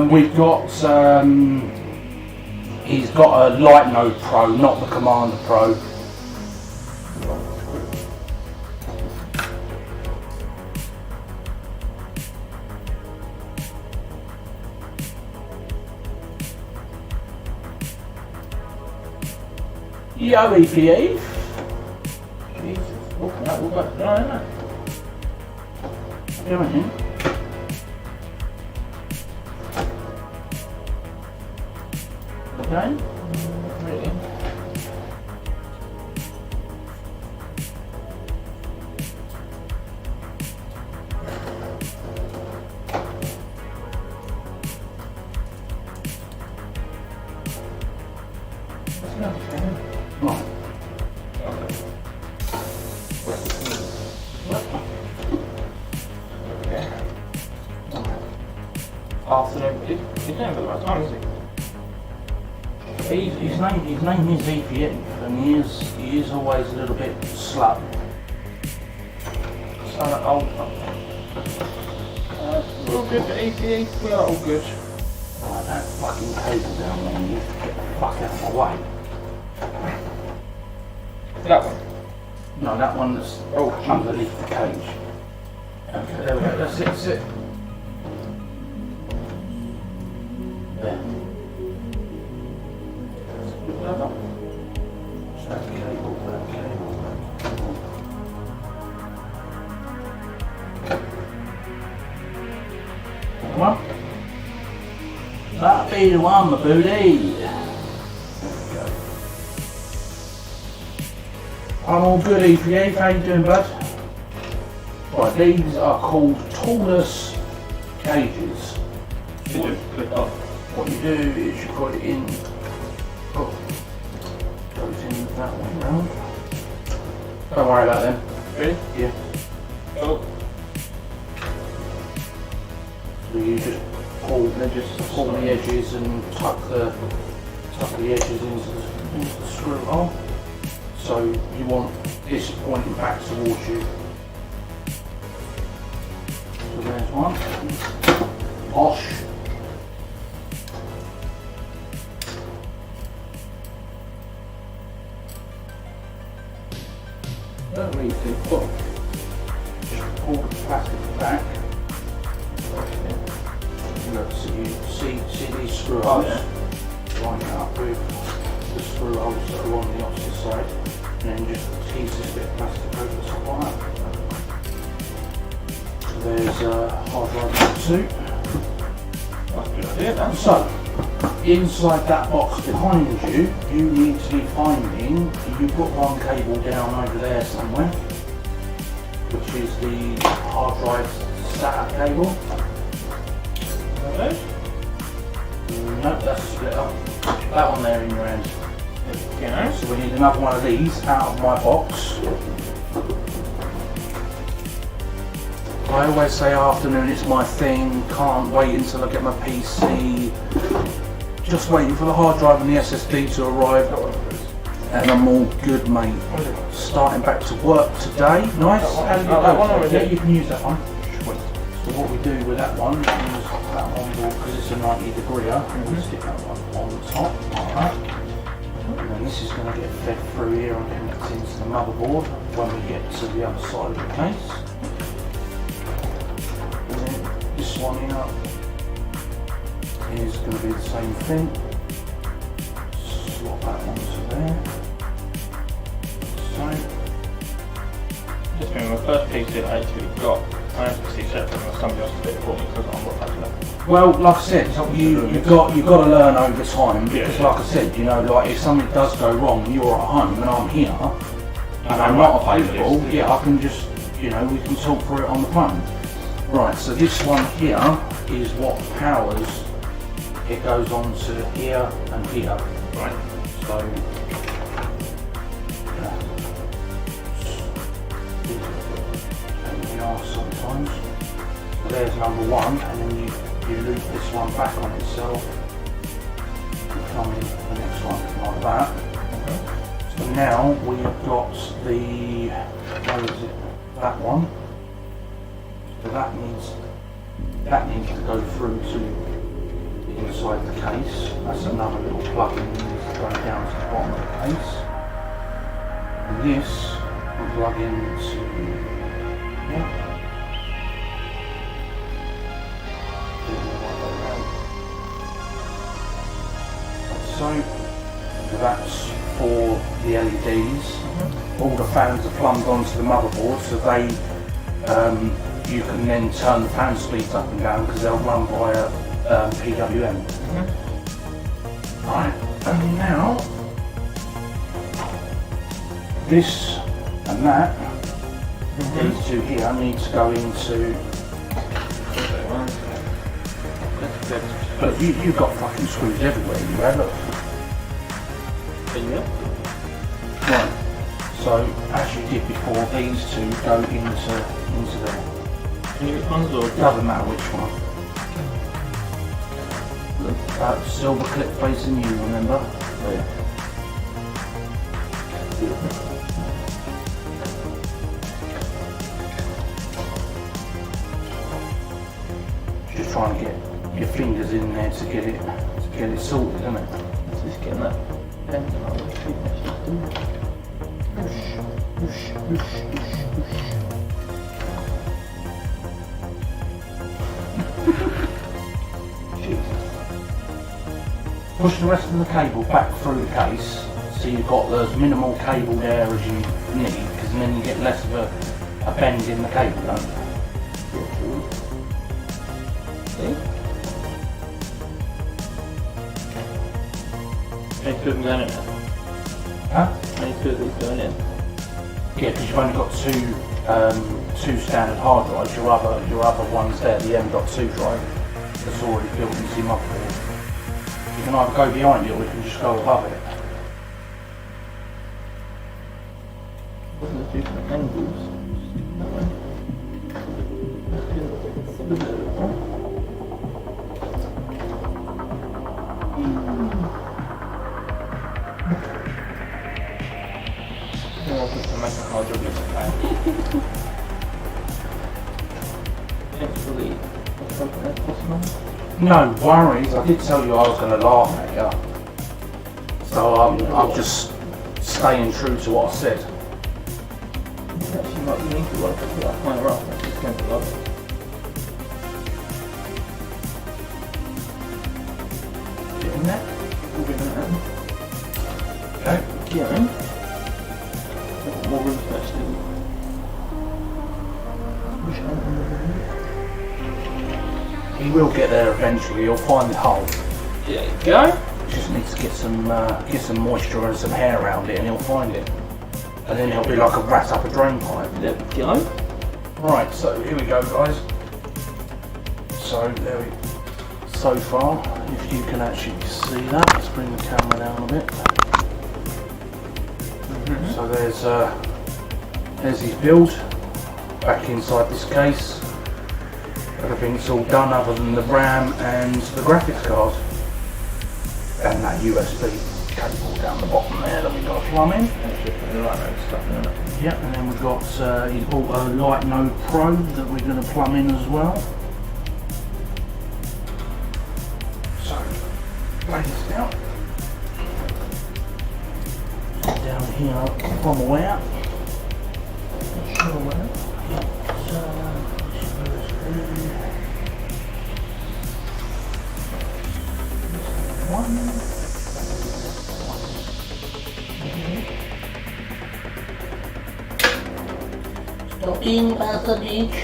Speaker 4: We've got, he's got a Light Node Pro, not the Commander Pro. Yo, EPA.
Speaker 2: Jesus. Walking out, walk back. No, no.
Speaker 4: Come in. Okay.
Speaker 2: Really? That's not fair.
Speaker 4: Right.
Speaker 2: Okay. Afternoon. He's not got the right time, is he?
Speaker 4: His name is EPA, and he is always a little bit slow.
Speaker 2: So old. We're all good for EPE. We are all good.
Speaker 4: Right, that fucking cable down there needs to get the fuck out of my way.
Speaker 2: That one.
Speaker 4: No, that one that's underneath the cage. Okay, there we go. That's it. There. That cable. Come on. That'll be the one, my booty. There we go. I'm all good, EPA. How you doing, bud? Right, these are called tallness cages. What you do is you put it in. Oh, goes in that way round. Don't worry about them.
Speaker 2: Ready?
Speaker 4: Yeah.
Speaker 2: Oh.
Speaker 4: So you just pull the edges and tuck the edges into the screw hole. So you want this pointing back towards you. So there's one. Posh. Don't really do pull. Just pull the plastic back. Look, so you see these screw holes? Line it up with the screw holes that are on the opposite side, and then just tease this bit of plastic over the top of that. There's a hard drive number 2.
Speaker 2: That's a good idea, then.
Speaker 4: So, inside that box behind you, you need to be finding, you put one cable down over there somewhere, which is the hard drive SATA cable.
Speaker 2: Okay.
Speaker 4: Nope, that's a splitter. That one there in your hand.
Speaker 2: Yeah.
Speaker 4: So we need another one of these out of my box. I always say afternoon, it's my thing, can't wait until I get my PC. Just waiting for the hard drive and the SSD to arrive. And I'm all good, mate. Starting back to work today. Nice. How did it go?
Speaker 2: That one already?
Speaker 4: Yeah, you can use that one. So what we do with that one is that one will, because it's a 90 degree, we'll stick that one on the top, like that. And then this is going to get fed through here and connect into the motherboard when we get to the other side of the case. And then this one here is going to be the same thing. Swap that onto there. So.
Speaker 2: Just remember, my first PC I actually got, I had to see separate from somebody else did it for me because I'm not that level.
Speaker 4: Well, like I said, you've got to learn over time because, like I said, you know, like if something does go wrong, you're at home and I'm here, and I'm not available. Yeah, I can just, you know, we can talk through it on the phone. Right. So this one here is what powers. It goes on to here and here.
Speaker 2: Right.
Speaker 4: So. And we are sometimes. So there's number 1, and then you loop this one back on itself. And come in the next one like that.
Speaker 2: Okay.
Speaker 4: So now we have got the, where is it? That one. So that needs to go through to the inside the case. That's another little plug-in that needs to go down to the bottom of the case. And this will plug into here. So that's for the LEDs. All the fans are plumbed onto the motherboard, so they you can then turn the fan speeds up and down because they'll run via PWM. Right, and now this and that, these two here need to go into. But you've got fucking screws everywhere, you have, look.
Speaker 2: Yeah.
Speaker 4: Right, so as you did before, these two go into there.
Speaker 2: Can you get ones or?
Speaker 4: Doesn't matter which one. Look, silver clip facing you, remember?
Speaker 2: Yeah.
Speaker 4: Just trying to get your fingers in there to get it sorted, isn't it?
Speaker 2: Just getting that pen out of the street.
Speaker 4: Push the rest of the cable back through the case so you've got as minimal cable there as you need, because then you get less of a bend in the cable, don't you?
Speaker 2: See? Any two of them going in now?
Speaker 4: Huh?
Speaker 2: Any two of these going in?
Speaker 4: Yeah, because you've only got two standard hard drives. Your other one's there, the M.2 drive, that's already built into your motherboard. You can either go behind it or you can just go above it.
Speaker 2: What are the different angles? That way. I'll just make a hard job of Actually, something that's possible.
Speaker 4: No worries, I did tell you I was going to laugh at you. So I'm just staying true to what I said.
Speaker 2: It's actually not unique to work with that higher up, that's just going to love it.
Speaker 4: Get in there.
Speaker 2: We'll be going to
Speaker 4: Okay.
Speaker 2: yeah. More room to actually push out on the
Speaker 4: He will get there eventually. He'll find the hole.
Speaker 2: There you go.
Speaker 4: Just needs to get some moisture and some hair around it, and he'll find it. And then he'll be like a rat up a drain pipe.
Speaker 2: There we go.
Speaker 4: Right, so here we go, guys. So there we. So far, if you can actually see that, let's bring the camera down a bit. So there's his build back inside this case. Everything's all done other than the RAM and the graphics card. And that USB cable down the bottom there that we've got to plumb in. Yep, and then we've got, he's bought a Light Node Pro that we're going to plumb in as well. So, lay this down. Down here from where? Sure where. Yep, so, Stopping passage.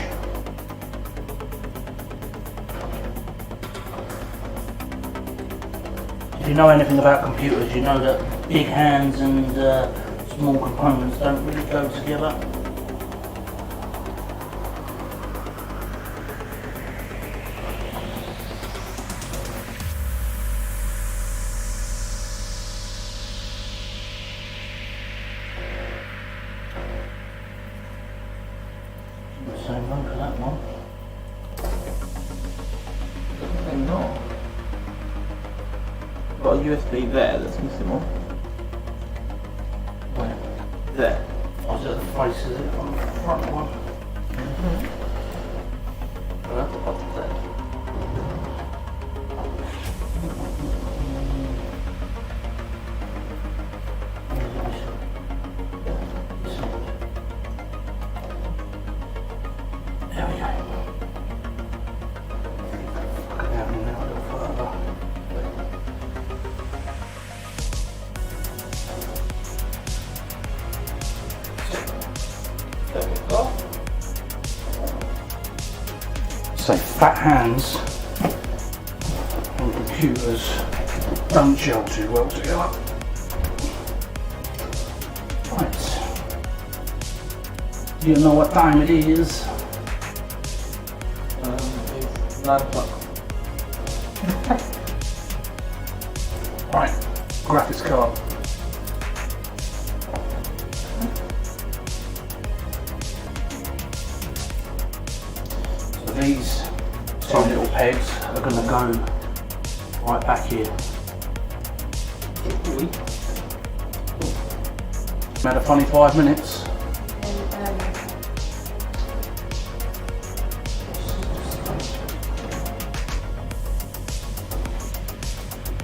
Speaker 4: If you know anything about computers, you know that big hands and small components don't really go together. Same one for that one.
Speaker 2: Definitely not. Got a USB there that's missing one.
Speaker 4: Where?
Speaker 2: There.
Speaker 4: Oh, is that the face, is it? On the front one?
Speaker 2: Well, up there.
Speaker 4: There we go. Look at that one now a little further.
Speaker 2: There we go.
Speaker 4: So fat hands on computers don't gel too well together. Right. You know what time it is?
Speaker 2: It's 9 o'clock.
Speaker 4: Right, graphics card. So these two little pegs are going to go right back here. Had a funny 5 minutes.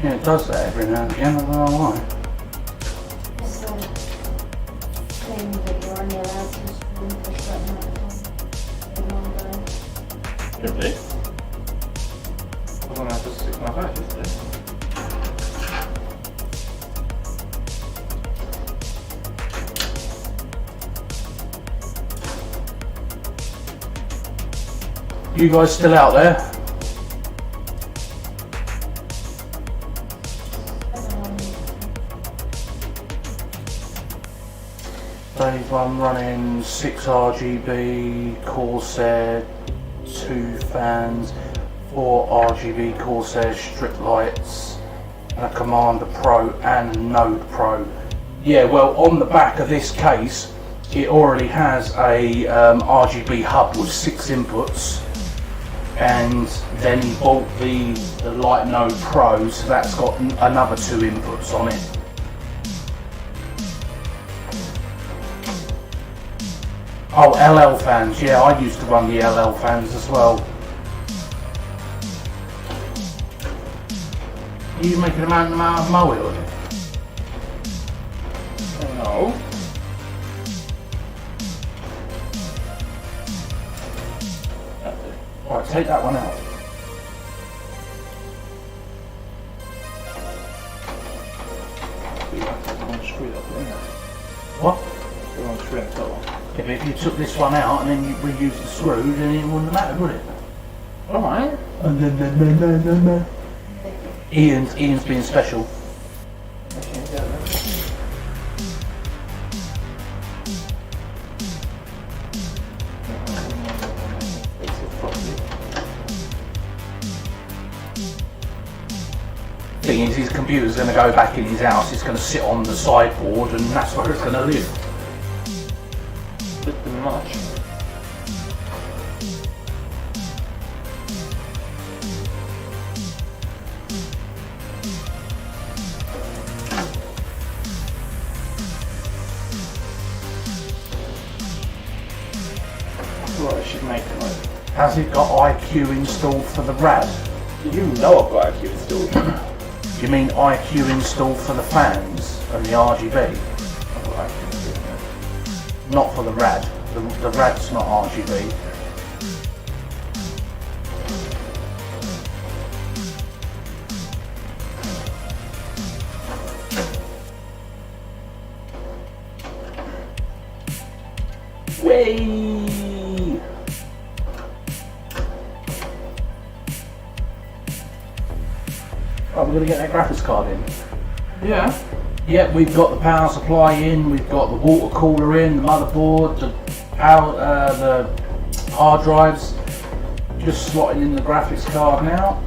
Speaker 4: Yeah, it does that every now and again, I don't know why.
Speaker 3: It's a thing that you're only allowed to stream for a certain amount of time in one day.
Speaker 2: Could be. I'm gonna have to stick my back, isn't it?
Speaker 4: You guys still out there? Dave, I'm running 6 RGB Corsair, 2 fans, 4 RGB Corsair strip lights, and a Commander Pro and a Node Pro. Yeah, well, on the back of this case, it already has a RGB hub with 6 inputs, and then he bought the Light Node Pro, so that's got another 2 inputs on it. Oh, LL fans, yeah, I used to run the LL fans as well. Are you making a mountain out of molehill?
Speaker 2: No.
Speaker 4: Right, take that one out. What? Yeah, but if you took this one out and then you reused the screw, then it wouldn't have mattered, would it?
Speaker 2: Alright.
Speaker 4: Ian's being special. Thing is, his computer's going to go back in his house. It's going to sit on the sideboard, and that's where it's going to live.
Speaker 2: Bit too much. Right, I should make it like.
Speaker 4: Has it got IQ installed for the RAD?
Speaker 2: You know I've got IQ installed.
Speaker 4: You mean IQ installed for the fans and the RGB?
Speaker 2: I've got IQ installed.
Speaker 4: Not for the RAD. The RAD's not RGB. Way. Right, we're going to get that graphics card in.
Speaker 2: Yeah.
Speaker 4: Yeah, we've got the power supply in, we've got the water cooler in, the motherboard, the power, the hard drives. Just slotting in the graphics card now.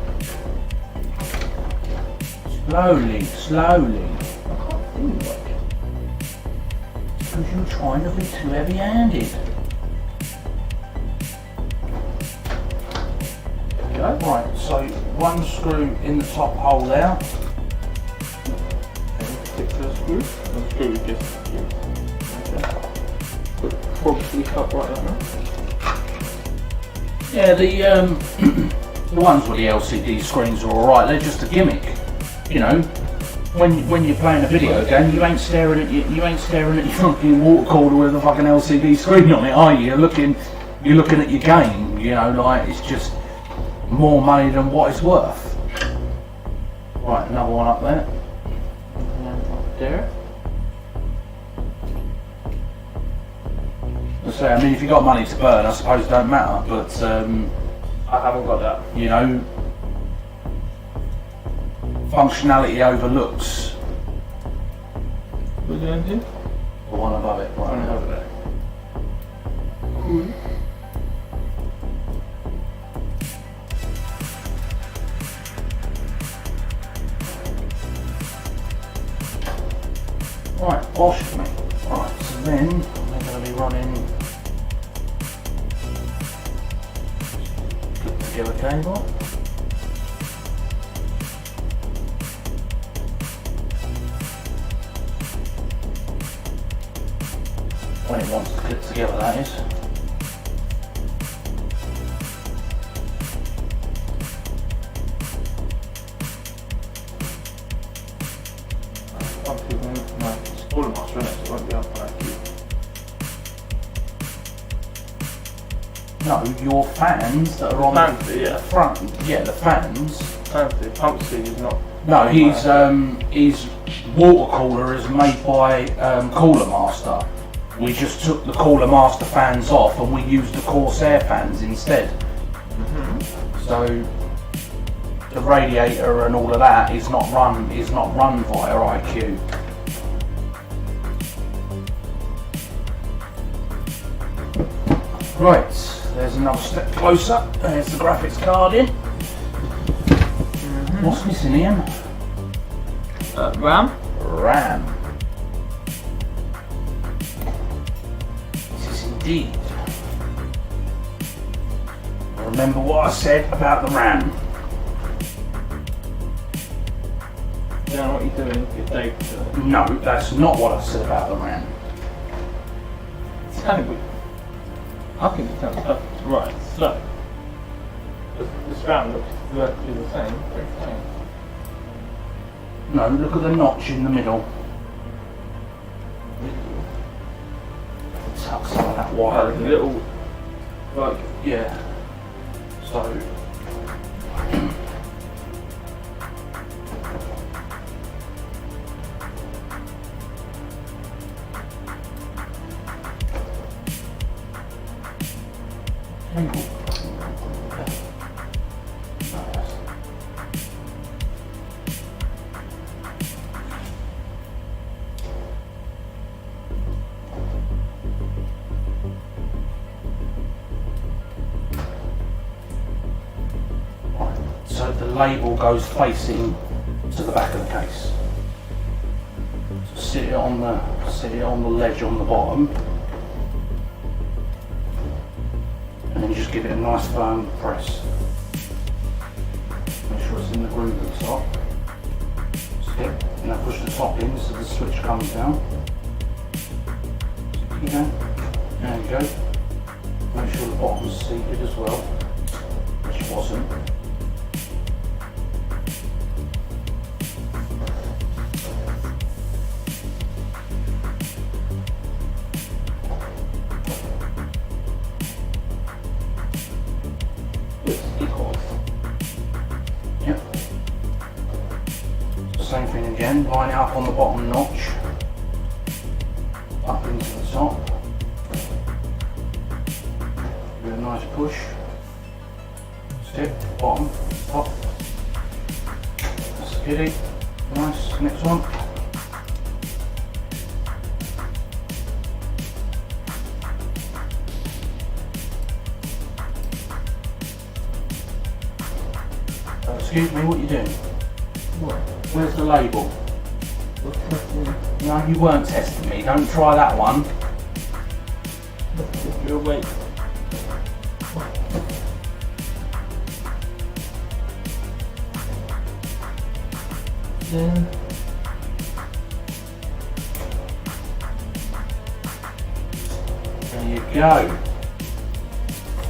Speaker 4: Slowly. I can't think like it. Because you're trying to be too heavy-handed. Okay, right, so one screw in the top hole there.
Speaker 2: Particular screw. The screw is just probably up right like that.
Speaker 4: Yeah, the ones with the LCD screens are alright, they're just a gimmick. You know, when you're playing a video game, you ain't staring at your fucking water cooler with a fucking LCD screen on it, are you? You're looking at your game, you know, like it's just more money than what it's worth. Right, another one up there.
Speaker 2: And up there.
Speaker 4: So, I mean, if you've got money to burn, I suppose it don't matter, but,
Speaker 2: I haven't got that.
Speaker 4: you know, functionality overlooks
Speaker 2: Was there anything?
Speaker 4: the one above it, right
Speaker 2: One
Speaker 4: over there.
Speaker 2: Cool.
Speaker 4: Right, bosh me. Right, so then we're going to be running click together cable. When it wants to click together, that is.
Speaker 2: Some people need to know. It's all of my strength, so it won't be up on IQ.
Speaker 4: No, your fans that are on
Speaker 2: Fancy,
Speaker 4: the
Speaker 2: yeah.
Speaker 4: front. Yeah, the fans.
Speaker 2: Fancy. Pump C is not.
Speaker 4: No, his water cooler is made by Cooler Master. We just took the Cooler Master fans off and we used the Corsair fans instead. So the radiator and all of that is not run via IQ. Right, there's another step closer. There's the graphics card in. What's missing, Ian?
Speaker 2: RAM?
Speaker 4: RAM. This is indeed. Remember what I said about the RAM.
Speaker 2: You know what you're doing, your data.
Speaker 4: No, that's not what I said about the RAM.
Speaker 2: It's kind of good. I think it sounds perfect. Right, so. This RAM looks virtually the same. Very same.
Speaker 4: No, look at the notch in the middle. Tuck some of that wire
Speaker 2: A
Speaker 4: in.
Speaker 2: little. Like.
Speaker 4: Yeah. So. label goes facing to the back of the case. So sit it on the ledge on the bottom, and then just give it a nice firm press. Make sure it's in the groove at the top. Skip, and now push the top in so the switch comes down. There you go. There you go. Make sure the bottom's seated as well, which wasn't. Yep. Same thing again, line it up on the bottom notch, up into the top. Give it a nice push. Step, bottom, top. That's a kitty. Nice. Next one. Excuse me, what are you doing?
Speaker 2: What?
Speaker 4: Where's the label? No, you weren't testing me. Don't try that one.
Speaker 2: You're awake. Then
Speaker 4: There you go.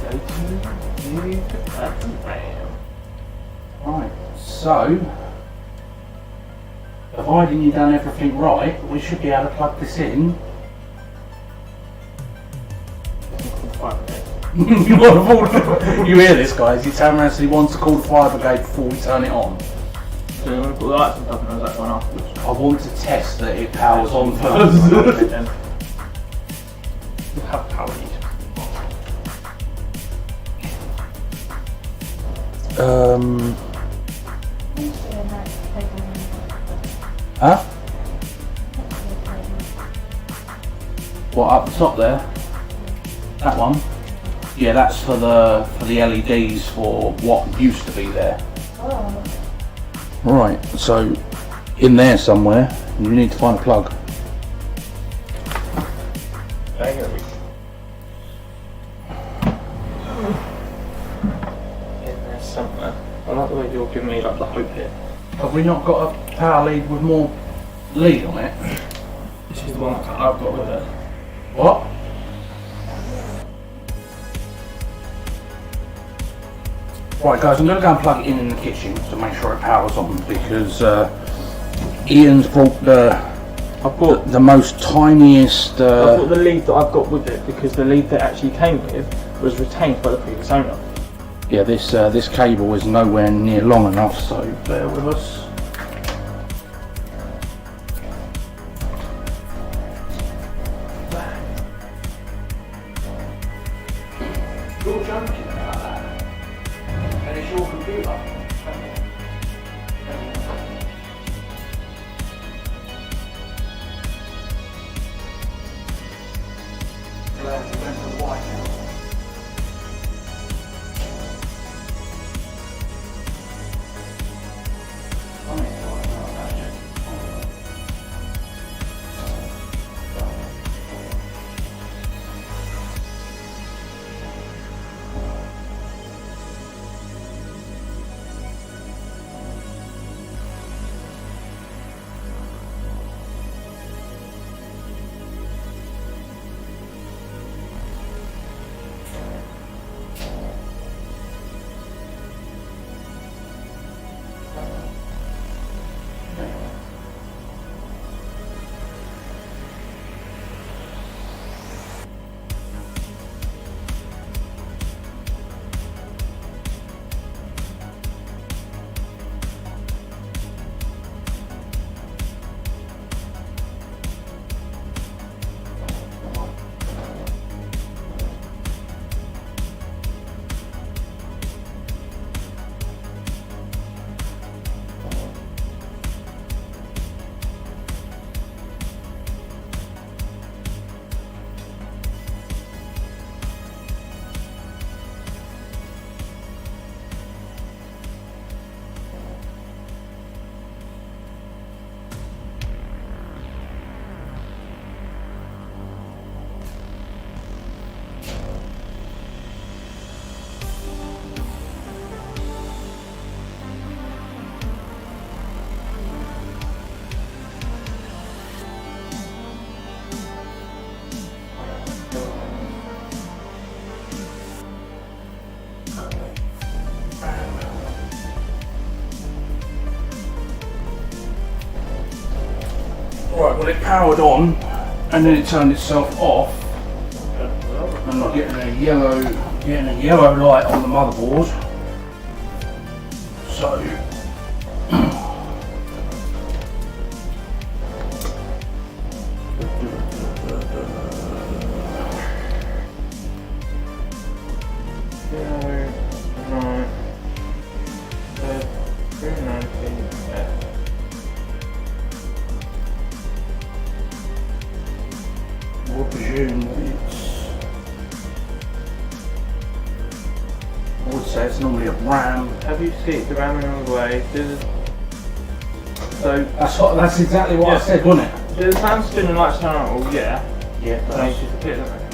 Speaker 2: go to the background.
Speaker 4: Right, so providing you've done everything right, we should be able to plug this in. You hear this, guys? You turn around and say he wants to call the fire brigade before we turn it on.
Speaker 2: So I'm going to put the lights on top and that one afterwards.
Speaker 4: I want to test that it powers on first.
Speaker 2: How power you?
Speaker 4: Huh? What, up the top there? That one? Yeah, that's for the LEDs for what used to be there.
Speaker 3: Oh,
Speaker 4: Right, so in there somewhere, you need to find a plug.
Speaker 2: Hang on. In there somewhere. I like the way you're giving me like the hope here.
Speaker 4: Have we not got a power lead with more lead on it?
Speaker 2: This is the one that I've got with it.
Speaker 4: What? Right guys, I'm going to go and plug it in the kitchen to make sure it powers on, because Ian's brought
Speaker 2: I've got
Speaker 4: the most tiniest...
Speaker 2: I've got the lead that I've got with it, because the lead that actually came with was retained by the previous owner.
Speaker 4: yeah, this cable is nowhere near long enough, so bear with us. You're joking about that. And it's your computer. Glad you went to the White House. Right, well it powered on and then it turned itself off and I'm getting a yellow light on the motherboard. So we'll presume it's, I would say it's normally a RAM.
Speaker 2: Have you seen the RAM in the way? So
Speaker 4: That's exactly what I said, wasn't it?
Speaker 2: the fan spinning lights turn on? Well, yeah.
Speaker 4: Yeah,
Speaker 2: But they disappear, don't they?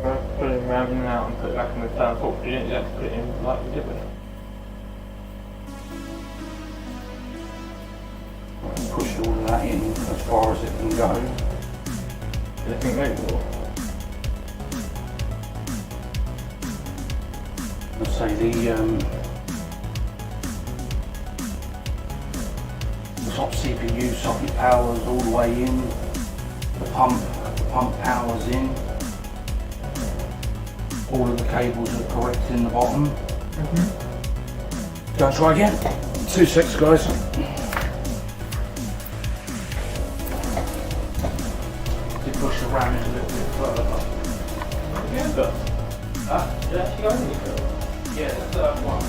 Speaker 2: Try to put it RAM in and out and put it back in the fan. But you didn't have to put it in like you did with it.
Speaker 4: pushed all of that in as far as it can go.
Speaker 2: I think they will.
Speaker 4: Let's say the top CPU socket powers all the way in, the pump powers in, all of the cables are correct in the bottom. Go and try again. 2 seconds, guys. Did push the RAM in a little bit further.
Speaker 2: Yeah, but. Did it actually go any further?
Speaker 4: Yeah, the third one.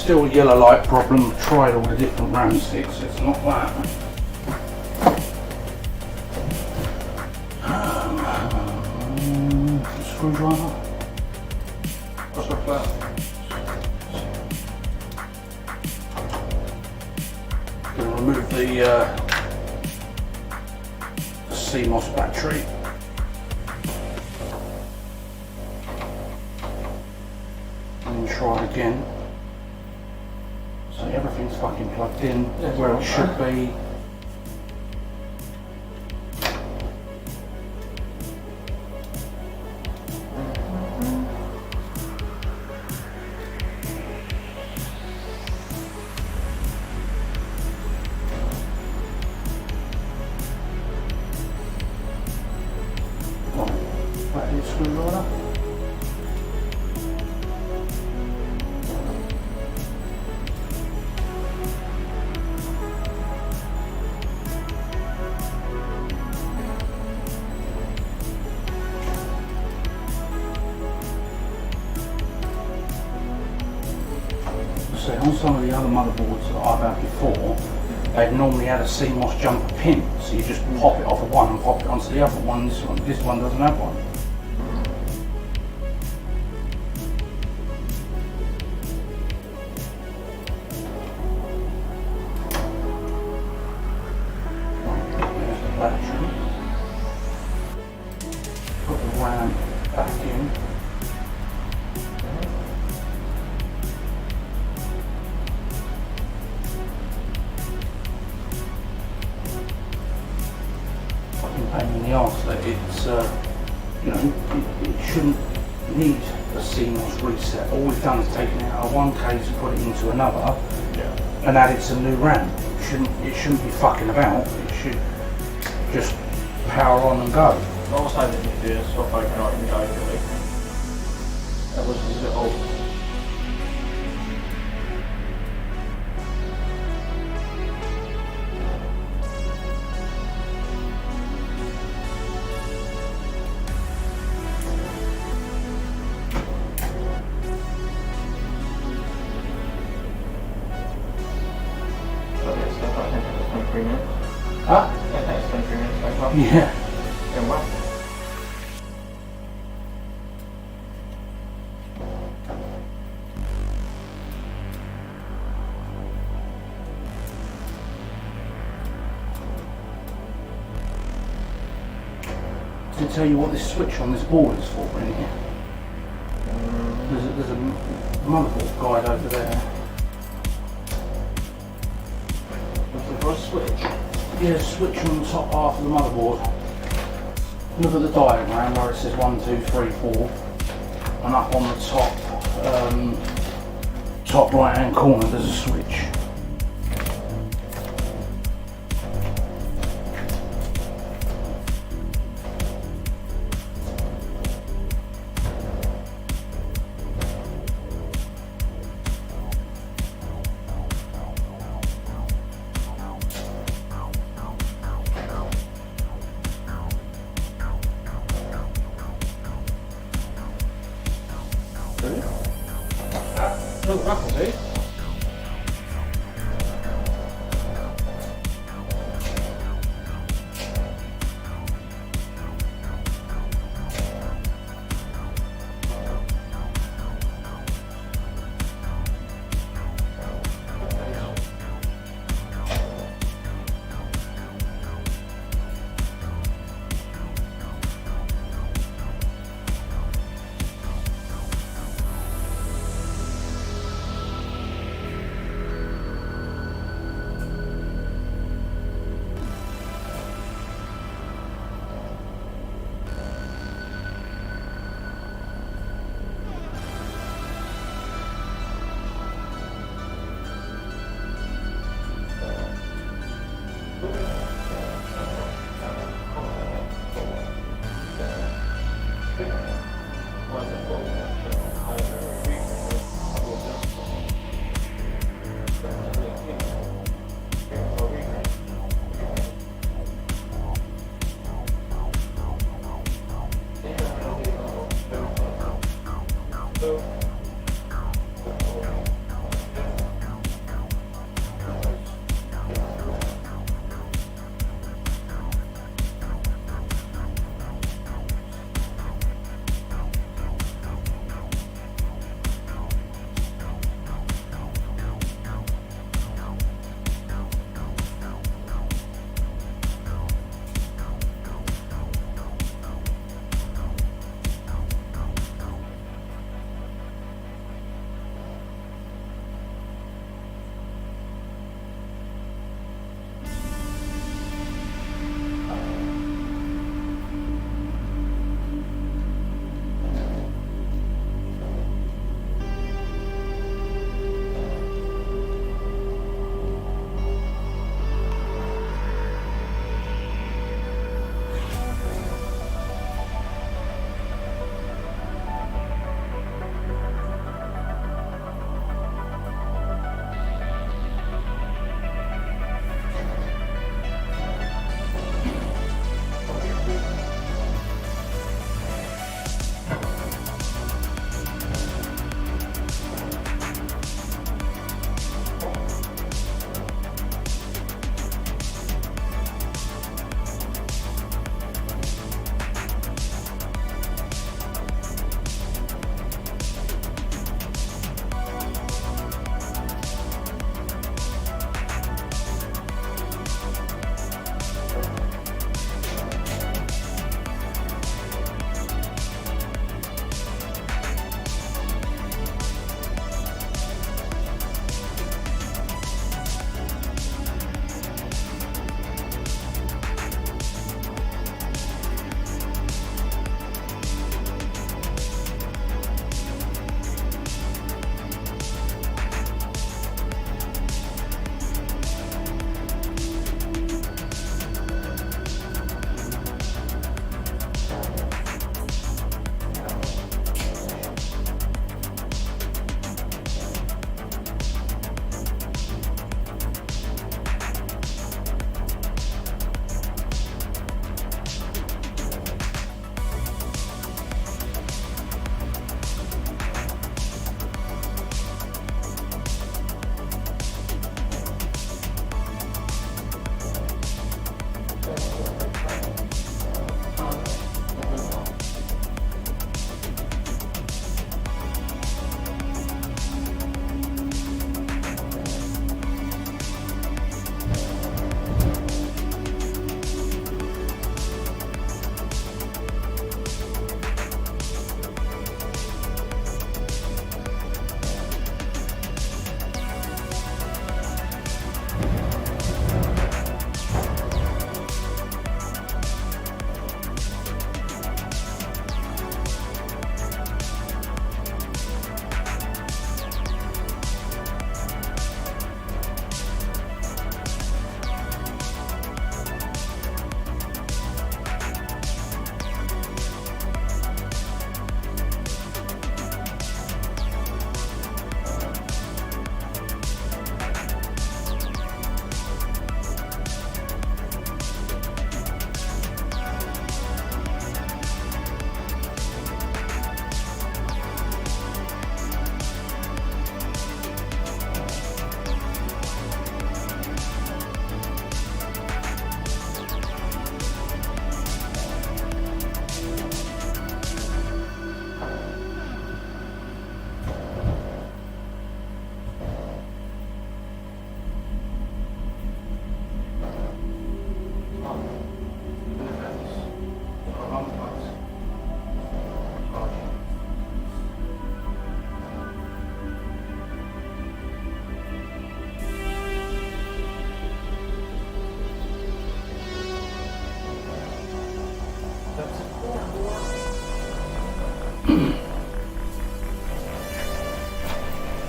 Speaker 4: still a yellow light problem. Tried all the different RAM sticks, it's not that. Screwdriver.
Speaker 2: What's up that?
Speaker 4: Gonna remove the CMOS battery. And then try again. So everything's fucking plugged in where it should be. Screwdriver. So on some of the other motherboards that I've had before, they've normally had a CMOS jumper pin, so you just pop it off of one and pop it onto the other one. This one doesn't have one. Battery. Put the RAM back in. Fucking pain in the arse that it's, you know, it shouldn't need a CMOS reset. All we've done is taken it out of one case and put it into another, and added some new RAM. It shouldn't be fucking about. It should just power on and go.
Speaker 2: Last time that you did is stop overnight and go really. That was a little.
Speaker 4: Huh? Yeah.
Speaker 2: And what?
Speaker 4: To tell you what this switch on this board is for, in here. There's a motherboard guide over there.
Speaker 2: What's the first switch?
Speaker 4: Yeah, switch on the top half of the motherboard. Look at the diagram where it says 1, 2, 3, 4, and up on the top right hand corner there's a switch.
Speaker 2: Look, I can see.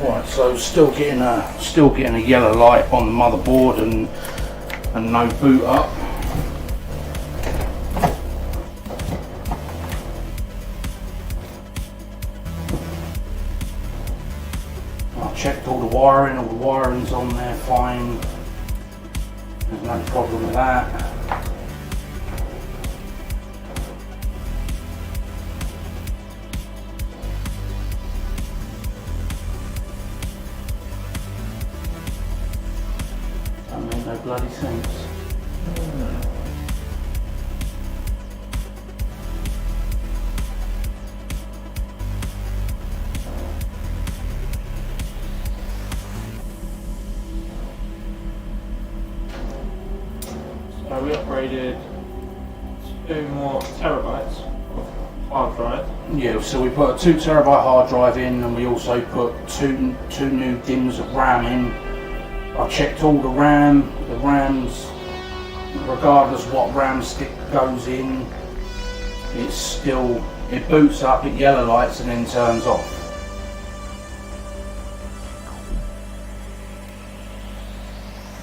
Speaker 4: Right, so still getting a yellow light on the motherboard and no boot up. I checked all the wiring's on there fine. There's no problem with that. Don't make no bloody sense.
Speaker 2: So we upgraded 2 more terabytes of hard drive.
Speaker 4: Yeah, so we put a 2 terabyte hard drive in, and we also put two new DIMMs of RAM in. I checked all the RAMs, regardless what RAM stick goes in, it boots up, it yellow lights and then turns off.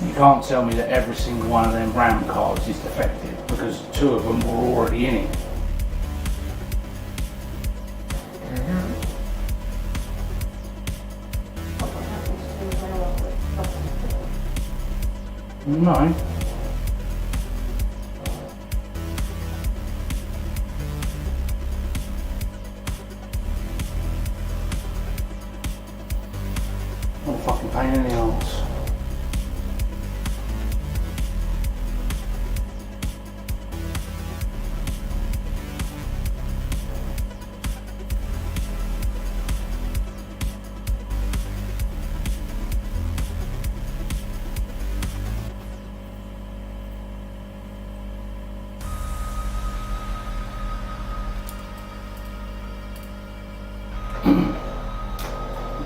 Speaker 4: You can't tell me that every single one of them RAM cards is defective, because 2 of them were already in it. No. What a fucking pain in the arse.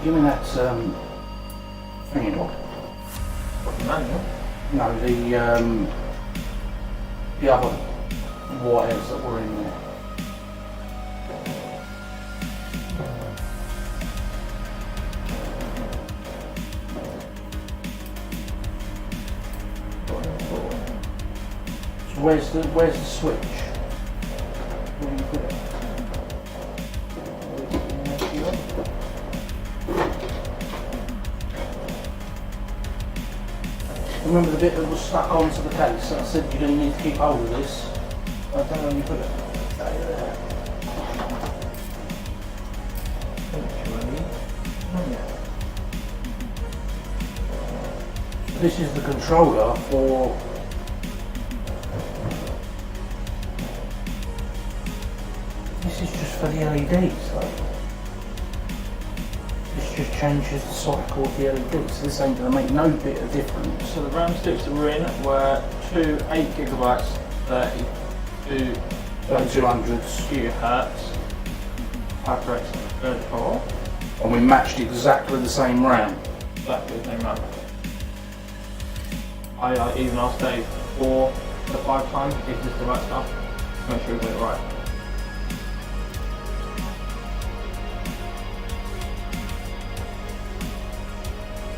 Speaker 4: Give me that thingy dog.
Speaker 2: Manual.
Speaker 4: No, the other wires that were in there. So where's the switch? Where do you put it? Remember the bit that was stuck onto the case? I said you didn't need to keep hold of this. I don't know where you put it. This is the controller for this is just for the LEDs though. This just changes the cycle of the LEDs. So this ain't going to make no bit of difference.
Speaker 2: So the RAM sticks that were in were 2 8GB 32
Speaker 4: 3200s.
Speaker 2: gigahertz HYPERX 34.
Speaker 4: And we matched exactly the same RAM.
Speaker 2: Exactly the same RAM. I even asked Dave 4 to 5 times if this is the right stuff. Make sure we got it right.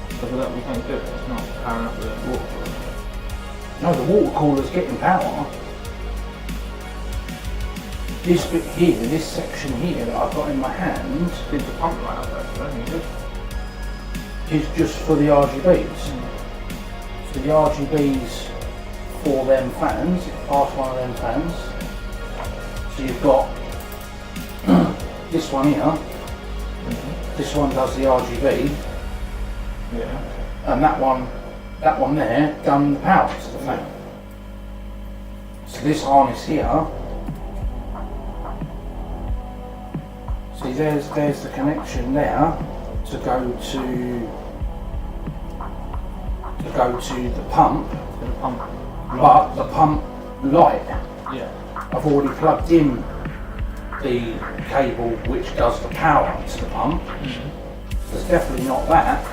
Speaker 2: Because of that we can't do it. It's not powering up the water cooler.
Speaker 4: No, the water cooler's getting power. This bit here, this section here that I've got in my hand,
Speaker 2: Did the pump right up there? So that's good.
Speaker 4: is just for the RGBs. So the RGBs for them fans, past one of them fans. So you've got this one here. This one does the RGB,
Speaker 2: Yeah.
Speaker 4: and that one there done the power to the fan. So this harness here. See, there's the connection there to go to the pump,
Speaker 2: So the pump.
Speaker 4: but the pump light,
Speaker 2: Yeah.
Speaker 4: I've already plugged in the cable which does the power to the pump. So it's definitely not that.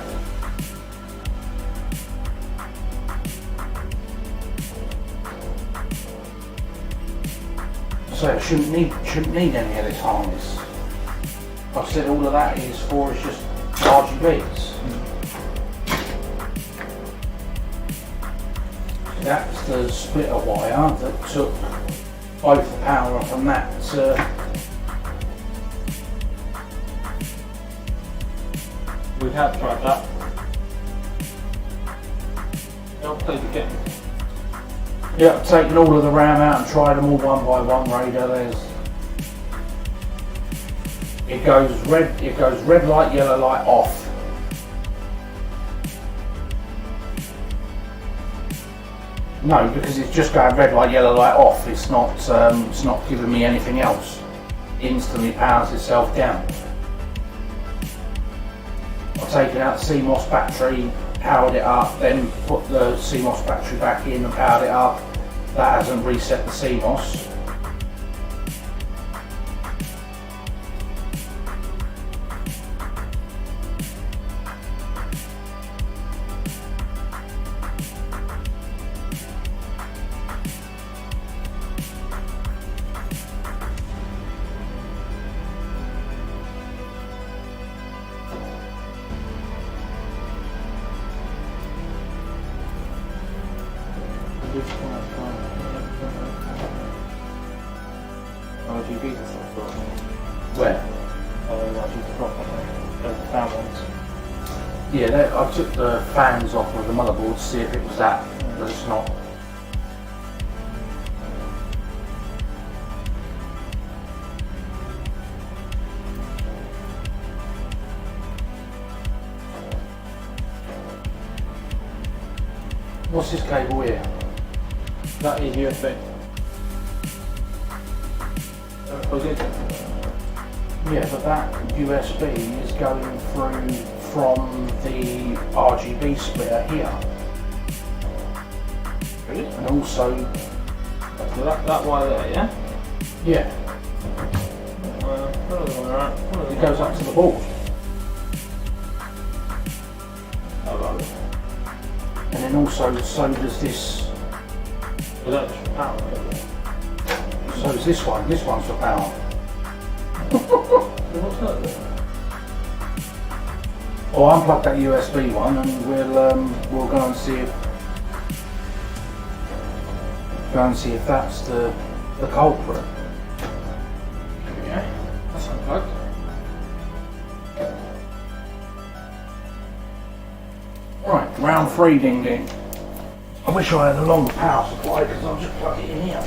Speaker 4: So it shouldn't need any of this harness. I've said all of that is for is just RGBs. That's the splitter wire that took both the power from that to
Speaker 2: We have tried that. I'll play the game.
Speaker 4: yeah, I've taken all of the RAM out and tried them all one by one, Raider. It goes red light, yellow light off. No, because it's just going red light, yellow light off. It's not giving me anything else. Instantly powers itself down. I've taken out the CMOS battery, powered it up, then put the CMOS battery back in and powered it up. That hasn't reset the CMOS.
Speaker 2: RGBs and stuff.
Speaker 4: Where?
Speaker 2: RGBs drop on the fan ones.
Speaker 4: Yeah, I took the fans off of the motherboard to see if it was that, but it's not. What's this cable here?
Speaker 2: That is USB. Goes into it.
Speaker 4: Yeah, but that USB is going through from the RGB splitter here.
Speaker 2: Really?
Speaker 4: And also,
Speaker 2: So that wire there, yeah?
Speaker 4: yeah, it goes up to the board. And then also, so does this,
Speaker 2: So that's power.
Speaker 4: so is this one. This one's for power.
Speaker 2: What's that then?
Speaker 4: Well, unplug that USB one and we'll go and see if that's the culprit.
Speaker 2: Yeah, that's unplugged.
Speaker 4: Right, round 3, ding ding. I wish I had a longer power supply because I'll just plug it in here.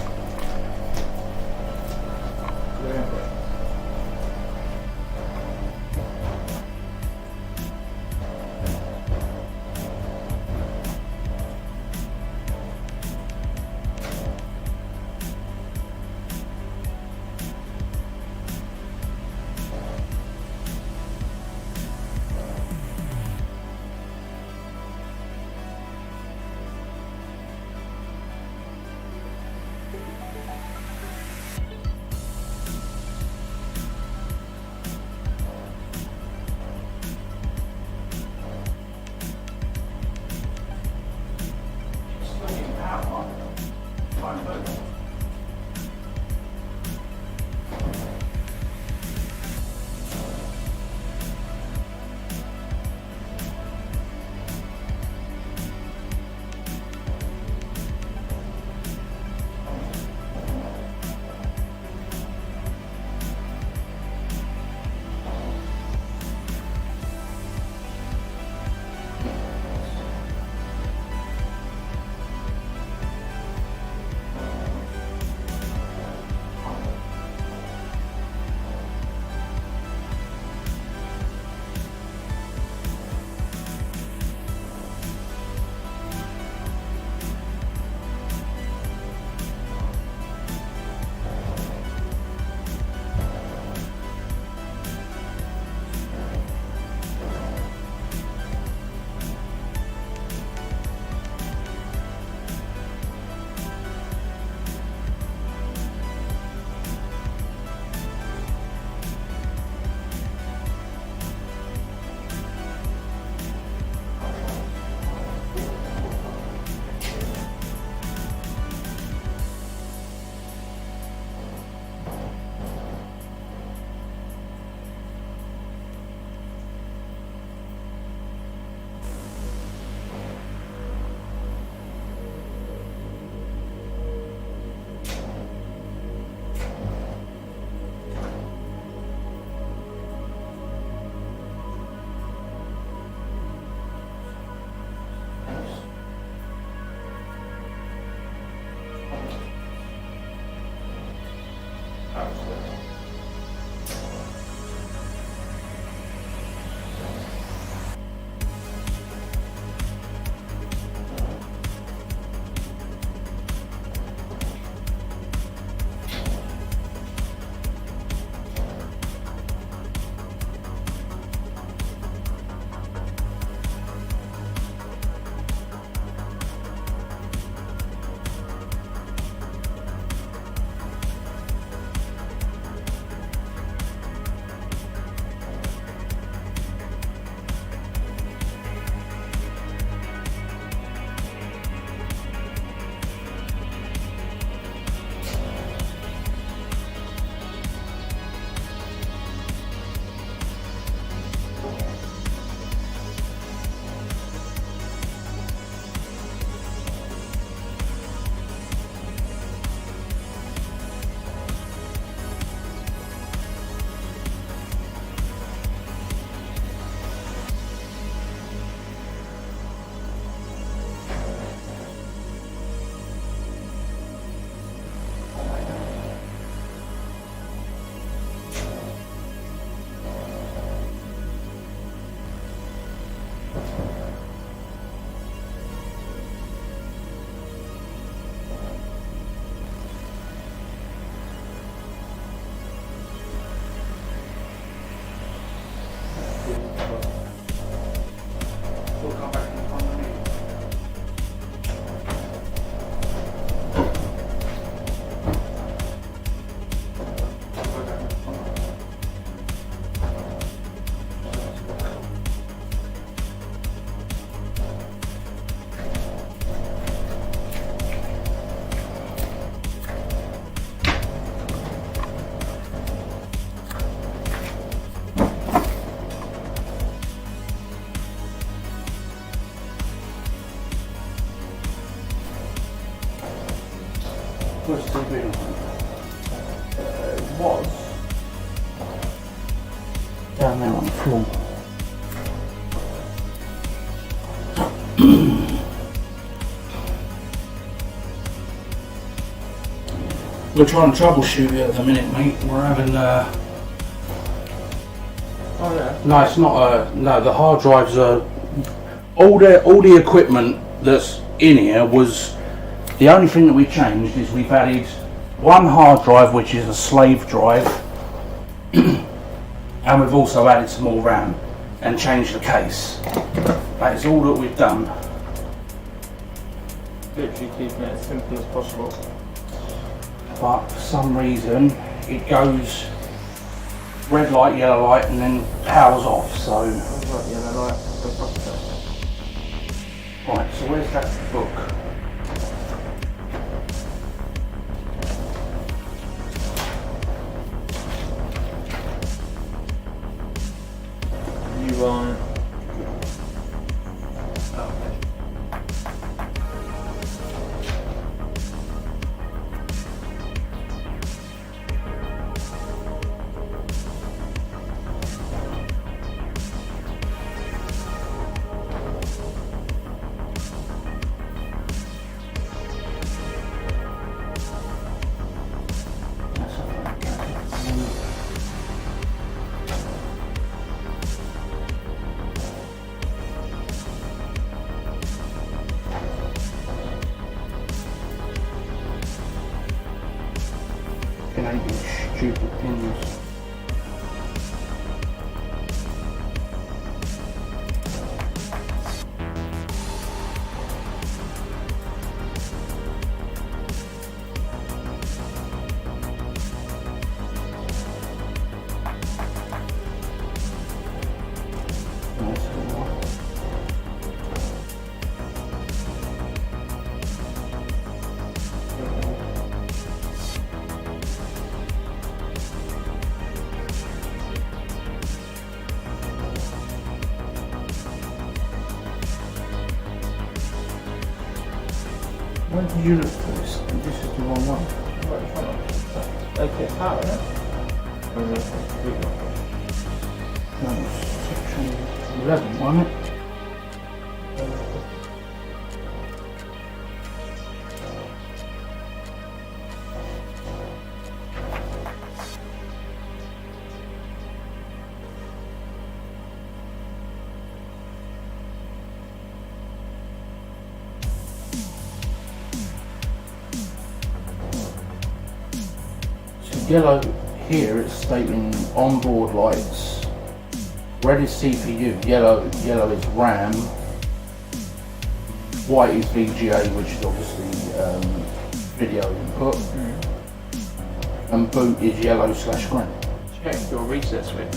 Speaker 4: been? It was down there on the floor. We're trying to troubleshoot it at the minute, mate. We're having
Speaker 2: Oh yeah.
Speaker 4: no, it's not no. The hard drives are all the equipment that's in here was the only thing that we changed is we've added one hard drive, which is a slave drive, and we've also added some more RAM and changed the case. That is all that we've done.
Speaker 2: Literally keeping it as simple as possible.
Speaker 4: But for some reason it goes red light, yellow light, and then powers off. So
Speaker 2: Right, yeah, they're like the fuck is that?
Speaker 4: right, so where's that book?
Speaker 2: You want
Speaker 4: Stupid pins. Where did you look for this? This is the wrong one.
Speaker 2: right in front of us. Okay, power, yeah? Or is it big one?
Speaker 4: No, it's section 11, wasn't it? Yellow here, it's stating onboard lights. Red is CPU, yellow is RAM, white is VGA, which is obviously video input, and boot is yellow/green.
Speaker 2: Check your reset switch.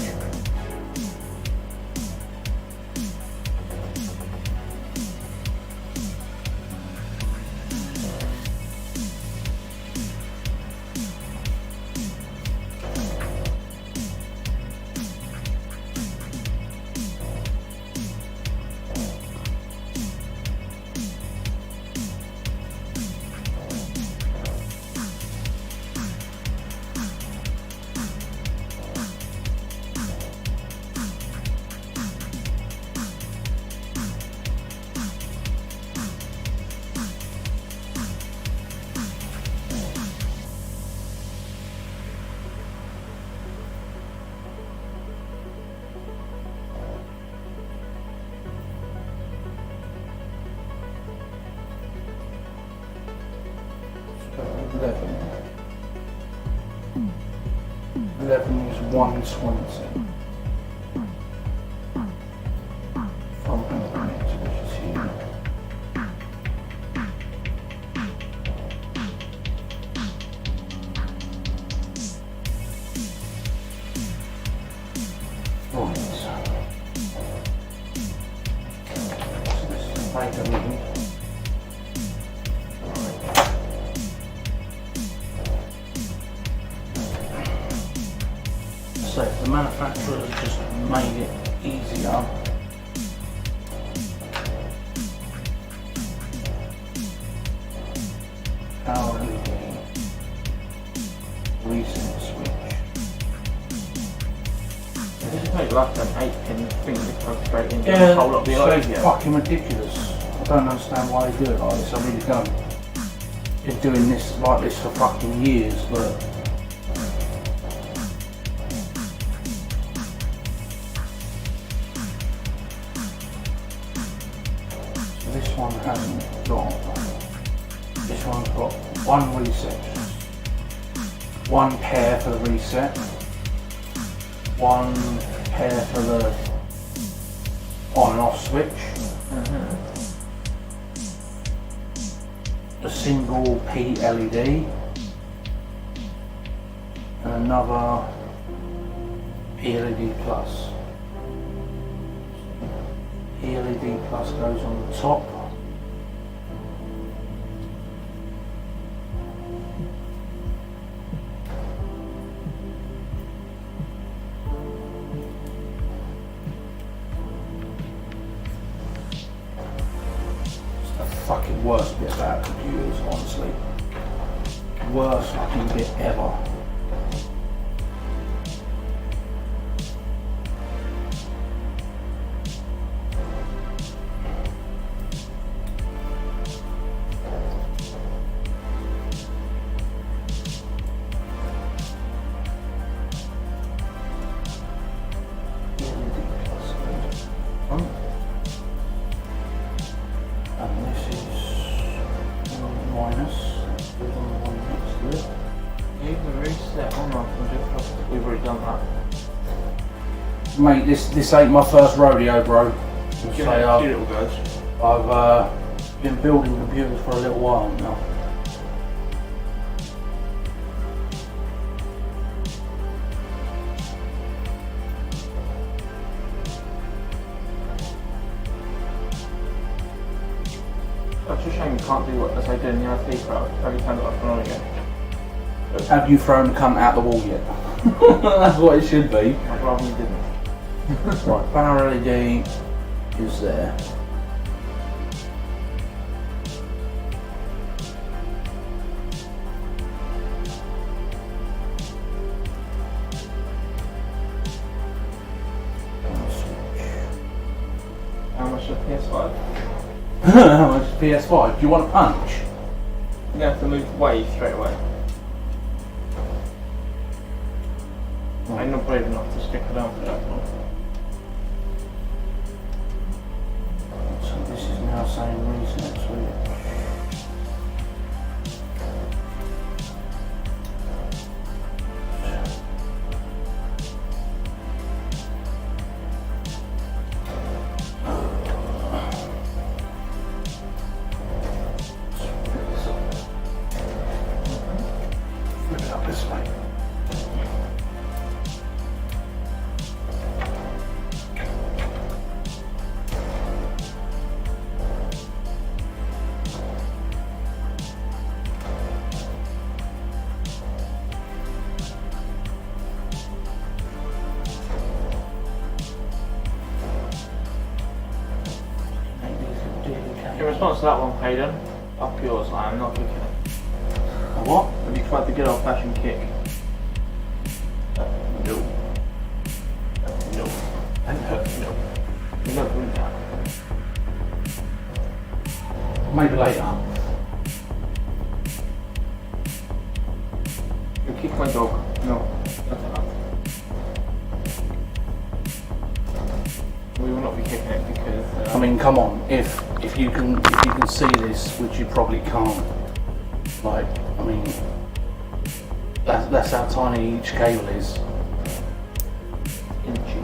Speaker 4: Eleven is 120. From which is here. Right. So this is make a So the manufacturer has just made it easier. Power LED, reset switch.
Speaker 2: This is like an 8-pin thing that plugs straight into
Speaker 4: Yeah,
Speaker 2: the whole lot of the
Speaker 4: so
Speaker 2: idea.
Speaker 4: fucking ridiculous. I don't understand why they do it like this, I really don't. Been doing this like this for fucking years, but so this one hasn't got. This one's got one reset, one pair for the reset, one pair for the on and off switch. A single P LED and another P LED plus. P LED plus goes on the top. Fucking worst bit about computers, honestly. Worst fucking bit ever. And this is minus. There's only one next to it.
Speaker 2: You can reset on off. We've already done that.
Speaker 4: Mate, this ain't my first rodeo, bro.
Speaker 2: Give it a few little goes.
Speaker 4: I've been building computers for a little while now.
Speaker 2: It's a shame you can't do what they do in the IT crowd. Have you turned it off and on again?
Speaker 4: Have you thrown the cunt out the wall yet? That's what it should be.
Speaker 2: I'd rather you didn't.
Speaker 4: Right, power LED is there.
Speaker 2: How much is PS5?
Speaker 4: How much is PS5? Do you want a punch?
Speaker 2: You're going to have to move away straight away. I'm not brave enough to stick around for that one.
Speaker 4: So this is now saying reset switch. Flip it up this way.
Speaker 2: In response to that one, Hayden, up yours, I am not kicking it.
Speaker 4: A what?
Speaker 2: Have you tried the good old fashioned kick? No. No. And no. You're not doing that.
Speaker 4: Maybe later.
Speaker 2: You kick my dog. No. That's enough. We will not be kicking it because.
Speaker 4: I mean, come on. If you can see this, which you probably can't. Like, I mean, that's how tiny each cable is.
Speaker 2: Inchy.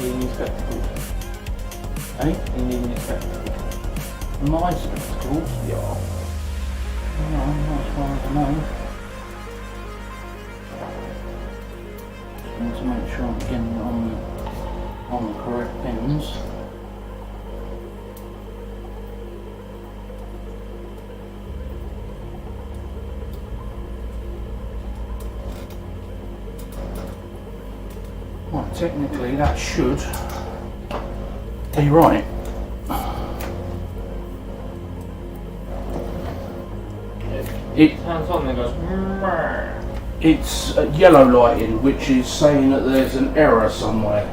Speaker 2: You need spectacles.
Speaker 4: Eh?
Speaker 2: You need new spectacles.
Speaker 4: My spectacles?
Speaker 2: Yeah.
Speaker 4: No, not as far as I know. Just want to make sure I'm getting it on the correct pins. Well, technically that should be right. It
Speaker 2: turns on and it goes. "Mrrr."
Speaker 4: It's yellow lighting, which is saying that there's an error somewhere.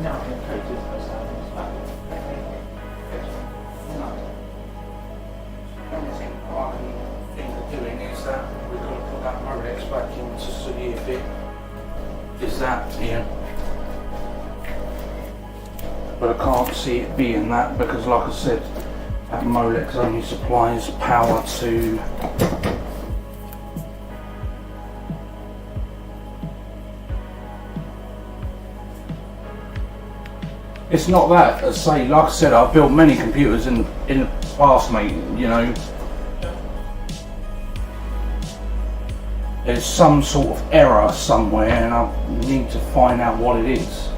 Speaker 2: Now I'm going to this
Speaker 4: Thing they're doing is that we're going to put that Modex back into see if it is that here. But I can't see it being that because, like I said, that Molex only supplies power to it's not that. As I say, like I said, I've built many computers in the past, mate. You know, there's some sort of error somewhere, and I need to find out what it is.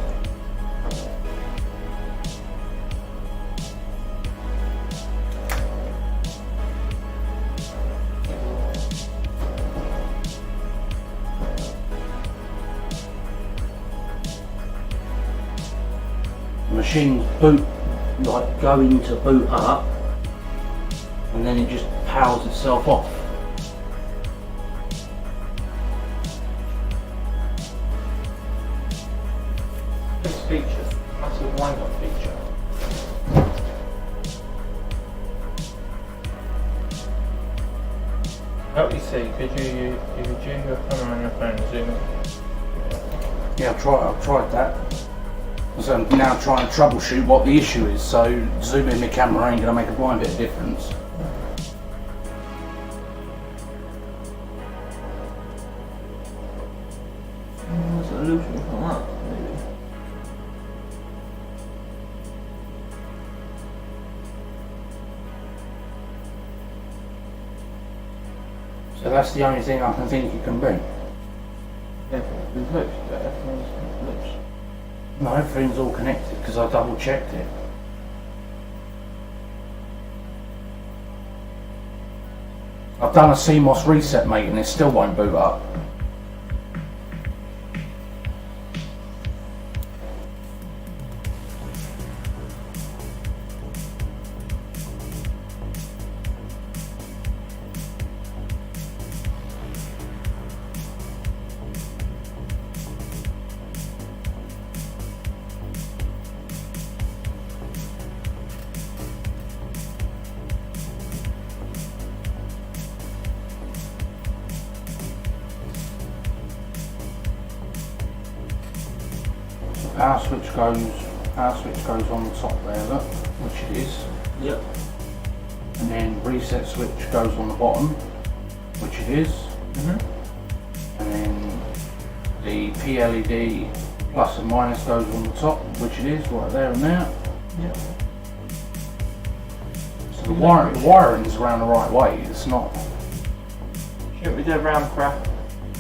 Speaker 4: Machines boot, like going to boot up, and then it just powers itself off.
Speaker 2: This feature, massive wind-up feature. Help you see, could you zoom your camera on your phone and zoom in?
Speaker 4: Yeah, I've tried that. So I'm now trying to troubleshoot what the issue is, so zooming the camera ain't going to make a blind bit of difference.
Speaker 2: Resolution come up, maybe.
Speaker 4: So that's the only thing I can think you can bring.
Speaker 2: Yeah, with lips, but everything's lips.
Speaker 4: No, everything's all connected because I double checked it. I've done a CMOS reset, mate, and it still won't boot up. power switch goes on the top there, look, which it is.
Speaker 2: Yep.
Speaker 4: And then reset switch goes on the bottom, which it is. And then the PLED plus and minus goes on the top, which it is, right there and there.
Speaker 2: Yep.
Speaker 4: So the wiring is around the right way, it's not.
Speaker 2: Shouldn't we do a RAM crash?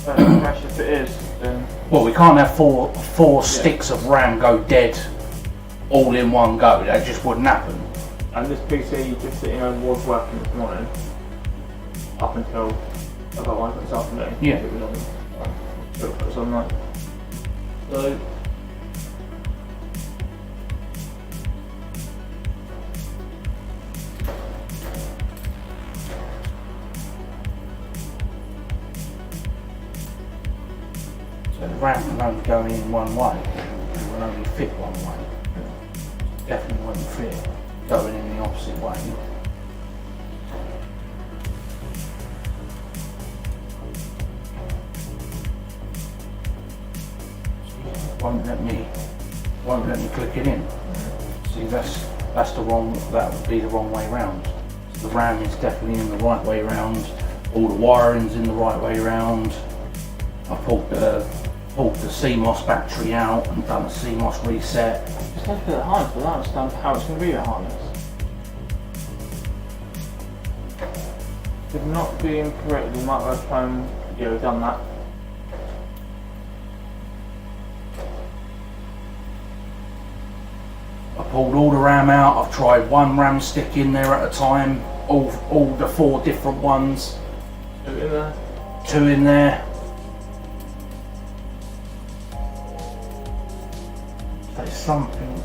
Speaker 2: Crash if it is, then.
Speaker 4: Well, we can't have four sticks of RAM go dead all in one go, that just wouldn't happen.
Speaker 2: And this PC just sitting home was working this morning, up until about 1 o'clock this afternoon.
Speaker 4: Yeah.
Speaker 2: It was on, it was on that. So,
Speaker 4: So the RAM can only go in one way, it will only fit one way. Definitely won't fit going in the opposite way. Won't let me click it in. See, that's the wrong. That would be the wrong way round. So the RAM is definitely in the right way round. All the wiring's in the right way round. I pulled the CMOS battery out and done a CMOS reset.
Speaker 2: just have to put the harness, but I don't understand how it's going to be a harness. If not being correct, we might have try and done that.
Speaker 4: I pulled all the RAM out. I've tried one RAM stick in there at a time. All the 4 different ones.
Speaker 2: Put it in there.
Speaker 4: 2 in there. There's something.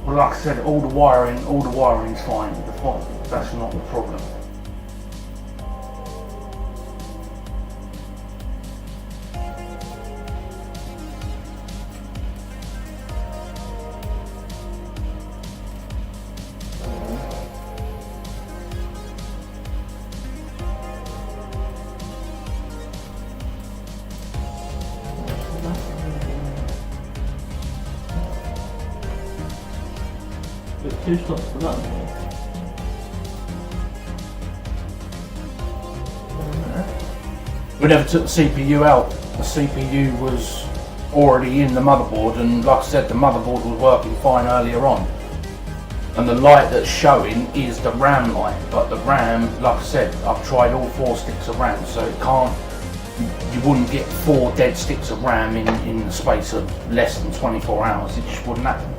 Speaker 4: Well, like I said, all the wiring's fine. That's not the problem.
Speaker 2: There's 2 slots for that.
Speaker 4: We never took the CPU out. The CPU was already in the motherboard, and like I said, the motherboard was working fine earlier on. And the light that's showing is the RAM light, but the RAM, like I said, I've tried all 4 sticks of RAM, so it can't. You wouldn't get 4 dead sticks of RAM in the space of less than 24 hours. It just wouldn't happen.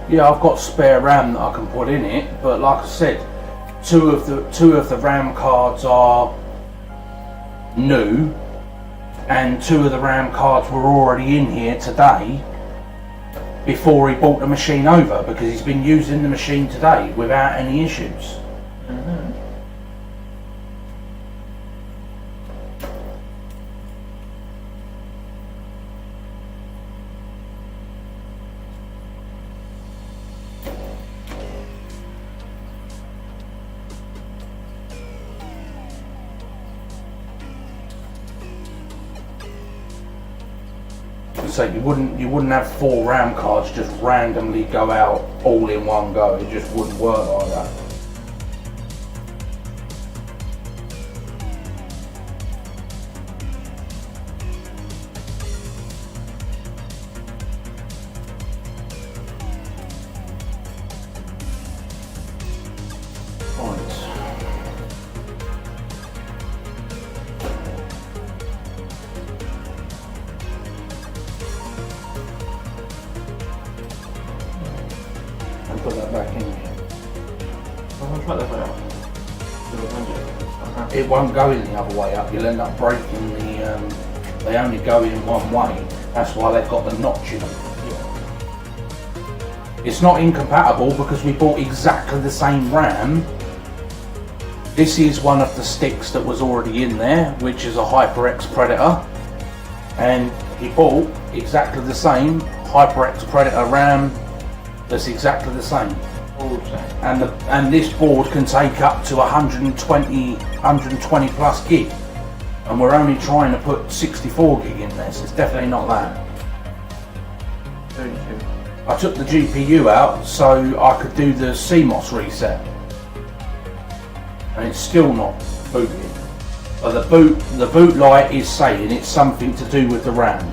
Speaker 4: Yeah, I've got spare RAM that I can put in it, but like I said, two of the RAM cards are new, and 2 of the RAM cards were already in here today before he brought the machine over, because he's been using the machine today without any issues. So you wouldn't have 4 RAM cards just randomly go out all in one go. It just wouldn't work like that.
Speaker 2: I'll try that way up.
Speaker 4: It won't go in the other way up. You'll end up breaking the. They only go in one way. That's why they've got the notch in them. It's not incompatible because we bought exactly the same RAM. This is one of the sticks that was already in there, which is a HYPERX Predator, and he bought exactly the same HYPERX Predator RAM that's exactly the same. And this board can take up to 120 plus gig, and we're only trying to put 64 gig in there, so it's definitely not that.
Speaker 2: 32.
Speaker 4: I took the GPU out so I could do the CMOS reset, and it's still not booting. But the boot light is saying it's something to do with the RAM.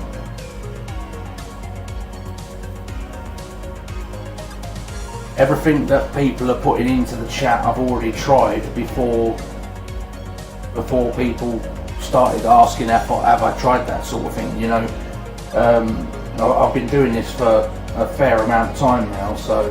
Speaker 4: Everything that people are putting into the chat I've already tried before people started asking have I tried that sort of thing, you know. I've been doing this for a fair amount of time now, so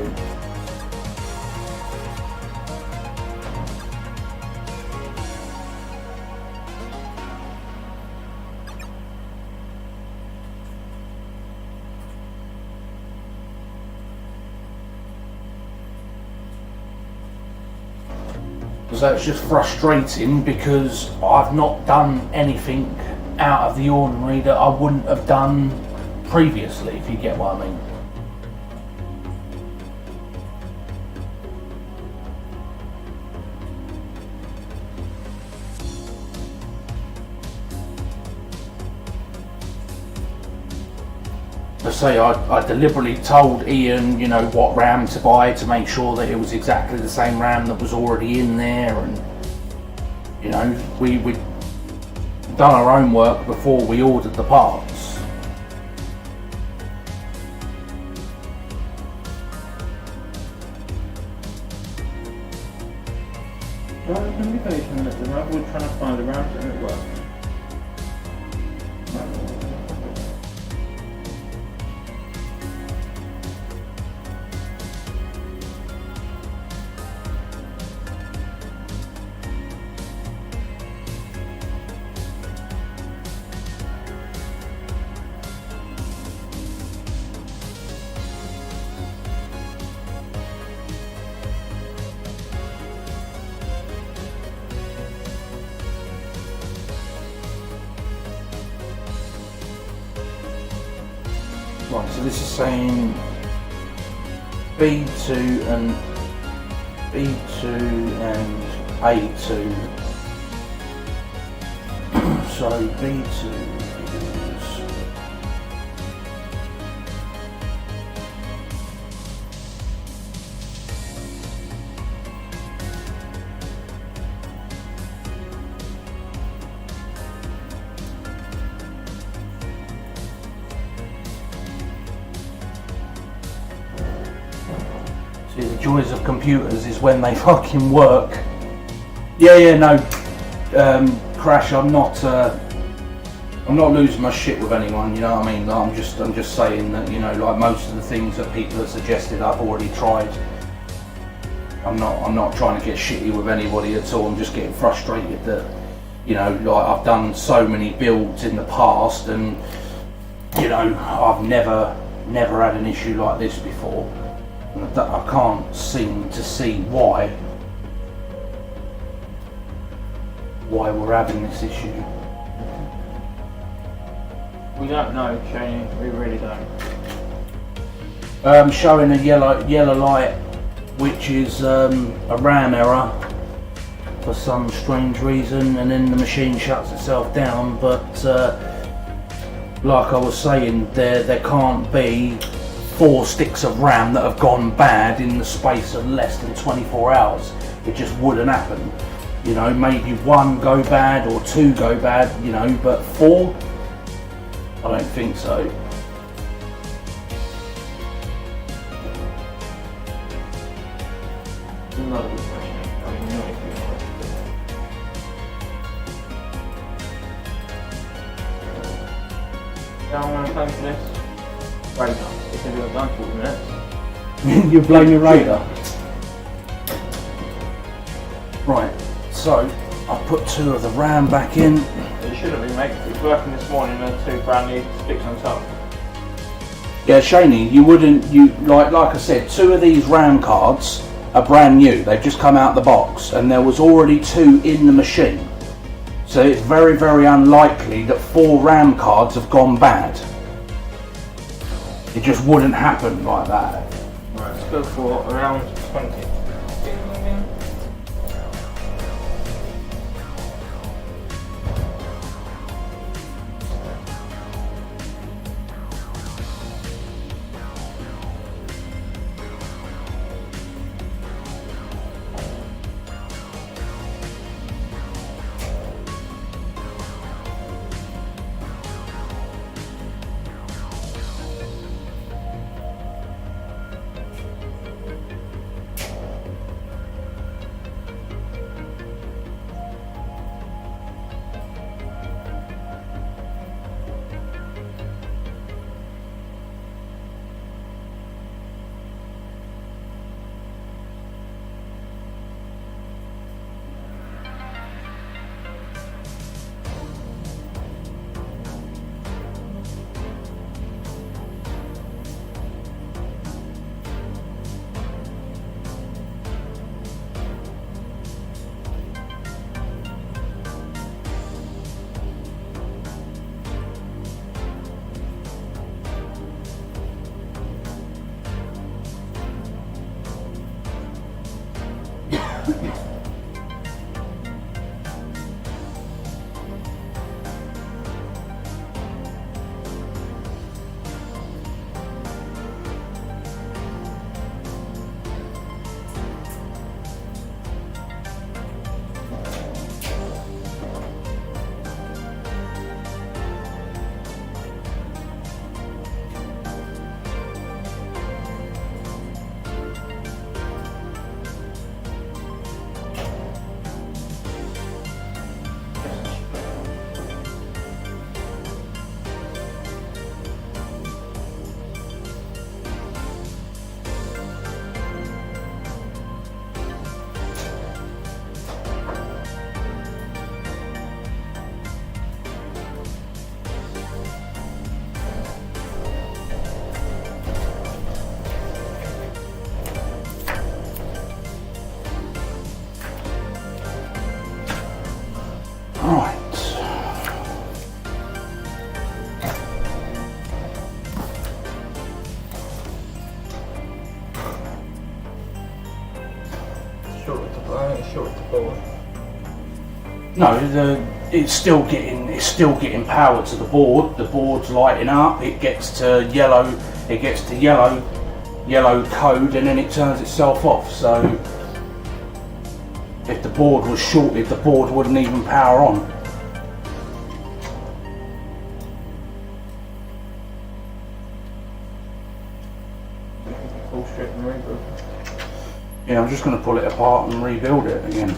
Speaker 4: it's just frustrating because I've not done anything out of the ordinary that I wouldn't have done previously, if you get what I mean. I say I deliberately told Ian, you know, what RAM to buy to make sure that it was exactly the same RAM that was already in there, and you know, we'd done our own work before we ordered the parts.
Speaker 2: Well, the communication that we're trying to find around it and it works.
Speaker 4: Right, so this is saying B2 and A2. So B2 is see, the joys of computers is when they fucking work. Yeah, no, Crash, I'm not losing my shit with anyone, you know what I mean? I'm just saying that, you know, like most of the things that people have suggested I've already tried. I'm not trying to get shitty with anybody at all. I'm just getting frustrated that, you know, like I've done so many builds in the past, and you know, I've never had an issue like this before. And I can't seem to see why we're having this issue.
Speaker 2: We don't know, Shane. We really don't.
Speaker 4: Showing a yellow light, which is a RAM error for some strange reason, and then the machine shuts itself down. But like I was saying, there can't be 4 sticks of RAM that have gone bad in the space of less than 24 hours. It just wouldn't happen. You know, maybe 1 go bad or 2 go bad, you know, but 4? I don't think so.
Speaker 2: Another good question. I mean, you know, if you know. How long time for this? Radar. It's going to be done 40 minutes.
Speaker 4: You blame your radar. Right, so I put 2 of the RAM back in.
Speaker 2: It should have been, mate. It was working this morning and 2 brand new sticks on top.
Speaker 4: Yeah, Shaney, like I said, 2 of these RAM cards are brand new. They've just come out the box, and there was already 2 in the machine. So it's very, very unlikely that 4 RAM cards have gone bad. It just wouldn't happen like that.
Speaker 2: Right, let's go for around 20. Short to board.
Speaker 4: No, it's still getting power to the board. The board's lighting up. It gets to yellow. It gets to yellow code, and then it turns itself off. So if the board was shorted, the board wouldn't even power on.
Speaker 2: Full strip and rebuild.
Speaker 4: Yeah, I'm just going to pull it apart and rebuild it again.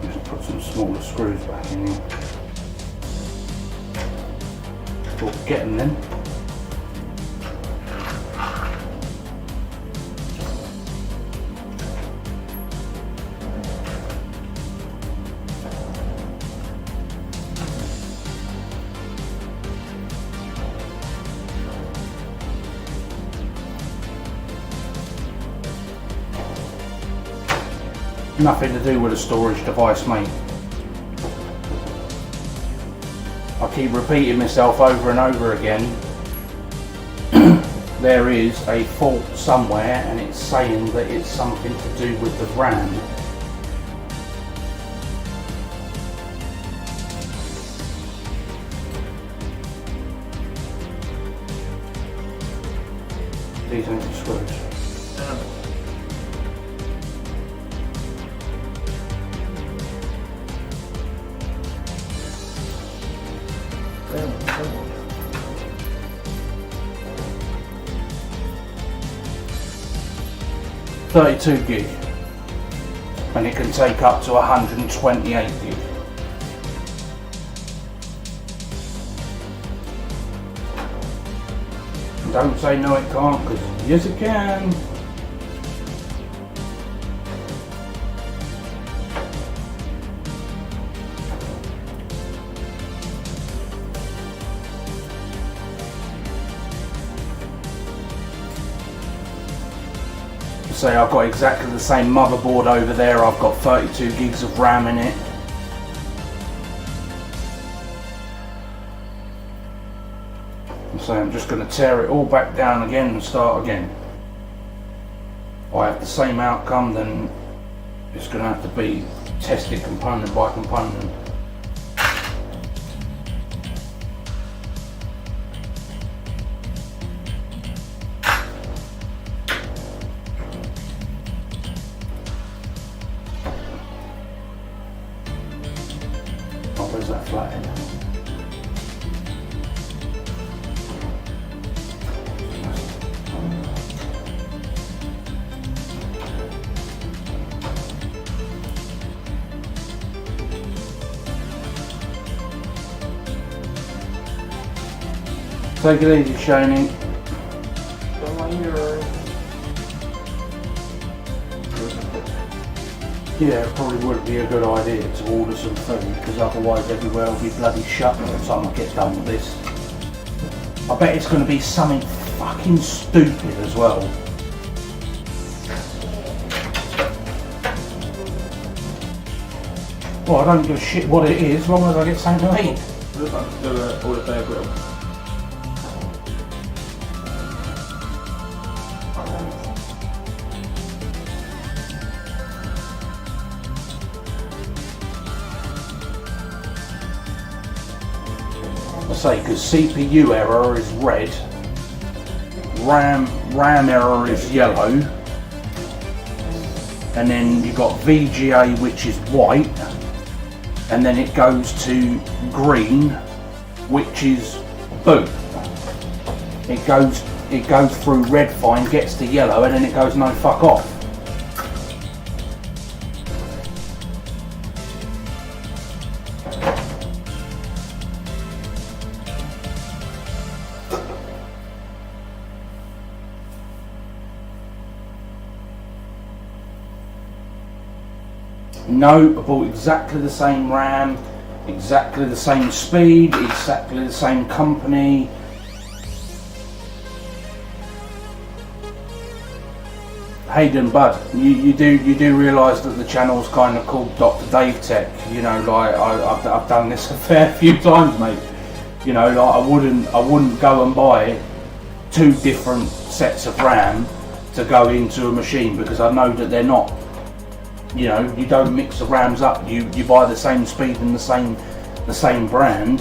Speaker 4: Just put some smaller screws back in here. We'll get them then. Nothing to do with a storage device, mate. I keep repeating myself over and over again. There is a fault somewhere and it's saying that it's something to do with the RAM. These ain't the screws. .32 gig, and it can take up to 128 gig. Don't say no it can't, because yes it can. Say I've got exactly the same motherboard over there. I've got 32 gigs of RAM in it. So I'm just going to tear it all back down again and start again. If I have the same outcome, then it's going to have to be tested component by component. Oh, where's that flathead? Take it easy, Shani. Yeah, it probably would be a good idea to order some food, because otherwise everywhere will be bloody shut by the time I get done with this. I bet it's going to be something fucking stupid as well. Well, I don't give a shit what it is, as long as I get something to eat.
Speaker 2: Looks like to do an all Bear Grill.
Speaker 4: I say, because CPU error is red, RAM error is yellow, and then you've got VGA which is white, and then it goes to green, which is boot. It goes through red fine, gets to yellow, and then it goes no fuck off. No, I bought exactly the same RAM, exactly the same speed, exactly the same company. Hayden, bud, you do realise that the channel's kind of called Dr. Dave Tech. You know, like I've done this a fair few times, mate. You know, like I wouldn't go and buy 2 different sets of RAM to go into a machine, because I know that they're not. You know, you don't mix the RAMs up. You buy the same speed and the same brand.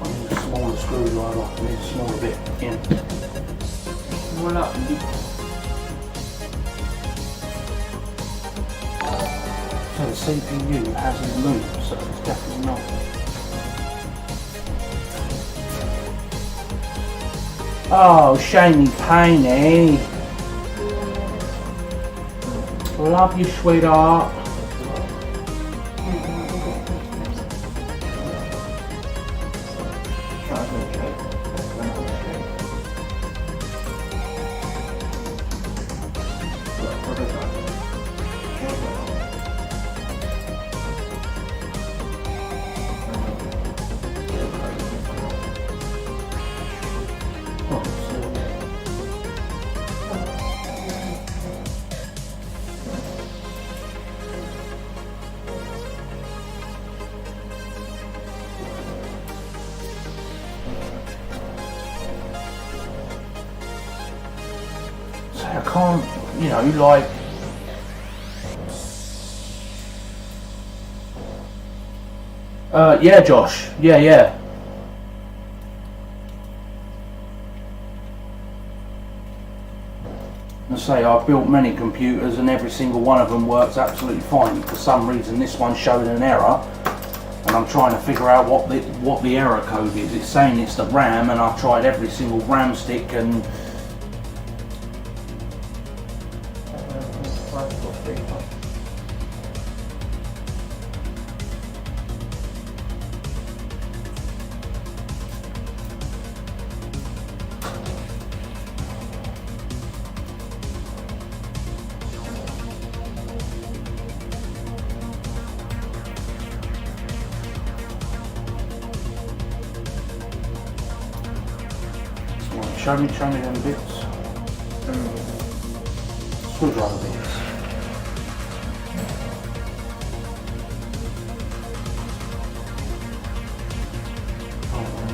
Speaker 4: I need a smaller screwdriver. I need a smaller bit. Yeah.
Speaker 2: Roll up.
Speaker 4: So the CPU hasn't moved, so it's definitely not. Oh, Shiny Piney. Love you, sweetheart. I can't, you know, like, yeah, Josh, yeah. I say, I've built many computers and every single one of them works absolutely fine. For some reason this one showed an error, and I'm trying to figure out what the error code is. It's saying it's the RAM, and I've tried every single RAM stick and show me them bits. Screwdriver bits.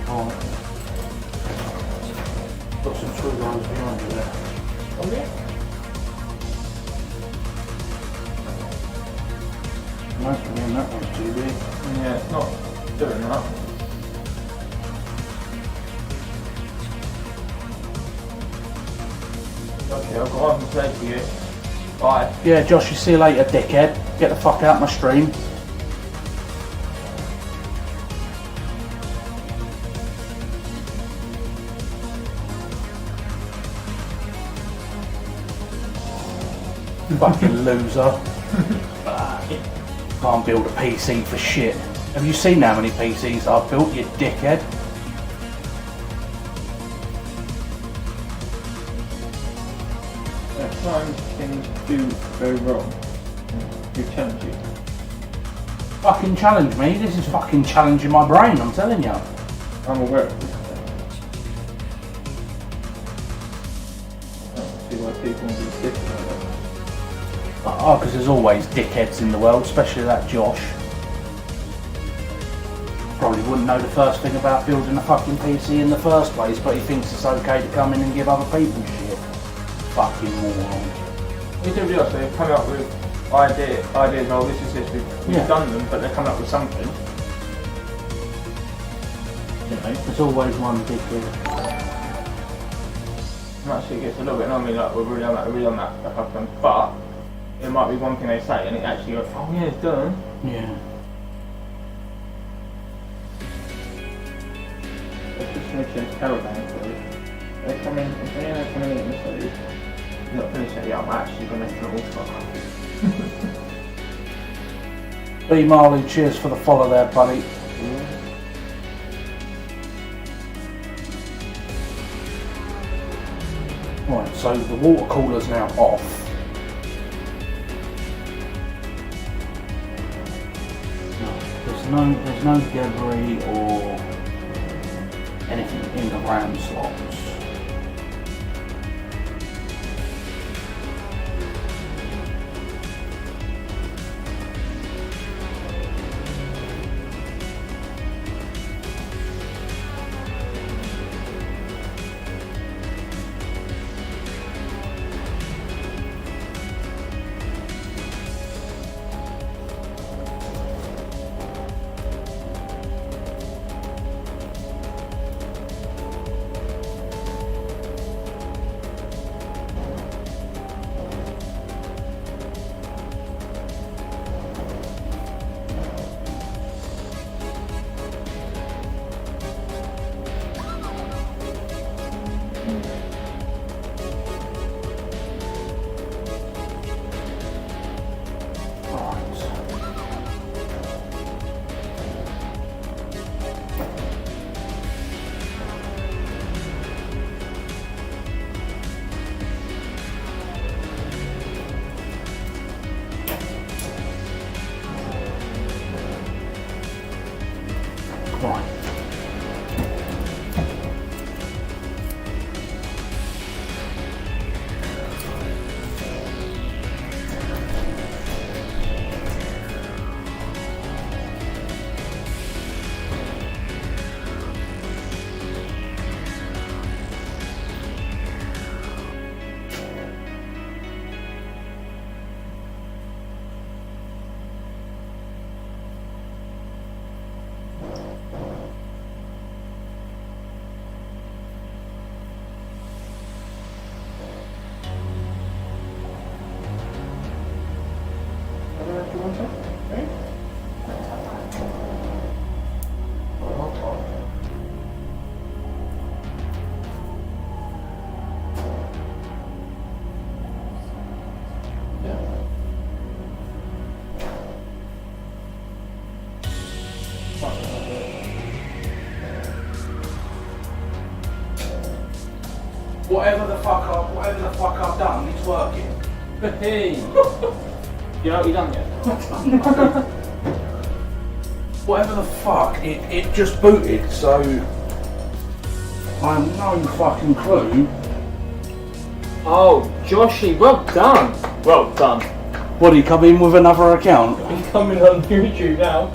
Speaker 4: Oh. Got some screwdrivers behind you there.
Speaker 2: Oh yeah?
Speaker 4: No, I mean that one's too big.
Speaker 2: Yeah, it's not doing that. Okay, I've got one to say to you. Bye.
Speaker 4: Yeah, Josh, you see you later, dickhead. Get the fuck out my stream. Fucking loser. Can't build a PC for shit. Have you seen how many PCs I've built, you dickhead?
Speaker 2: At times things do go wrong. You challenge you.
Speaker 4: Fucking challenge me. This is fucking challenging my brain, I'm telling you.
Speaker 2: I'm aware of this. I don't see why people want to be different like that.
Speaker 4: Oh, because there's always dickheads in the world, especially that Josh. Probably wouldn't know the first thing about building a fucking PC in the first place, but he thinks it's okay to come in and give other people shit. Fucking moron.
Speaker 2: You do realise they've come up with ideas, oh this is this, we've done them, but they're coming up with something. You know?
Speaker 4: There's always one dickhead.
Speaker 2: And actually it gets a little bit annoying, like we're really on that, stuff happens, but it might be one thing they say and it actually goes, oh yeah, it's done.
Speaker 4: Yeah.
Speaker 2: Let's just finish this caravan for you. They come in, if they're coming in and say, you're not finishing it yet, I'm actually going to make an all
Speaker 4: B Marley, cheers for the follow there, buddy. Right, so the water cooler's now off. There's no debris or anything in the RAM slots. Whatever the fuck I've done, it's working.
Speaker 2: Hey! You know what you done yet?
Speaker 4: Whatever the fuck, it just booted, so I have no fucking clue.
Speaker 2: Oh, Joshy, well done! Well done.
Speaker 4: What, do you come in with another account?
Speaker 2: I'm coming on YouTube now.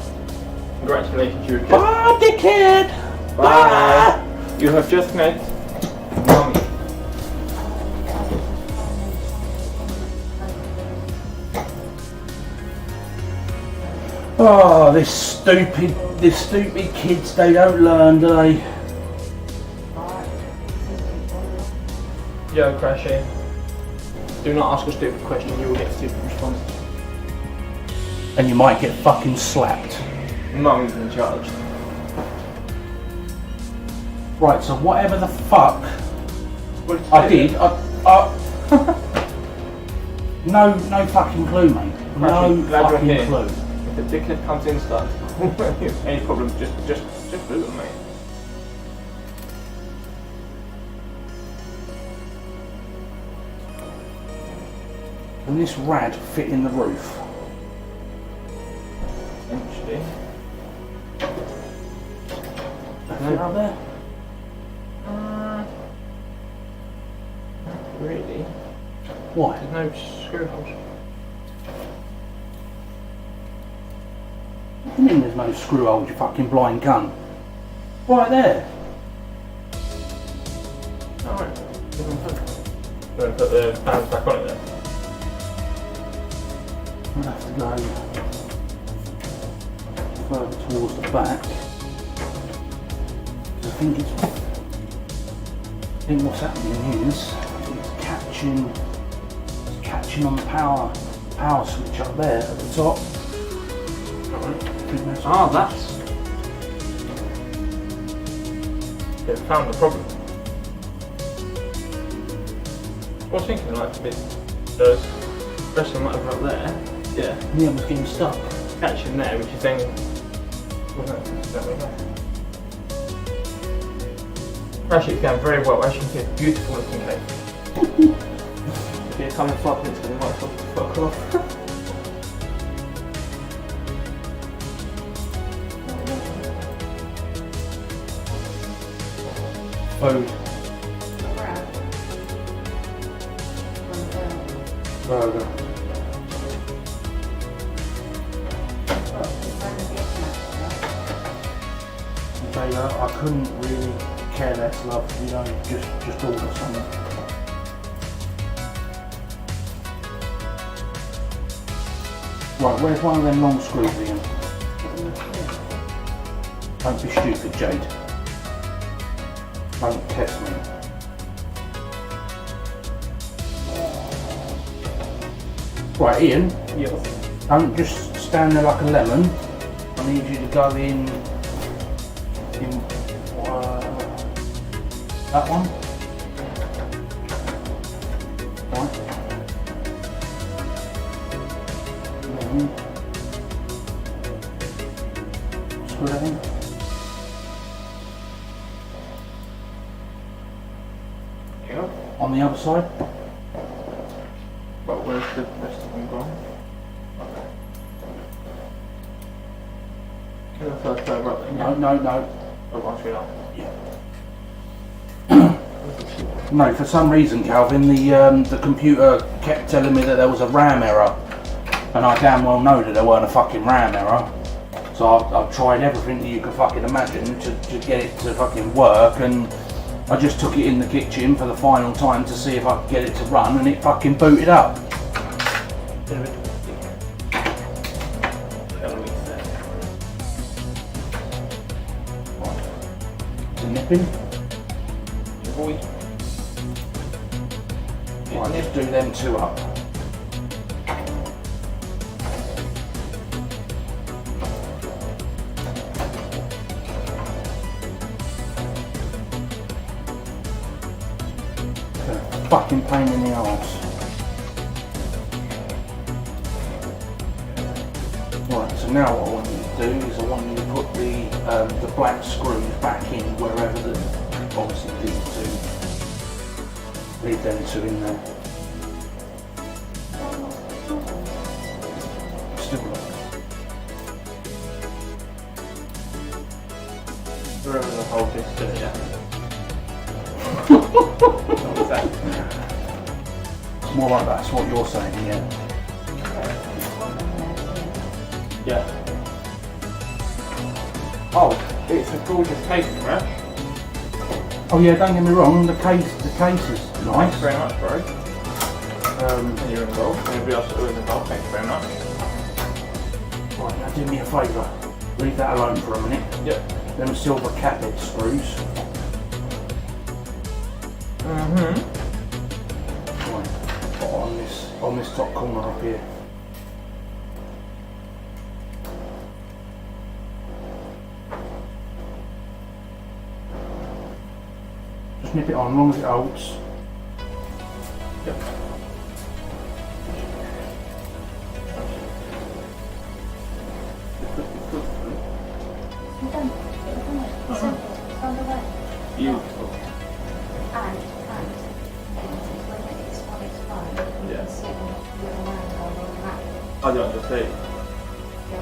Speaker 2: Congratulations, you
Speaker 4: Bye, dickhead!
Speaker 2: Bye! You have just met Mommy.
Speaker 4: Oh, this stupid kids, they don't learn, do they?
Speaker 2: Yo, Crashy. Do not ask a stupid question, you will get stupid responses.
Speaker 4: And you might get fucking slapped.
Speaker 2: Mummy's in charge.
Speaker 4: Right, so whatever the fuck
Speaker 2: What did you
Speaker 4: I
Speaker 2: say
Speaker 4: did, no fucking clue, mate. No
Speaker 2: Actually, glad you're
Speaker 4: fucking
Speaker 2: here.
Speaker 4: clue.
Speaker 2: If the dickhead comes in, starts any problems, just boot them, mate.
Speaker 4: Can this rad fit in the roof?
Speaker 2: Actually.
Speaker 4: Fit up there?
Speaker 2: Not really.
Speaker 4: Why?
Speaker 2: There's no screw holes.
Speaker 4: What do you mean there's no screw hole, you fucking blind cunt? Right there.
Speaker 2: Alright. You want to put the fans back on it then?
Speaker 4: We'll have to go further towards the back. I think what's happening is it's catching on the power switch up there at the top.
Speaker 2: Ah, that's... They found the problem. I was thinking like the rest of them over up there. Yeah.
Speaker 4: Yeah, it was getting stuck.
Speaker 2: Catching there, which is then... Actually, it's going very well. As you can see, it's a beautiful looking cake. If you come in 5 minutes, then you might fuck off.
Speaker 4: Food. Burger. Okay, I couldn't really care less, love, you know, just order something. Right, where's one of them long screws again? Don't be stupid, Jade. Don't test me. Right, Ian,
Speaker 2: Yes.
Speaker 4: don't just stand there like a lemon. I need you to go in that one. Right. Screw that in.
Speaker 2: Yeah.
Speaker 4: On the other side.
Speaker 2: But where's the rest of them gone? Okay. Can I first go right then?
Speaker 4: No.
Speaker 2: Oh, once we're up.
Speaker 4: No, for some reason, Calvin, the computer kept telling me that there was a RAM error, and I damn well know that there weren't a fucking RAM error. So I've tried everything that you could fucking imagine to get it to fucking work, and I just took it in the kitchen for the final time to see if I could get it to run, and it fucking booted up. Is it nipping? Right, just do them two up. Fucking pain in the arse. Right, so now what I want you to do is I want you to put the black screws back in wherever the obviously these two Leave them two in there. Still not.
Speaker 2: Remember the whole thing to it, yeah? What's that?
Speaker 4: It's more like that's what you're saying, yeah.
Speaker 2: Yeah. Oh, it's a gorgeous case, right?
Speaker 4: Oh yeah, don't get me wrong, the case is
Speaker 2: Thanks
Speaker 4: nice.
Speaker 2: very much, bro. And you're involved. Anybody else who is involved, thanks very much.
Speaker 4: Right, now do me a favour. Leave that alone for a minute.
Speaker 2: Yep.
Speaker 4: Them silver capped screws.
Speaker 2: Mm-hmm.
Speaker 4: Right, put on this top corner up here. Just nip it on as long as it holds.
Speaker 2: Yep.
Speaker 3: It's underway.
Speaker 2: Beautiful.
Speaker 3: And when it's on its phone, you
Speaker 2: Yeah.
Speaker 3: can see it on the little man on the map.
Speaker 2: I don't understand.
Speaker 3: Yeah,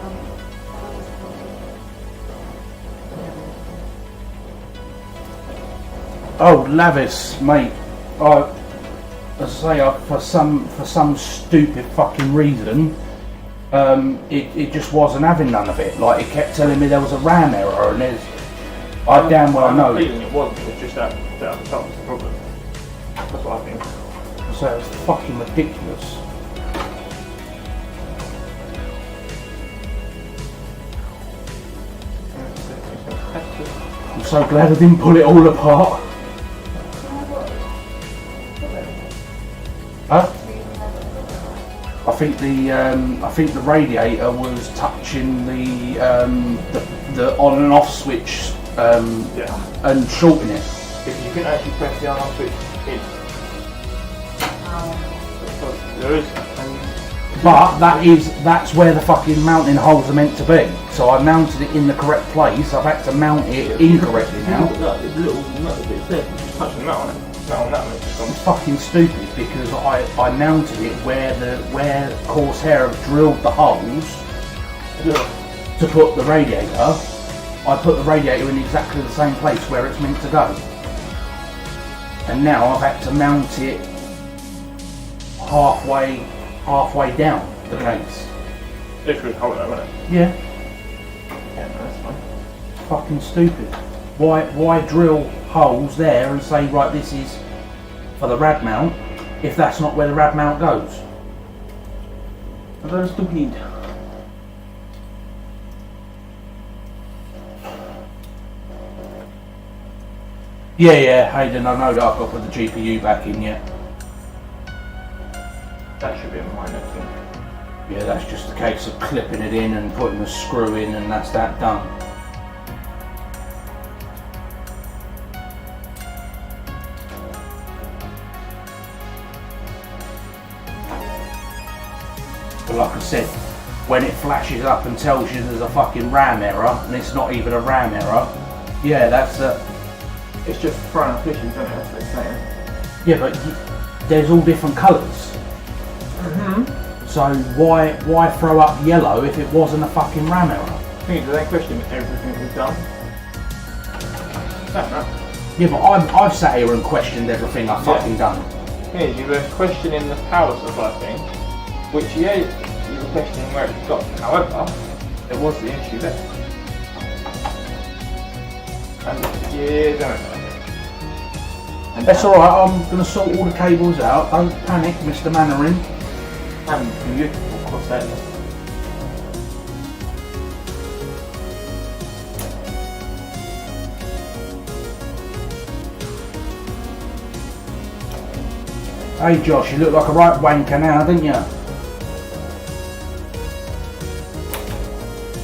Speaker 3: that is cool.
Speaker 4: Oh, Lavis, mate. As I say, for some stupid fucking reason, it just wasn't having none of it. Like, it kept telling me there was a RAM error, and I damn well know.
Speaker 2: I'm feeling it wasn't. It's just that the top was the problem. That's what I think.
Speaker 4: So it's fucking ridiculous. I'm so glad I didn't pull it all apart. Huh? I think the radiator was touching the on and off switch
Speaker 2: Yeah.
Speaker 4: and shorting it.
Speaker 2: If you can actually press the on-off switch in. There is.
Speaker 4: But that's where the fucking mounting holes are meant to be. So I mounted it in the correct place. I've had to mount it incorrectly now.
Speaker 2: Look, there's a little nut bit there. Just touch the nut on it. Nut on that one. It's gone.
Speaker 4: It's fucking stupid because I mounted it where Corsair have drilled the holes to put the radiator. I put the radiator in exactly the same place where it's meant to go. And now I've had to mount it halfway down the case.
Speaker 2: It's really hold that, wasn't it?
Speaker 4: Yeah.
Speaker 2: Yeah, no, that's fine.
Speaker 4: Fucking stupid. Why drill holes there and say, right, this is for the rad mount, if that's not where the rad mount goes?
Speaker 2: That's stupid.
Speaker 4: Yeah, Hayden, I know that I've got to put the GPU back in yet.
Speaker 2: That should be a minor thing.
Speaker 4: Yeah, that's just a case of clipping it in and putting the screw in, and that's that done. But like I said, when it flashes up and tells you there's a fucking RAM error, and it's not even a RAM error, yeah, that's a...
Speaker 2: It's just throwing up issues, isn't it? That's what it's saying.
Speaker 4: Yeah, but there's all different colours. So why throw up yellow if it wasn't a fucking RAM error?
Speaker 2: I think do they question everything we've done? That's right.
Speaker 4: Yeah, but I've sat here and questioned everything I've fucking done.
Speaker 2: Yeah, you were questioning the power supply thing, which you were questioning where it's got. However, there was the issue there. And yeah, don't know. And
Speaker 4: That's alright, I'm going to sort all the cables out. Don't panic, Mr. Mannering.
Speaker 2: And beautiful Corsair.
Speaker 4: Hey Josh, you look like a right wanker now, didn't you?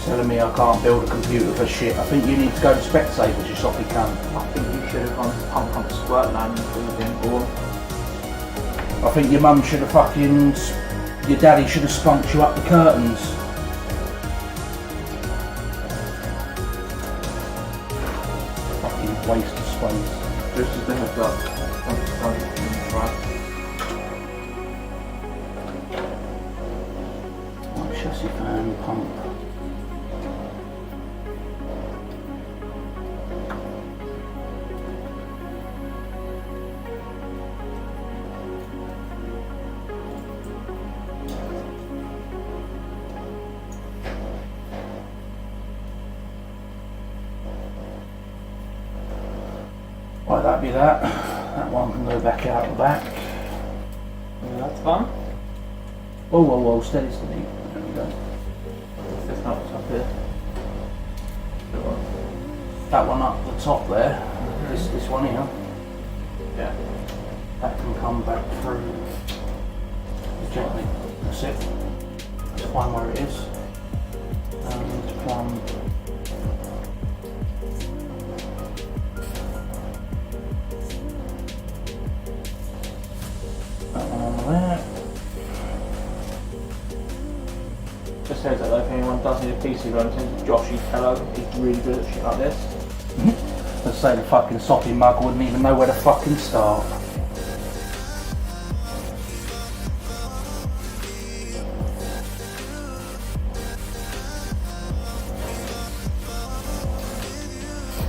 Speaker 4: Telling me I can't build a computer for shit. I think you need to go to Specsavers, you soppy cunt.
Speaker 2: I think you should have gone to Pump Squirt Land before you've been born.
Speaker 4: I think your mum should have fucking... Your daddy should have spunked you up the curtains. Fucking waste of space.
Speaker 2: Just as the heads up.
Speaker 4: right. Right, chassis fan, pump. Right, that'd be that. That one can go back out the back.
Speaker 2: Yeah, that's fun.
Speaker 4: Whoa, whoa, whoa, steady, steady. There we go.
Speaker 2: There's not what's up here.
Speaker 4: That one up the top there. This one here.
Speaker 2: Yeah.
Speaker 4: That can come back through gently. That's it. Just find where it is. And plumb. That one on there.
Speaker 2: Just says that if anyone does need a PC run, send to Josh, hello. He's really good at shit like this.
Speaker 4: Let's say the fucking soppy mug wouldn't even know where to fucking start.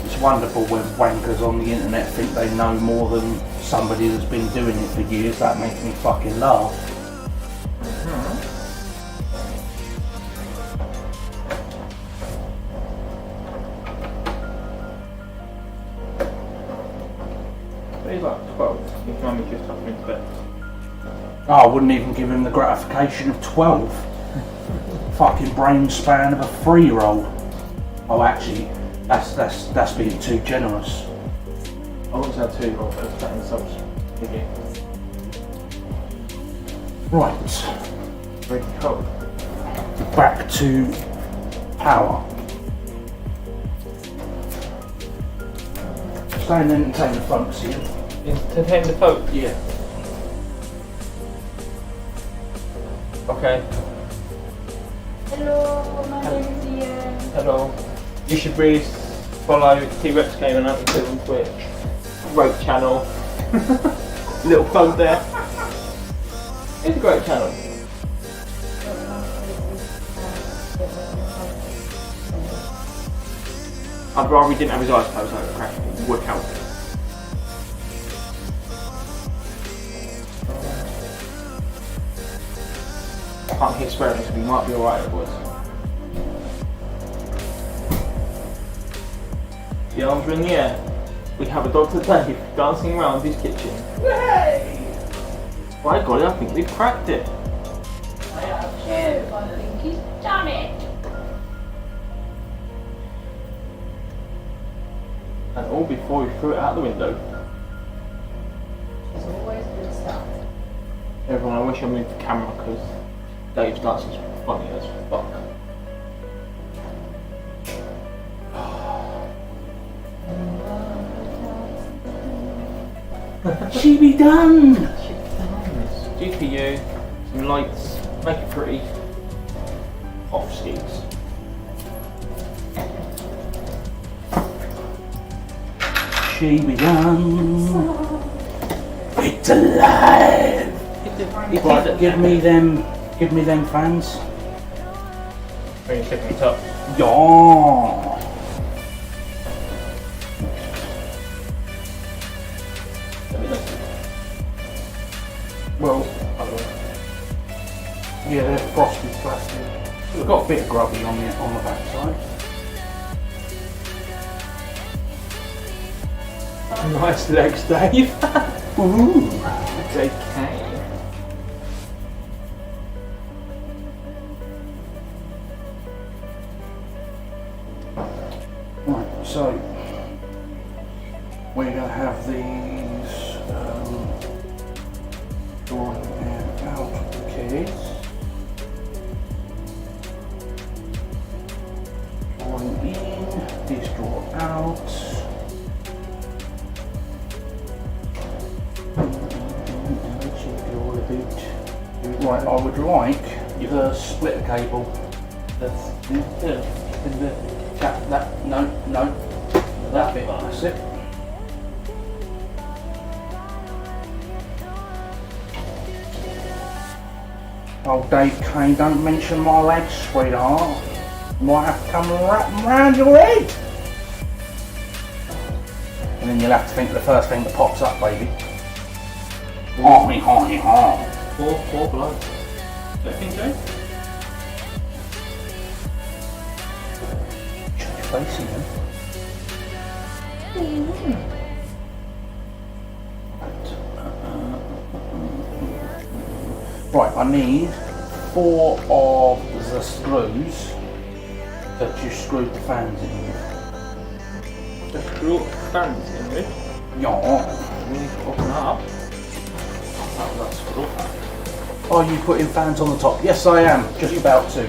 Speaker 4: It's wonderful when wankers on the internet think they know more than somebody that's been doing it for years. That makes me fucking laugh.
Speaker 2: But he's like 12. His mummy just tucked him into bed.
Speaker 4: Oh, I wouldn't even give him the gratification of 12. Fucking brain span of a 3-year-old. Oh, actually, that's being too generous.
Speaker 2: I wouldn't say a 2-year-old, but it's better than subs.
Speaker 4: Right,
Speaker 2: Very cold.
Speaker 4: back to power. Stand in and take the focus here.
Speaker 2: To him the folk.
Speaker 4: Yeah.
Speaker 2: Okay.
Speaker 3: Hello, my name is Ian.
Speaker 2: Hello. You should really follow T-Rex Gaming up until on Twitch. Great channel. Little plug there. It's a great channel. I'd rather he didn't have his eyes closed like a crack. It would help. I can't hear swearing, so we might be alright otherwise. The arms are in the air. We have a Dr. Dave dancing around his kitchen. Yay! By golly, I think we've cracked it.
Speaker 3: I have too. I think he's done it.
Speaker 2: And all before we threw it out the window.
Speaker 3: It's always good stuff.
Speaker 2: Everyone, I wish I moved the camera because Dave's dancing's funny as fuck.
Speaker 4: She be done!
Speaker 2: GPU, some lights, make it pretty. Hot sticks.
Speaker 4: She be done. It's alive! Right, give me them fans.
Speaker 2: Bring your tipping top.
Speaker 4: Yeah. Well, yeah, they're frosted plastic. We've got a bit of grubby on the back side.
Speaker 2: Nice legs, Dave.
Speaker 4: Ooh.
Speaker 2: It's okay.
Speaker 4: Right, so we're going to have these drawing out of the case. Drawing in, these draw out. Right, I would like the splitter cable. That's that bit. That's it. Oh, Dave Kane, don't mention my legs, sweetheart. Might have to come and wrap them round your head. And then you'll have to think of the first thing that pops up, baby. Honey, honey, honey.
Speaker 2: Four blokes. Is that thing Joe?
Speaker 4: Check your face in. Right, I need 4 of the screws that you screwed the fans in with.
Speaker 2: Just screw fans in with.
Speaker 4: Yeah.
Speaker 2: We need to open that up. That's cool.
Speaker 4: Are you putting fans on the top? Yes, I am. Just about to.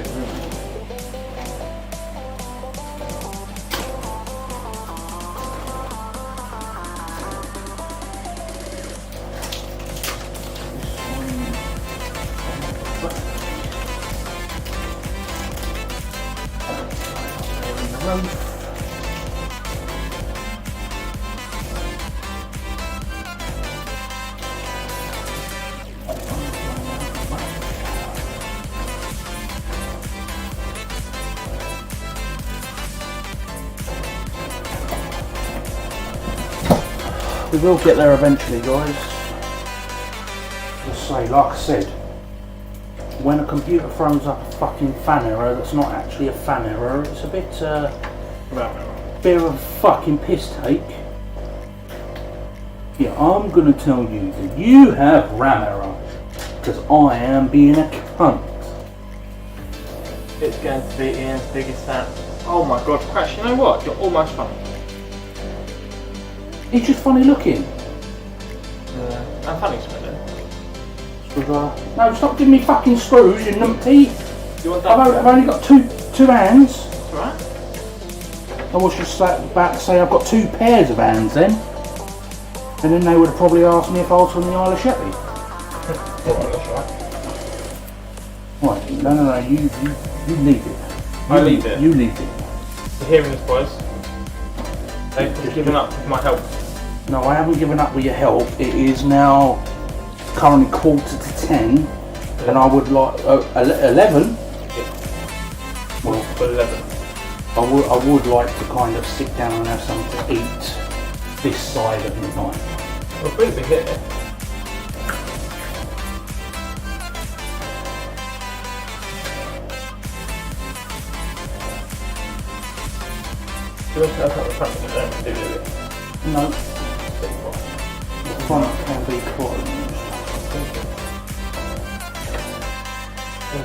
Speaker 4: We will get there eventually, guys. Just say, like I said, when a computer throws up a fucking fan error that's not actually a fan error, it's a bit of a fucking piss take. Yeah, I'm gonna tell you that you have RAM error, because I am being a cunt.
Speaker 2: It's going to be Ian's biggest fan. Oh my god, Crash, you know what? You're almost funny.
Speaker 4: It's just funny looking.
Speaker 2: And funny smelling.
Speaker 4: No, stop giving me fucking screws, you numpty.
Speaker 2: You want that?
Speaker 4: I've only got two hands.
Speaker 2: That's alright.
Speaker 4: I was just about to say I've got 2 pairs of hands then. And then they would have probably asked me if I was from the Isle of Sheppey.
Speaker 2: That's right.
Speaker 4: Right, no, you leave it.
Speaker 2: I leave it?
Speaker 4: You leave it.
Speaker 2: You're hearing this, boys? They've just given up with my help.
Speaker 4: No, I haven't given up with your help. It is now currently 9:45 and I would like 11.
Speaker 2: Yeah.
Speaker 4: Well,
Speaker 2: For 11.
Speaker 4: I would like to kind of sit down and have something to eat this side of midnight.
Speaker 2: We're pretty big here. Do you want to open up the front of the dome and do it?
Speaker 4: No, the front can be closed.
Speaker 2: Thank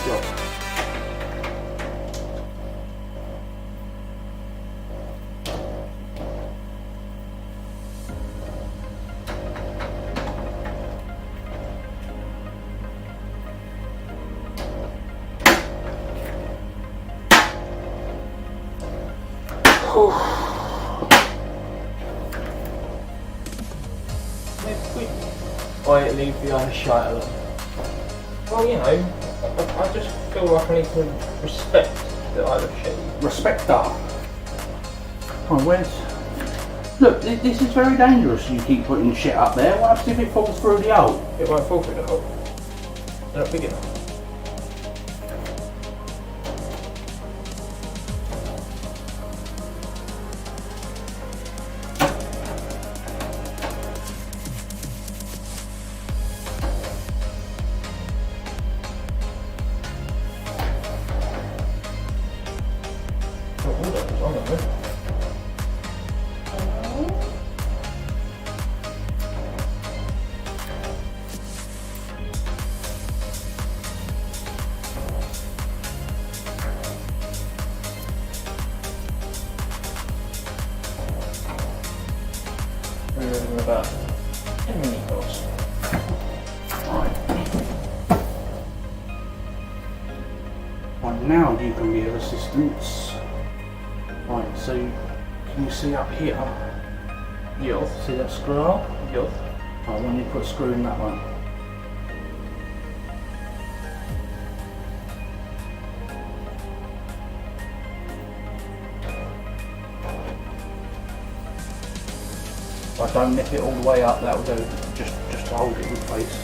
Speaker 2: you. Why leave the Irish shite alone? Well, you know, I just feel like I need to respect the Irish shit.
Speaker 4: Respect that. Oh, where's... Look, this is very dangerous. You keep putting shit up there. What happens if it falls through the hole?
Speaker 2: It won't fall through the hole. They're not big enough. About 10 minutes.
Speaker 4: Right. Right, now you can be of assistance. Right, so can you see up here?
Speaker 2: Yes.
Speaker 4: See that screw up?
Speaker 2: Yes.
Speaker 4: Right, when you put a screw in that one. Don't nip it all the way up, that will do, just to hold it in place.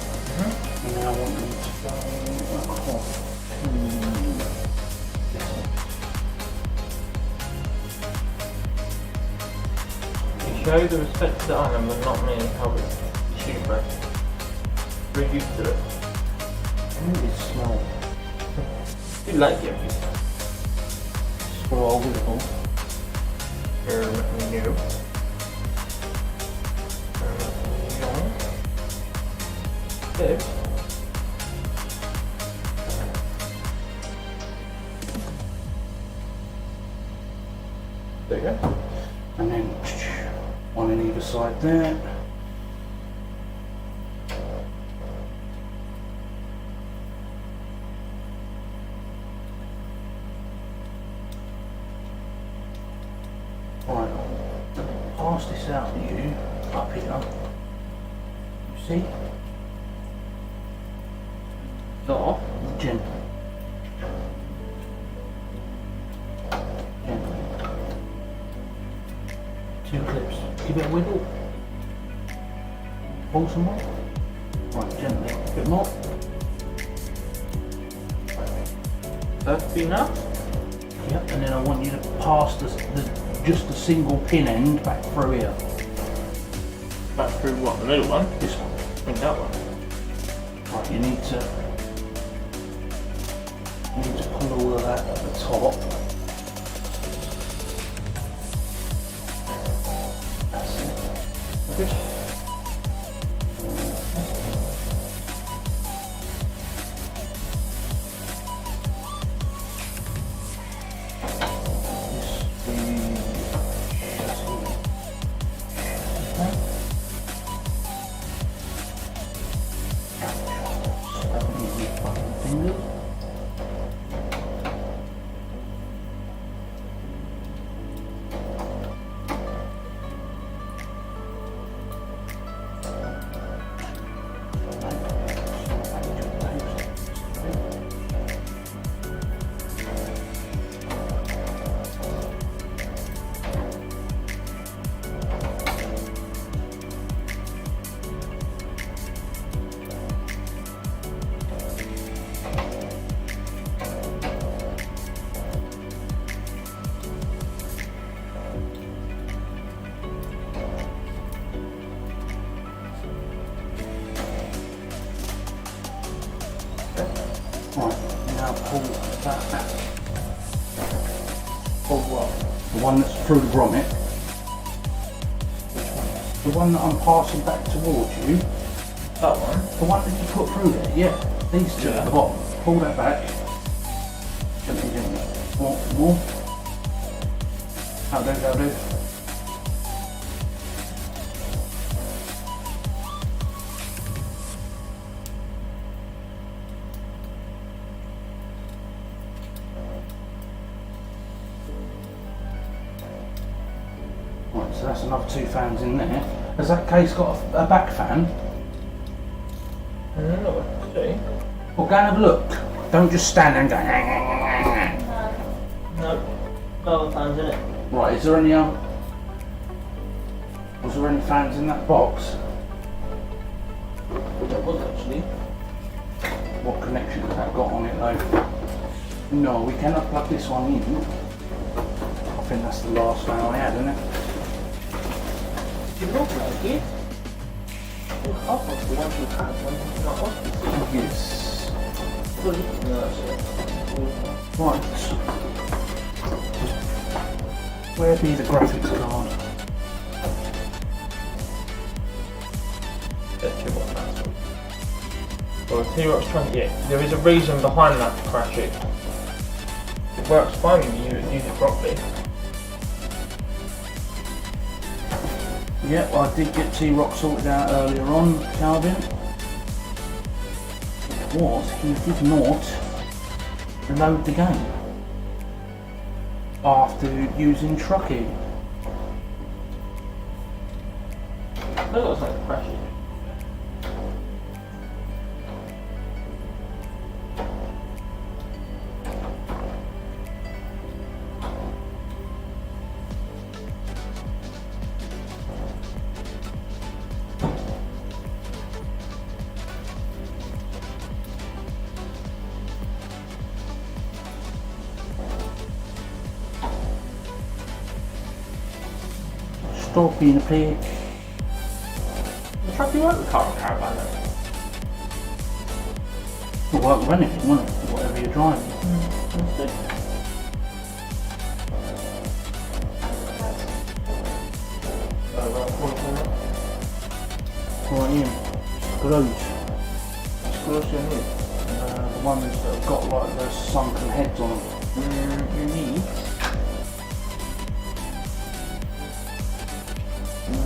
Speaker 4: And then I want you to
Speaker 2: You show the respect to the iron, but not me how it's shoe press. We're used to it.
Speaker 4: Really small.
Speaker 2: You like it.
Speaker 4: Scroll wiggle.
Speaker 2: New. Good. There you go.
Speaker 4: And then one on either side there. Right, pass this out to you up here. You see?
Speaker 2: Off.
Speaker 4: Gently. Gently. 2 clips. Give it a wiggle. Pull some more. Right, gently. A bit more.
Speaker 2: That'd be enough.
Speaker 4: Yep, and then I want you to pass just the single pin end back through here.
Speaker 2: Back through what? The middle one?
Speaker 4: This one.
Speaker 2: I think that one.
Speaker 4: Right, you need to pull all of that at the top. That's it.
Speaker 2: Good.
Speaker 4: Right, now pull that.
Speaker 2: Pull what?
Speaker 4: The one that's through the grommet.
Speaker 2: Which one?
Speaker 4: The one that I'm passing back towards you.
Speaker 2: That one?
Speaker 4: The one that you put through there, yeah. These two at the bottom. Pull that back. Gently, gently. More. That'll do. Right, so that's another 2 fans in there. Has that case got a back fan?
Speaker 2: I don't know what to see.
Speaker 4: Well, go and have a look. Don't just stand there and go.
Speaker 2: No. No other fans in it.
Speaker 4: Right, is there any was there any fans in that box?
Speaker 2: There was actually.
Speaker 4: What connection has that got on it though? No, we cannot plug this one in. I think that's the last fan I had, isn't it?
Speaker 2: It looks like it. It's half of the one you had when not hospital.
Speaker 4: Yes.
Speaker 2: No, that's it.
Speaker 4: Right. Where be the graphics card?
Speaker 2: Let's see what that's. Well, I'll tell you what I was trying to get. There is a reason behind that to crash it. It works fine when you use it properly.
Speaker 4: Yep, I did get T-Rock sorted out earlier on, Calvin. It was, he did not reload the game after using Truckee.
Speaker 2: That looks like crashing.
Speaker 4: Stop being a pig.
Speaker 2: The truck you work with car or caravan though?
Speaker 4: It'll work with anything, won't it? Whatever you're driving. Right, Ian. Screws.
Speaker 2: Screws you need.
Speaker 4: The ones that have got like the sunken heads on them.
Speaker 2: You need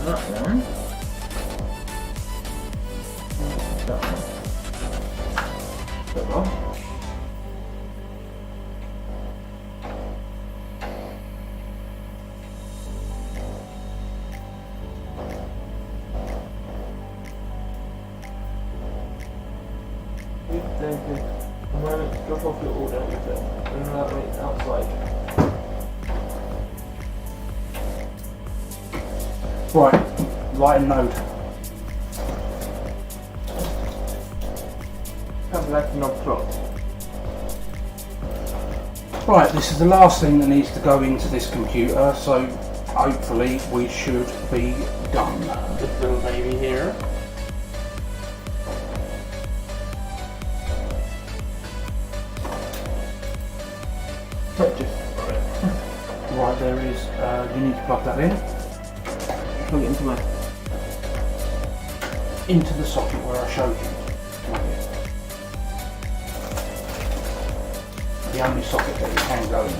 Speaker 2: that one. That one. That one. Drop off your order with them and that way it's outside.
Speaker 4: Right, light and node.
Speaker 2: Have left knob clock.
Speaker 4: Right, this is the last thing that needs to go into this computer, so hopefully we should be done.
Speaker 2: This little baby here.
Speaker 4: Right, there is, you need to plug that in.
Speaker 2: Plug it into my...
Speaker 4: Into the socket where I showed you. The only socket that you can go in.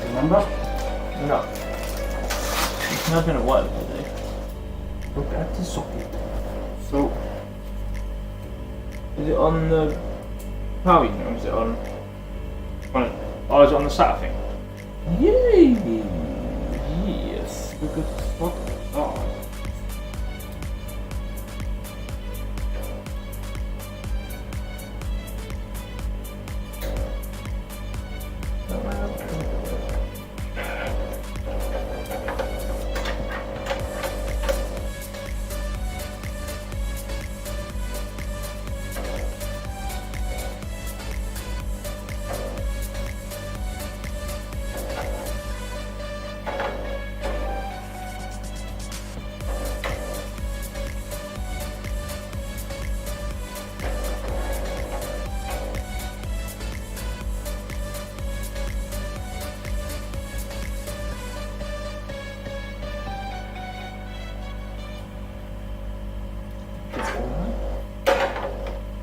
Speaker 4: Remember?
Speaker 2: No. It's not going to work today.
Speaker 4: Look at the socket.
Speaker 2: So... Is it on the power unit or is it on... Oh, is it on the SATA thing?
Speaker 4: Yay!
Speaker 2: Yes. Because what? Oh.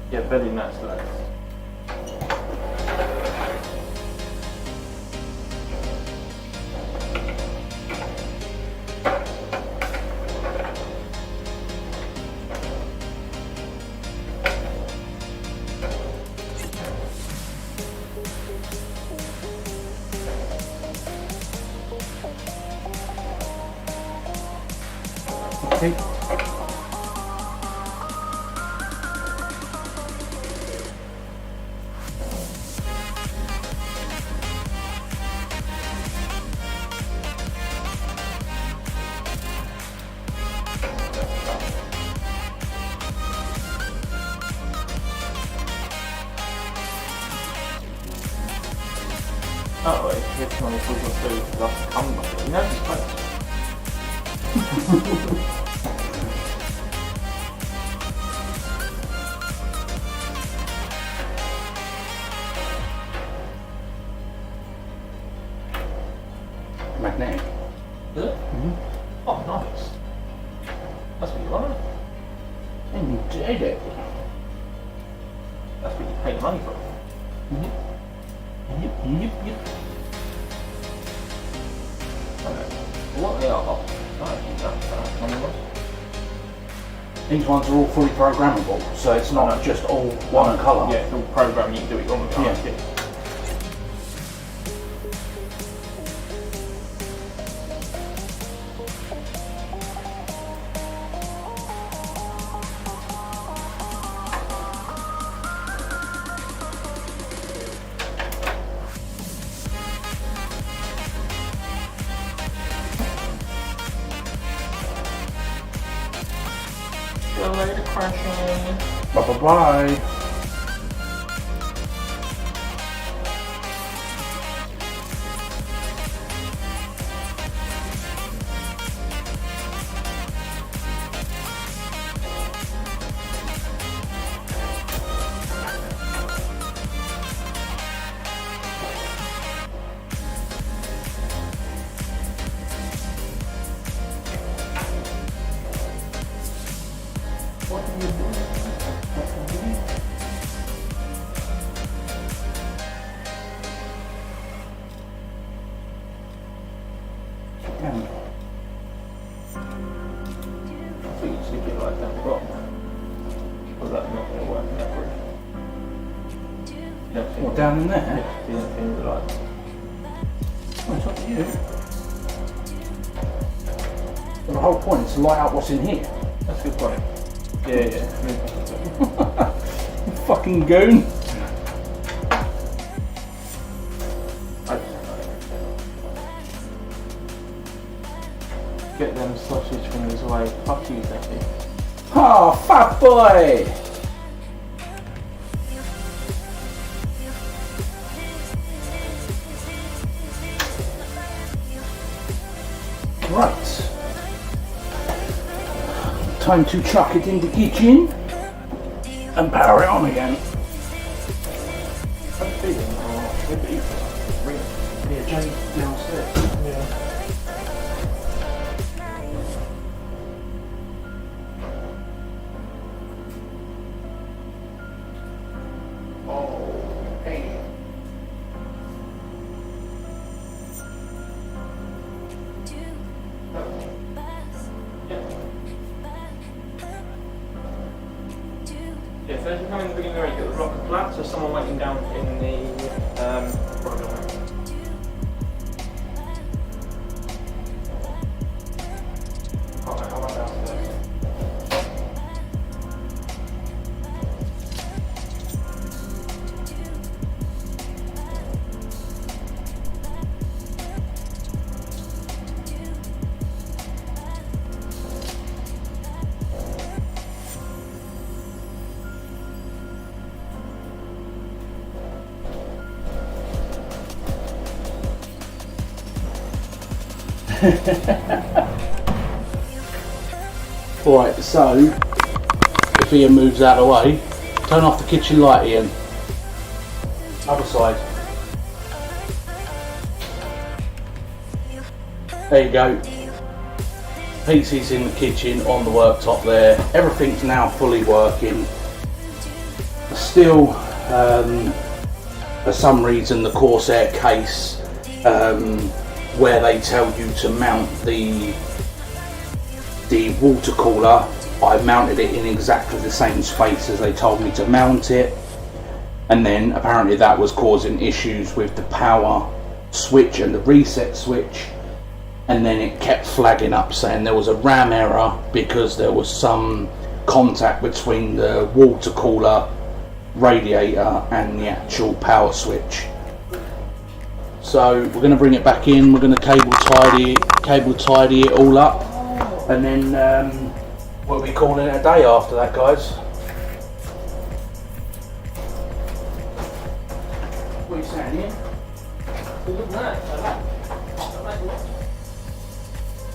Speaker 2: Yeah, very nice lights.
Speaker 4: Okay.
Speaker 2: Oh, wait, it's only full of food. That's come by. You know, it's quite...
Speaker 4: Magnetic.
Speaker 2: Is it? Oh, nice. That's what you want.
Speaker 4: And you did it.
Speaker 2: That's what you pay the money for.
Speaker 4: Yep, yep.
Speaker 2: Okay. What they are? Oh,
Speaker 4: These ones are all fully programmable, so it's not just all one colour.
Speaker 2: yeah, it's all program, you can do what you want with it.
Speaker 4: Yeah.
Speaker 2: Later, crashing.
Speaker 4: Bye. can.
Speaker 2: I think you stick it like down the bottom. Or that's not going to work in that group. You don't think
Speaker 4: What, down in there?
Speaker 2: Yeah, you don't think the light.
Speaker 4: Oh, it's up to you. Well, the whole point is to light up what's in here.
Speaker 2: That's a good point. Yeah.
Speaker 4: Fucking goon.
Speaker 2: Get them sausage fingers away. Fuck you, Becky.
Speaker 4: Oh, fat boy! Right. Time to chuck it in the kitchen and power it on again.
Speaker 2: I'm feeling
Speaker 4: Yeah, Jay downstairs.
Speaker 2: Yeah.
Speaker 4: Oh, hey.
Speaker 2: Yeah, so as you come in the beginning of the week, it was block of flats, so someone waiting down in the corridor. I'll run downstairs.
Speaker 4: Right, so if Ian moves out of the way, turn off the kitchen light, Ian. Other side. There you go. PC's in the kitchen, on the worktop there. Everything's now fully working. Still, for some reason, the Corsair case, where they tell you to mount the water cooler, I mounted it in exactly the same space as they told me to mount it, and then apparently that was causing issues with the power switch and the reset switch, and then it kept flagging up saying there was a RAM error because there was some contact between the water cooler radiator and the actual power switch. So we're going to bring it back in, we're going to cable tidy it all up, and then we'll be calling it a day after that, guys. What are you saying, Ian?
Speaker 2: Look at that.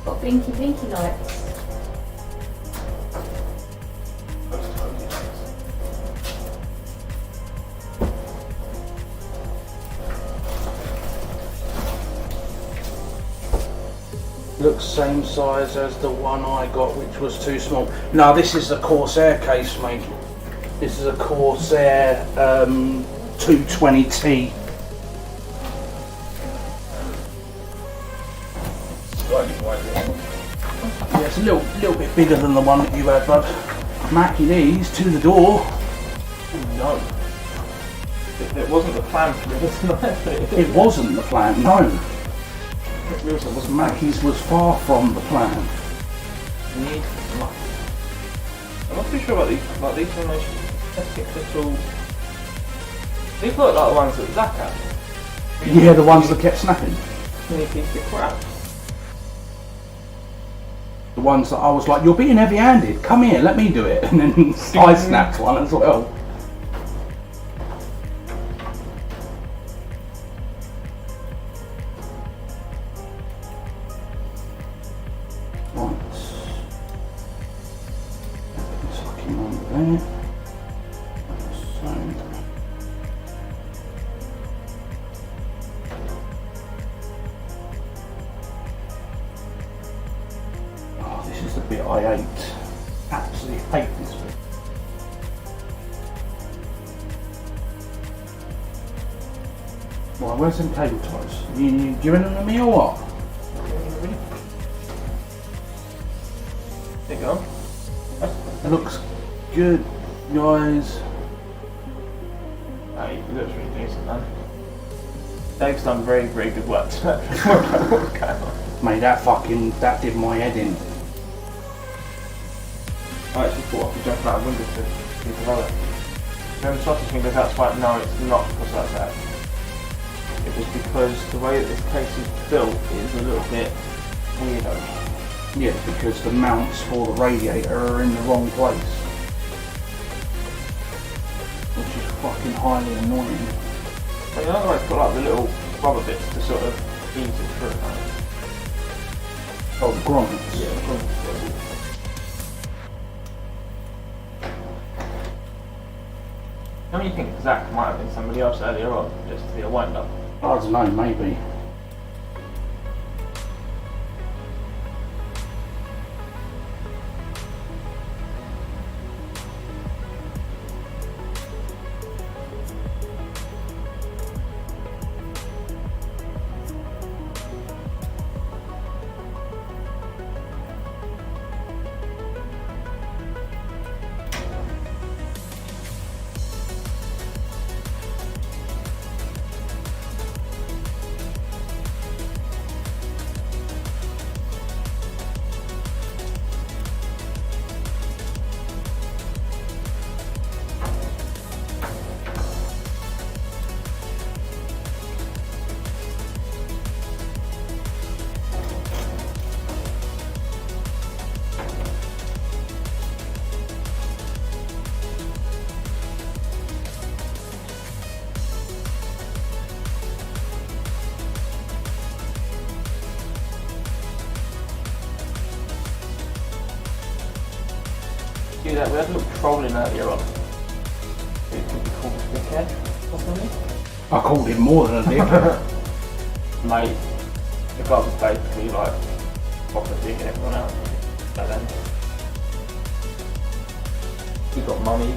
Speaker 3: Got blinky lights.
Speaker 4: Looks same size as the one I got, which was too small. No, this is the Corsair case, mate. This is a Corsair 220T. Yeah, it's a little bit bigger than the one that you had, bud. Mackie these to the door.
Speaker 2: No. It wasn't the plan for this night.
Speaker 4: It wasn't the plan, no. Mackie's was far from the plan.
Speaker 2: I'm not too sure about these. Like these are nice little. These look like the ones that Zach had.
Speaker 4: Yeah, the ones that kept snapping.
Speaker 2: Mini piece of crap.
Speaker 4: The ones that I was like, you're being heavy-handed, come here, let me do it. And then I snapped one as well. Right. Tuck him on there. So. Oh, this is the bit I hate. Absolutely hate this bit. Right, where's them cable ties? You giving them to me or what?
Speaker 2: There you go.
Speaker 4: Looks good, guys.
Speaker 2: Hey, it looks really decent, man. Dave's done very, very good work to that.
Speaker 4: Mate, that did my head in.
Speaker 2: I actually thought I could jump out of window to control it. Remember sausage fingers outside? No, it's not because of that. It was because the way that this case is built is a little bit weirdo.
Speaker 4: Yeah, because the mounts for the radiator are in the wrong place. Which is fucking highly annoying.
Speaker 2: But you know, it's got like the little rubber bits to sort of ease it through. Right?
Speaker 4: Oh, the grommets.
Speaker 2: Yeah, the grommets. How do you think Zach might have been somebody else earlier on, just to be a wind-up?
Speaker 4: I don't know, maybe.
Speaker 2: Do that. We had a little trolling earlier on. It could be called a dickhead or something.
Speaker 4: I called him more than a dick.
Speaker 2: Mate, the guy was basically like proper digging everyone out. But then he got mummy.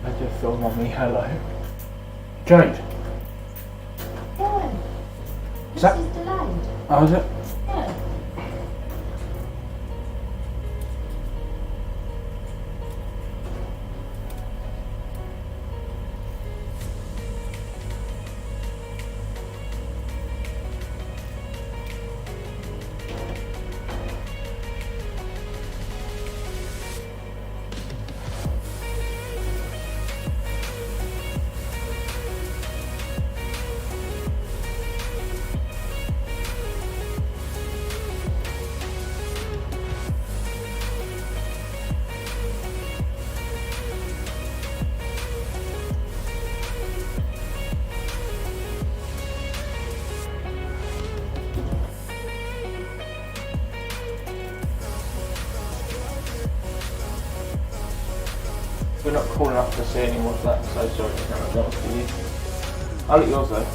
Speaker 2: I just saw mummy, hello.
Speaker 4: Jade.
Speaker 3: Yeah.
Speaker 4: Is that-
Speaker 3: This is delayed.
Speaker 4: Oh, is it?
Speaker 3: Yeah.
Speaker 2: We're not cool enough to see any more of that, so sorry to carry that for you. I'll eat yours though.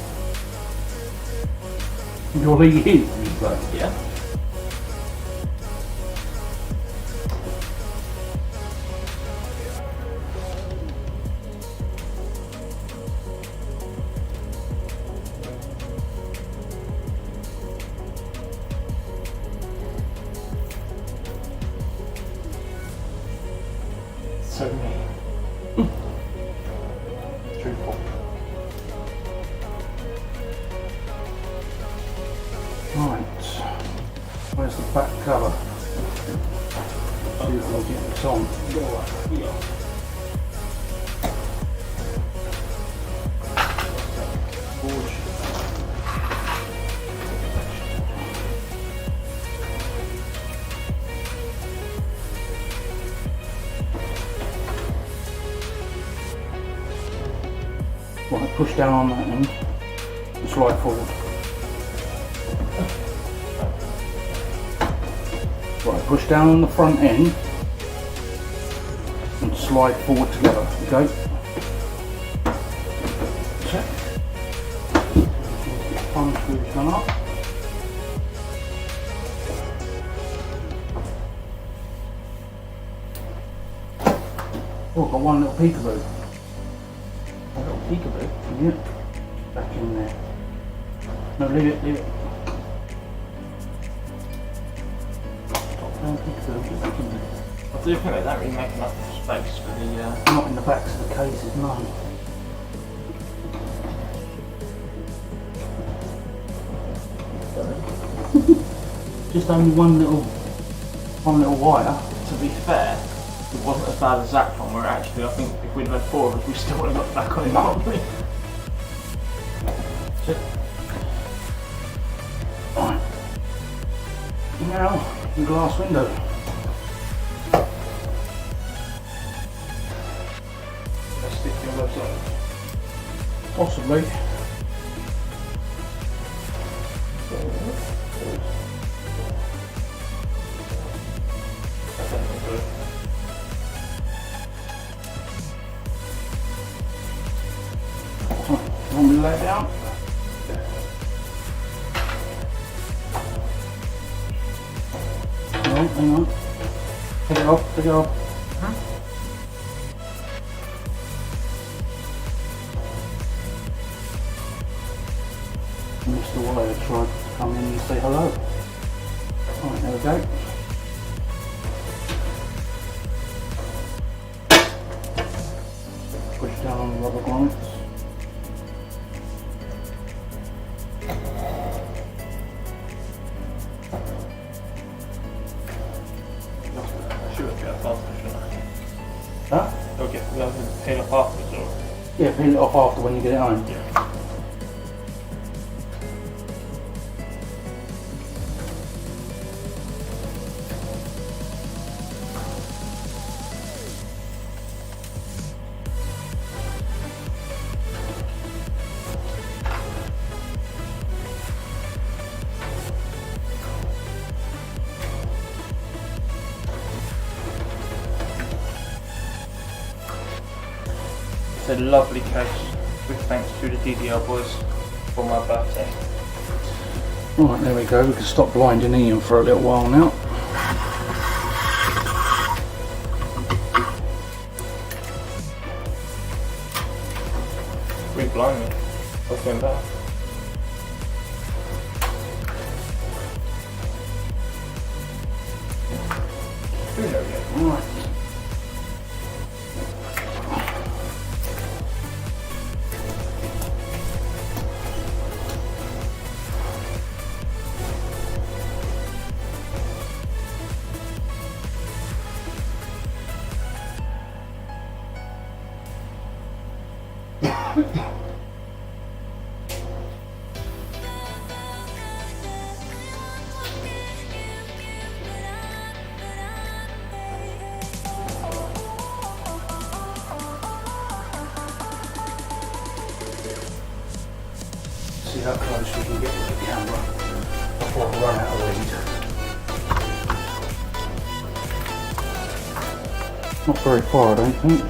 Speaker 4: You'll eat his, but
Speaker 2: Yeah. So me. Truthful.
Speaker 4: right. Where's the back cover? See if I'll get this on.
Speaker 2: forge.
Speaker 4: Right, push down on that end and slide forward. Right, push down on the front end and slide forward together, okay? Check. Thumb screws done up. Oh, got one little peekaboo.
Speaker 2: A little peekaboo.
Speaker 4: Yep. Back in there. No, leave it, leave it. Top down peekaboo, get back in there.
Speaker 2: I do think they don't really make enough space for the.
Speaker 4: Not in the backs of the cases, no. Just only one little wire.
Speaker 2: To be fair, it wasn't as bad as that one, where actually I think if we'd had 4 of us, we still would have got back on it properly.
Speaker 4: Right. Now, the glass window.
Speaker 2: Let's stick your website.
Speaker 4: Possibly. Want me to lay it down? No, hang on. Take it off, take it off. Mr. Wire tried to come in and say hello. Right, there we go. Push down on the rubber grommets.
Speaker 2: I should have got faster, shouldn't I?
Speaker 4: Huh?
Speaker 2: Okay, we'll have to peel off afterwards, or?
Speaker 4: Yeah, peel it off after when you get it home.
Speaker 2: Yeah. It's a lovely case, with thanks to the DDL boys for my birthday.
Speaker 4: Right, there we go. We can stop blinding Ian for a little while now.
Speaker 2: Really blind me. What's going back? Who knows yet?
Speaker 4: Right. See how close we can get with the camera before I run out of lead. Not very far, I don't think.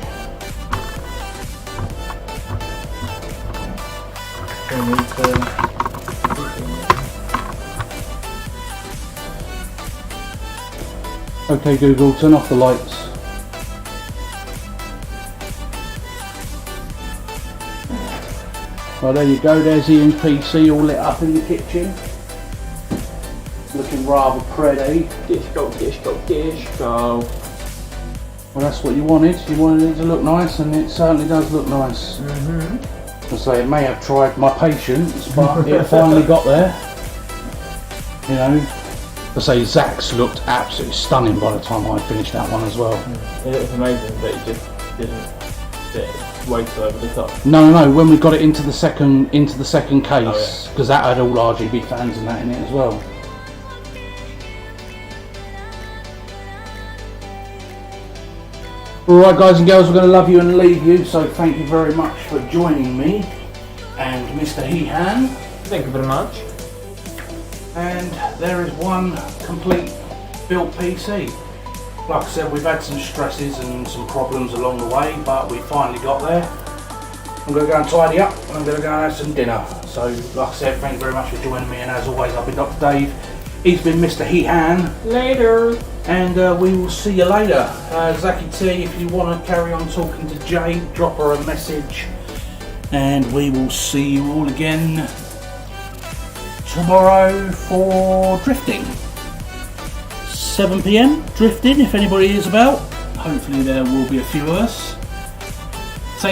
Speaker 4: Okay Google, turn off the lights. Well, there you go, there's Ian's PC all lit up in the kitchen. Looking rather pretty.
Speaker 2: Disco, disco, disco.
Speaker 4: Well, that's what you wanted. You wanted it to look nice, and it certainly does look nice. I say it may have tried my patience, but it finally got there. You know, I say Zach's looked absolutely stunning by the time I finished that one as well.
Speaker 2: It looks amazing, but it just didn't. bit way too over the top.
Speaker 4: No, when we got it into the second case,
Speaker 2: Oh,
Speaker 4: because that had all RGB fans and that in it as well. Alright guys and girls, we're going to love you and leave you, so thank you very much for joining me and Mr. Hehan.
Speaker 2: Thank you very much.
Speaker 4: And there is one complete built PC. Like I said, we've had some stresses and some problems along the way, but we finally got there. I'm going to go and tidy up and I'm going to go and have some dinner. So like I said, thank you very much for joining me, and as always I've been Dr. Dave. He's been Mr. Hehan.
Speaker 2: Later.
Speaker 4: And we will see you later. Zaki T, if you want to carry on talking to Jay, drop her a message. And we will see you all again tomorrow for drifting. 7 PM drifting, if anybody is about. Hopefully there will be a few of us.